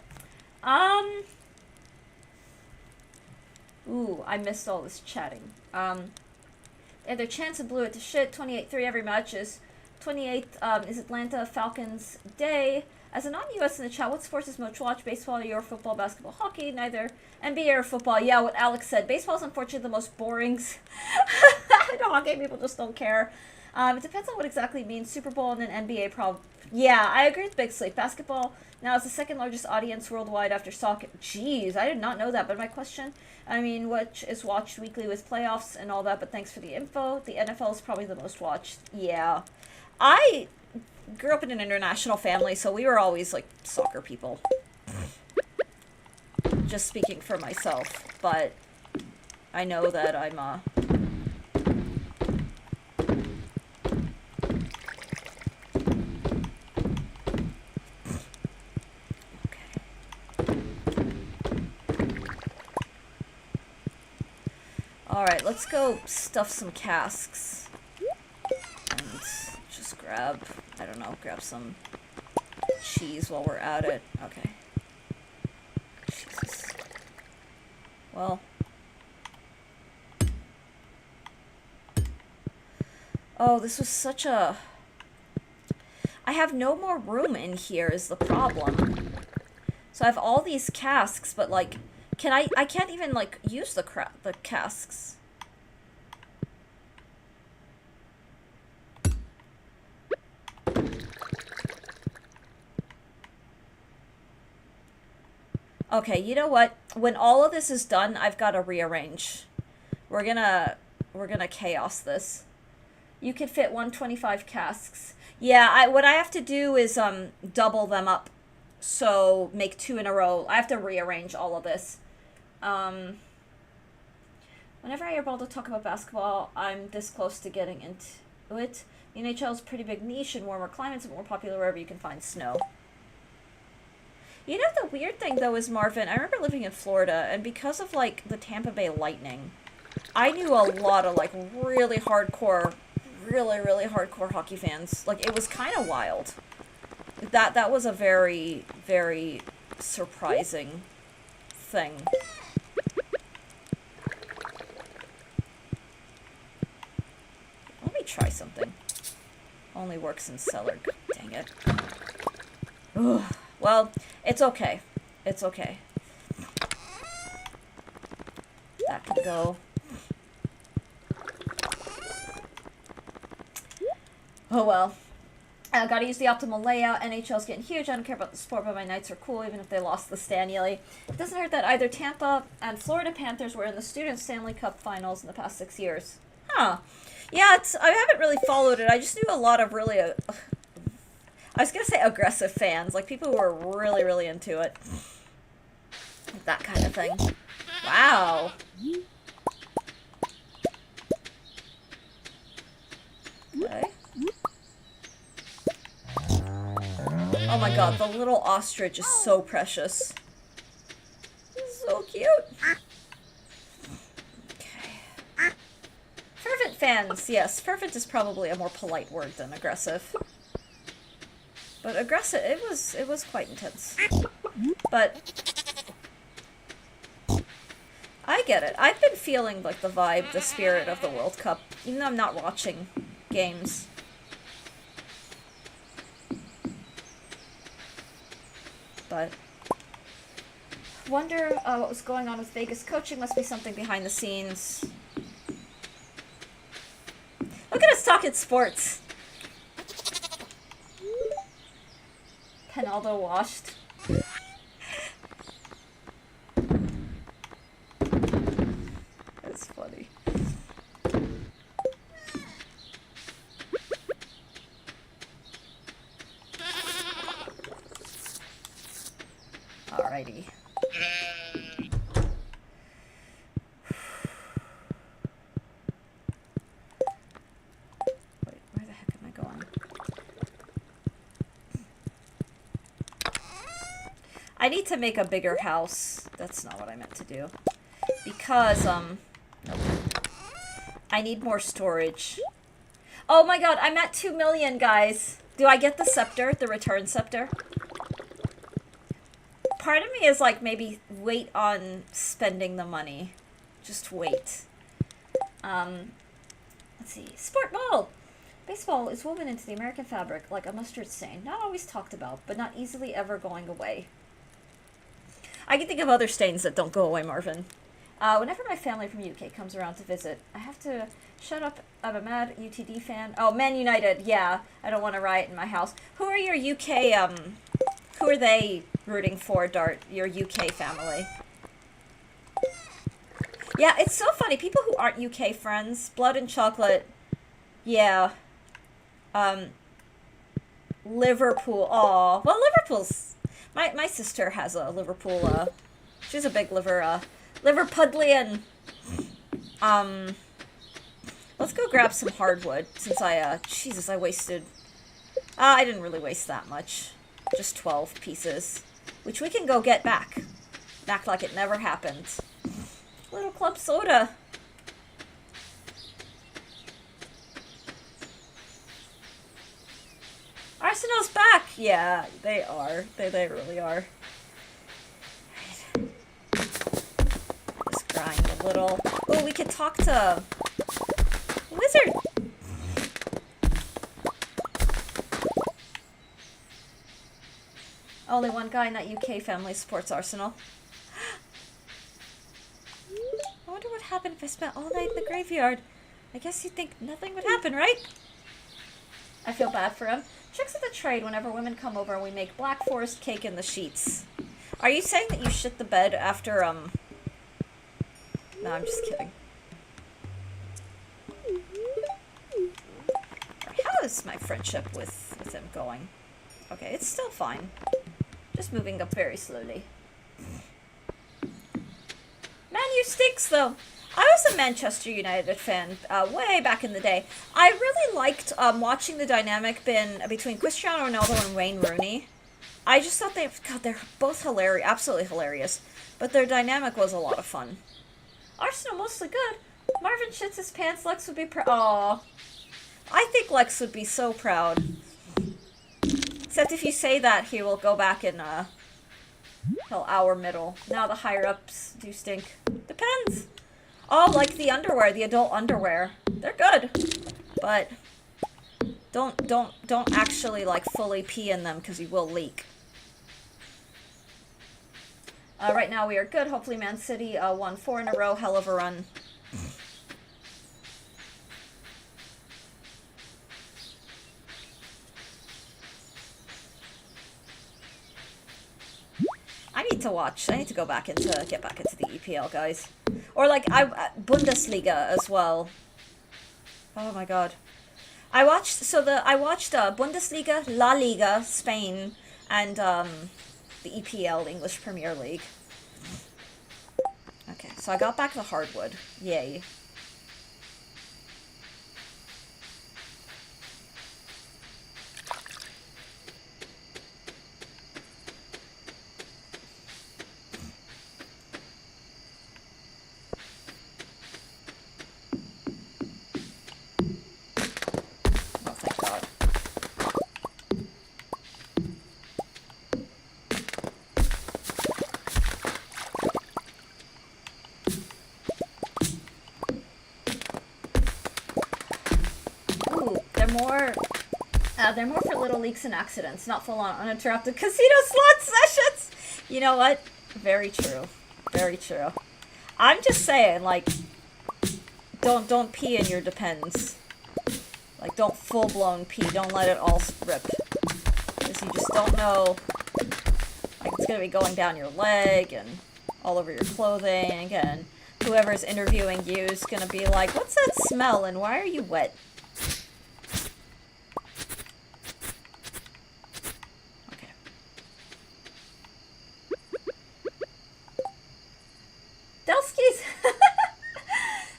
Ooh, I missed all this chatting. They have their chance and blew it to shit. 28-3 every match is 28th is Atlanta Falcons Day. As a non-US in the chat, what sports is most watched? Baseball, Euro, football, basketball, hockey? Neither. NBA or football. Yeah, what Alex said. Baseball is unfortunately the most boring. Hockey people just don't care. It depends on what exactly it means. Super Bowl and an NBA prob. Yeah, I agree with Big Sleep. Basketball now is the second largest audience worldwide after soccer. Jeez, I did not know that. But my question, I mean, which is watched weekly with playoffs and all that, but thanks for the info. The NFL is probably the most watched. Yeah. I grew up in an international family, so we were always, like, soccer people. Just speaking for myself, but I know that I'm, Alright, let's go stuff some casks. And just grab, I don't know, grab some cheese while we're at it. Okay. Jesus. Well. Oh, this was such a... I have no more room in here is the problem. So I have all these casks, but like... I can't even, like, use the casks. Okay, you know what? When all of this is done, I've got to rearrange. We're gonna chaos this. You could fit 125 casks. Yeah, what I have to do is, double them up. So, make 2 in a row. I have to rearrange all of this. Whenever I hear Baldo talk about basketball, I'm this close to getting into it. The NHL is a pretty big niche in warmer climates and more popular wherever you can find snow. You know, the weird thing, though, is, Marvin, I remember living in Florida, and because of, like, the Tampa Bay Lightning, I knew a lot of, like, really hardcore hockey fans. Like, it was kind of wild. That was a very, very surprising thing. Let me try something. Only works in cellar. God dang it. Ugh. Well, it's okay. It's okay. That can go. Oh well. I gotta use the optimal layout. NHL's getting huge. I don't care about the sport, but my Knights are cool, even if they lost the Stanley. It doesn't hurt that either Tampa and Florida Panthers were in the Student Stanley Cup finals in the past 6 years. Huh. Yeah, I haven't really followed it. I just knew a lot of really... I was gonna say aggressive fans. Like, people who were really, really into it. That kind of thing. Wow. Okay. Oh my god, the little ostrich is so precious. So cute. Okay. Fervent fans, yes. Fervent is probably a more polite word than aggressive. But aggressive, it was quite intense. But I get it. I've been feeling like the vibe, the spirit of the World Cup, even though I'm not watching games. but... Wonder what was going on with Vegas coaching. Must be something behind the scenes. Look at us talking sports. Penaldo washed. That's funny. Alrighty. Wait, where the heck am I going? I need to make a bigger house. That's not what I meant to do. Because, I need more storage. Oh my god, I'm at 2 million, guys. Do I get the scepter? The return scepter? Part of me is like, maybe wait on spending the money. Just wait. Let's see. Sport ball! Baseball is woven into the American fabric like a mustard stain. Not always talked about, but not easily ever going away. I can think of other stains that don't go away, Marvin. Whenever my family from UK comes around to visit, I have to shut up. I'm a mad UTD fan. Oh, Man United. Yeah, I don't want to riot in my house. Who are your UK, who are they rooting for, Dart? Your UK family? Yeah, it's so funny. People who aren't UK friends, Blood and Chocolate, yeah. Liverpool. Aw. Well, Liverpool's... My sister has a Liverpool, she's a big Liverpudlian. Let's go grab some hardwood, since Jesus, I wasted... I didn't really waste that much. Just 12 pieces. Which we can go get back. Act like it never happened. Little club soda. Arsenal's back! Yeah, they are. They really are. Just grind a little. Oh, we could talk to... Wizard! Only one guy in that UK family supports Arsenal. I wonder what happened if I spent all night in the graveyard. I guess you'd think nothing would happen, right? I feel bad for him. Chicks at the trade whenever women come over and we make Black Forest cake in the sheets. Are you saying that you shit the bed after, No, I'm just kidding. How is my friendship with him going? Okay, it's still fine. Just moving up very slowly. Man, you stinks, though. I was a Manchester United fan way back in the day. I really liked watching the dynamic between Cristiano Ronaldo and Wayne Rooney. I just thought they're both hilarious, absolutely hilarious. But their dynamic was a lot of fun. Arsenal mostly good. Marvin shits his pants. Lex would be proud. Aww. I think Lex would be so proud. Except if you say that, he will go back and he'll our middle. Now the higher ups do stink. Depends. Oh, like the underwear, the adult underwear. They're good. But don't actually like fully pee in them because you will leak. Right now we are good. Hopefully Man City won 4 in a row. Hell of a run. I need to watch. I need to get back into the EPL, guys. Or like Bundesliga as well. Oh my god. I watched Bundesliga, La Liga, Spain, and the EPL, the English Premier League. Okay, so I got back the hardwood. Yay. They're more for little leaks and accidents, not full-on uninterrupted casino slot sessions. You know what? Very true. Very true. I'm just saying, like, don't pee in your Depends. Like, don't full-blown pee. Don't let it all rip. Because you just don't know. Like, it's gonna be going down your leg and all over your clothing. And whoever's interviewing you is gonna be like, what's that smell and why are you wet? Okay. Delskis!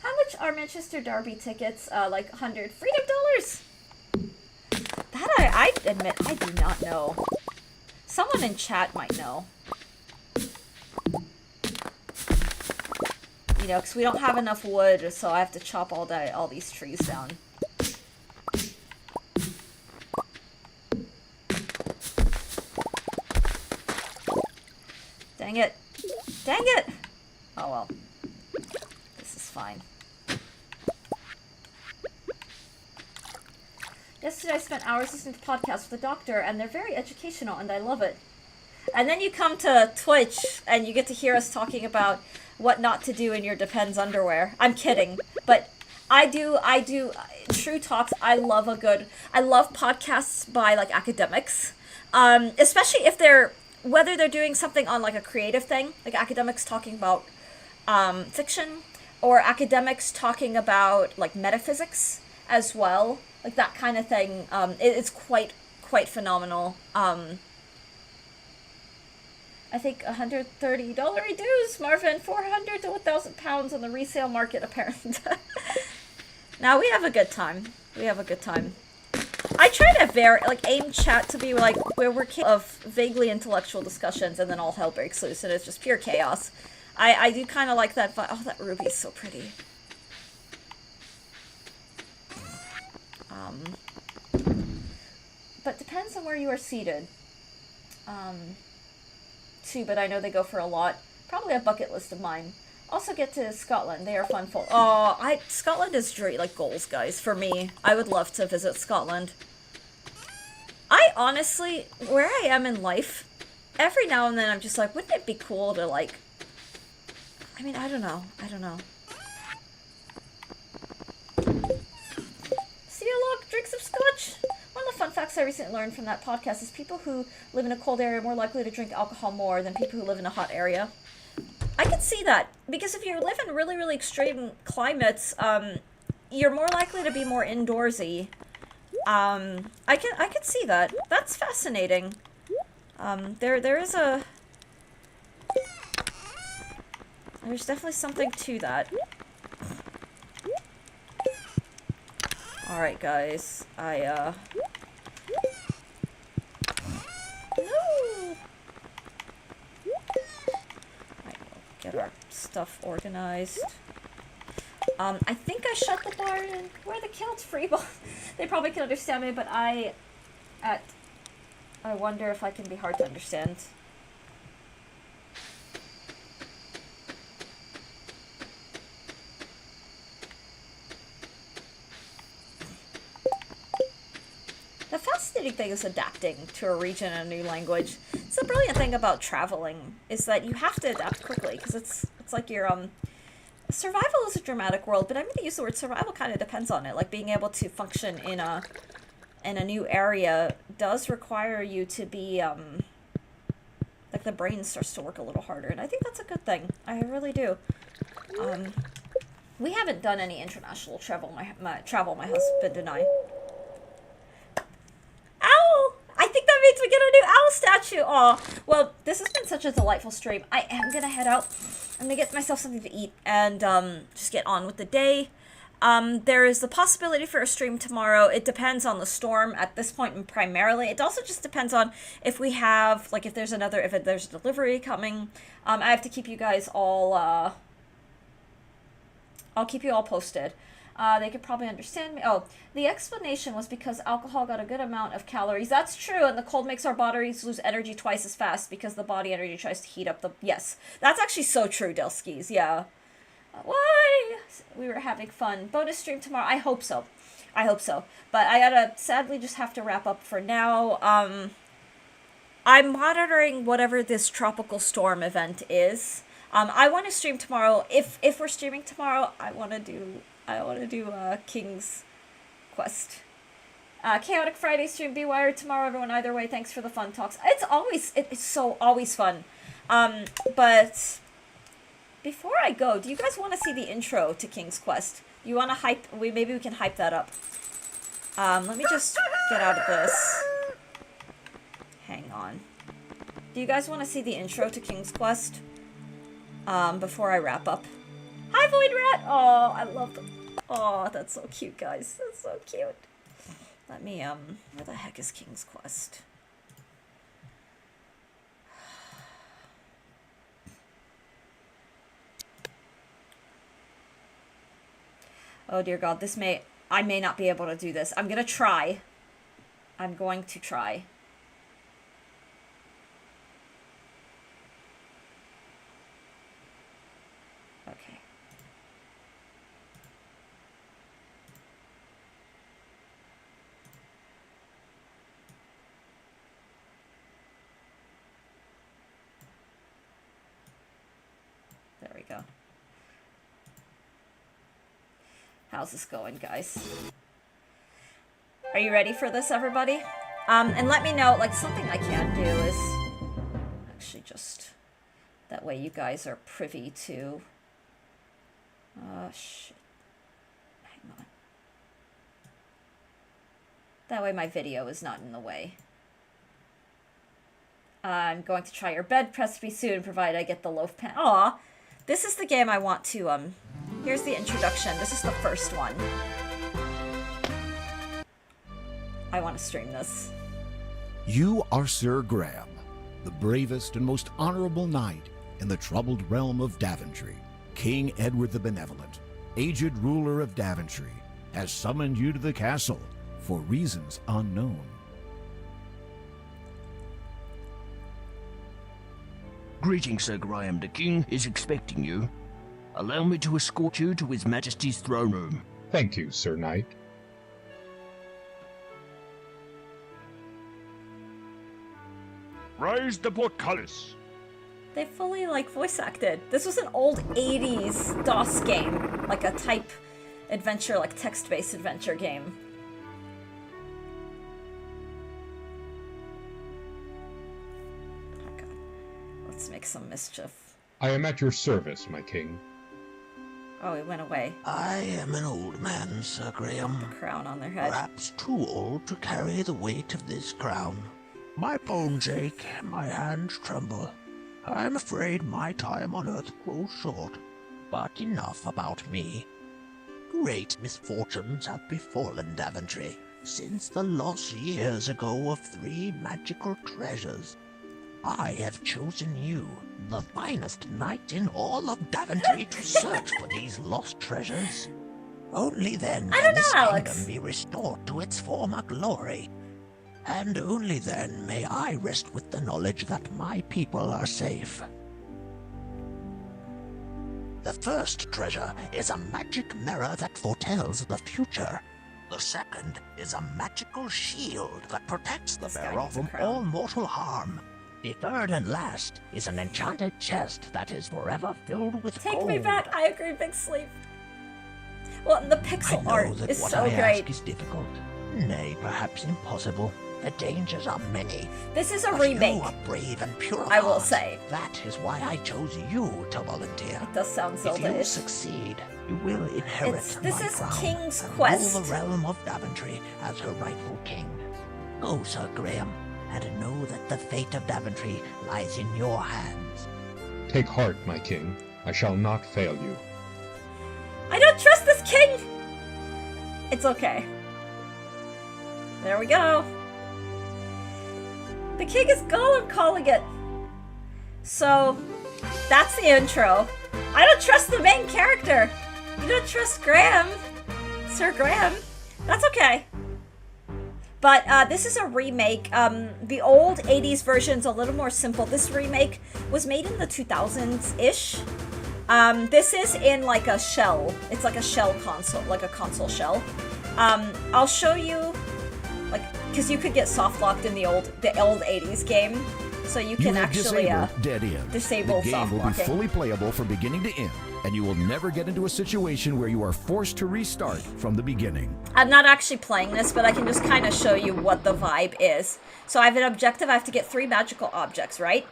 How much are Manchester Derby tickets? Like 100 freedom dollars? That I admit I do not know. Someone in chat might know. You know, because we don't have enough wood, so I have to chop all these trees down. Dang it. Dang it! Oh well. This is fine. Yesterday I spent hours listening to podcasts with a doctor, and they're very educational, and I love it. And then you come to Twitch, and you get to hear us talking about what not to do in your Depends underwear. I'm kidding, but I do, true talks, I love podcasts by, like, academics, especially if whether they're doing something on, like, a creative thing, like academics talking about, fiction, or academics talking about, like, metaphysics as well, like, that kind of thing. It's quite phenomenal. I think $130 reduce, Marvin. 400 to 1,000 pounds on the resale market, apparently. Now we have a good time. We have a good time. I try to aim chat to be like where we're capable of vaguely intellectual discussions, and then all hell breaks loose, and it's just pure chaos. I do kind of like that. Oh, that ruby is so pretty. But depends on where you are seated. Too, but I know they go for a lot. Probably a bucket list of mine. Also get to Scotland. They are fun. Scotland is like goals, guys. For me, I would love to visit Scotland. I honestly, where I am in life, every now and then I'm just like, wouldn't it be cool to like? I mean, I don't know. See you, look, drink some scotch. One of the fun facts I recently learned from that podcast is people who live in a cold area are more likely to drink alcohol more than people who live in a hot area. I can see that, because if you live in really, really extreme climates, you're more likely to be more indoorsy. I can see that. That's fascinating. There's definitely something to that. Alright, guys. No! Alright, we'll get our stuff organized. I think I shut the bar and where the kilt's free. They probably can understand me, but I wonder if I can be hard to understand. The fascinating thing is adapting to a region and a new language. It's the brilliant thing about traveling, is that you have to adapt quickly, because it's like your, survival is a dramatic world, but I'm going to use the word survival kind of depends on it. Like, being able to function in a new area does require you to be, like, the brain starts to work a little harder, and I think that's a good thing. I really do. We haven't done any international travel, my husband and I. Owl! I think that means we get a new owl statue! Aw. Well, this has been such a delightful stream. I am gonna head out. I'm gonna get myself something to eat and just get on with the day. There is the possibility for a stream tomorrow. It depends on the storm at this point, primarily. It also just depends on if we have, like, if there's a delivery coming. I have to keep you guys all, I'll keep you all posted. They could probably understand me. Oh, the explanation was because alcohol got a good amount of calories. That's true, and the cold makes our bodies lose energy twice as fast because the body energy tries to heat up the... Yes, that's actually so true, Delskis, yeah. Why? We were having fun. Bonus stream tomorrow. I hope so. I hope so. But I gotta sadly just have to wrap up for now. I'm monitoring whatever this tropical storm event is. I want to stream tomorrow. If we're streaming tomorrow, I want to do King's Quest. Chaotic Friday stream, be wired tomorrow, everyone. Either way, thanks for the fun talks. It's always fun. But before I go, do you guys want to see the intro to King's Quest? You want to hype? Maybe we can hype that up. Let me just get out of this. Hang on. Do you guys want to see the intro to King's Quest? Before I wrap up. Hi, Void Rat! Oh, I love them. Oh, that's so cute, guys. That's so cute. Let me, where the heck is King's Quest? Oh dear God, I may not be able to do this. I'm gonna try. I'm going to try. Okay. There we go. How's this going, guys? Are you ready for this, everybody? And let me know, like, something I can do is actually just that way you guys are privy to. Shit. Hang on. That way my video is not in the way. I'm going to try your bed recipe soon, provided I get the loaf pan. Aw, this is the game I want to, here's the introduction. This is the first one. I want to stream this. You are Sir Graham, the bravest and most honorable knight in the troubled realm of Daventry. King Edward the Benevolent, aged ruler of Daventry, has summoned you to the castle for reasons unknown. Greetings, Sir Graham. The King is expecting you. Allow me to escort you to His Majesty's throne room. Thank you, Sir Knight. Raise the portcullis. They fully, like, voice acted. This was an old 80s DOS game. Like a type adventure, like text-based adventure game. Okay. Let's make some mischief. I am at your service, my king. Oh, he went away. I am an old man, Sir Graham. The crown on their head. Perhaps too old to carry the weight of this crown. My bones ache, my hands tremble. I am afraid my time on Earth grows short. But enough about me. Great misfortunes have befallen Daventry since the loss years ago of 3 magical treasures. I have chosen you, the finest knight in all of Daventry, to search for these lost treasures. Only then can this kingdom be restored to its former glory. And only then may I rest with the knowledge that my people are safe. The first treasure is a magic mirror that foretells the future. The second is a magical shield that protects the bearer from all mortal harm. The third and last is an enchanted chest that is forever filled with gold. Take me back, I agree, Big Sleep. Well, the pixel art is so great. I ask is difficult, nay, perhaps impossible. The dangers are many. This is a remake. You are brave and pure of I will heart. say. That is why I chose you to volunteer. It does sound Zelda-ish. If you succeed, you will inherit this my is crown King's and Quest. rule the realm of Daventry as her rightful king. Go, Sir Graham, and know that the fate of Daventry lies in your hands. Take heart, my king. I shall not fail you. I don't trust this king! It's okay. There we go. The king is Gollum calling it. So, that's the intro. I don't trust the main character. You don't trust Graham. Sir Graham. That's okay. But this is a remake. The old 80s version's a little more simple. This remake was made in the 2000s-ish. This is in like a shell. It's like a shell console, like a console shell. I'll show you, like, because you could get soft locked in the old 80s game, so you can actually disabled Dead End. disable the soft game will be locking. fully playable from beginning to end, and you will never get into a situation where you are forced to restart from the beginning. I'm not actually playing this, but I can just kind of show you what the vibe is. So I have an objective. I have to get 3 magical objects, right?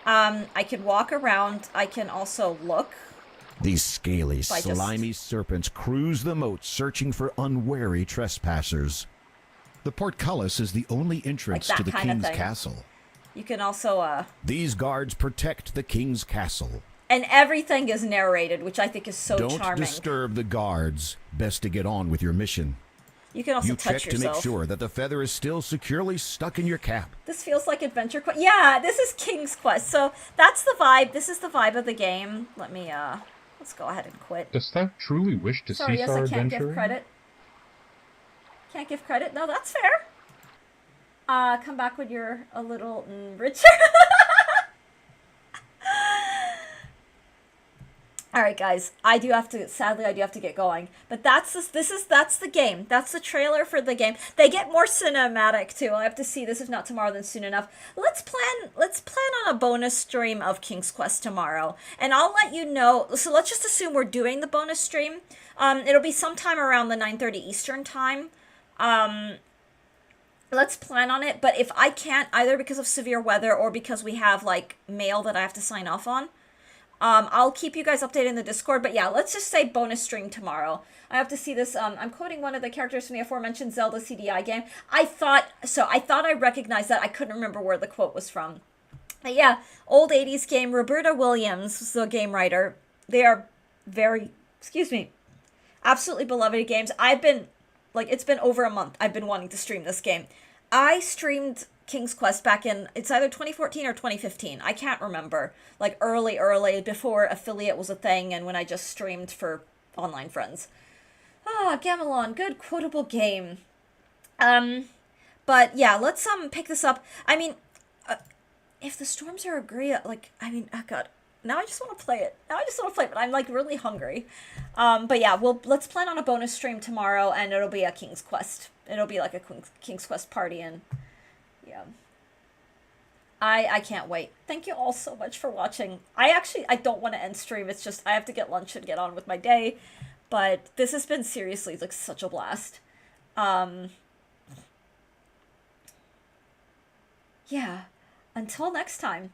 I can walk around. I can also look. These scaly, I just- slimy serpents cruise the moat searching for unwary trespassers. The portcullis is the only entrance Like to that the kinda king's thing. castle. You can also, These guards protect the king's castle. and everything is narrated, which I think is so Don't charming. disturb the guards. Best to get on with your mission. You can also You touch check yourself. to make sure that the feather is still securely stuck in your cap. This feels like Adventure Quest. Yeah, this is King's Quest. So that's the vibe. This is the vibe of the game. Let me, let's go ahead and quit. Dost thou truly wish to Sorry, cease yes, our I can't adventure? give credit. Can't give credit? No, that's fair. Come back when you're a little richer. All right, guys. Sadly, I do have to get going. But that's the game. That's the trailer for the game. They get more cinematic too. I have to see this if not tomorrow, then soon enough. Let's plan on a bonus stream of King's Quest tomorrow, and I'll let you know. So let's just assume we're doing the bonus stream. It'll be sometime around the 9:30 Eastern time. Let's plan on it. But if I can't, either because of severe weather or because we have like mail that I have to sign off on, I'll keep you guys updated in the Discord, but yeah, let's just say bonus stream tomorrow. I have to see this. I'm quoting one of the characters from the aforementioned Zelda CDI game. I thought I recognized that. I couldn't remember where the quote was from. But yeah, old 80s game. Roberta Williams was the game writer. They are absolutely beloved games. It's been over a month I've been wanting to stream this game. I streamed King's Quest back in, it's either 2014 or 2015. I can't remember. Like early, before affiliate was a thing and when I just streamed for online friends. Gamelon, good quotable game. But yeah, let's pick this up. I mean, if the storms are agreeable, God, now I just want to play it. But I'm like really hungry. But yeah, let's plan on a bonus stream tomorrow, and it'll be a King's Quest. It'll be like a King's Quest party, and yeah. I can't wait. Thank you all so much for watching. I don't want to end stream. It's just I have to get lunch and get on with my day. But this has been seriously like such a blast. Yeah. Until next time.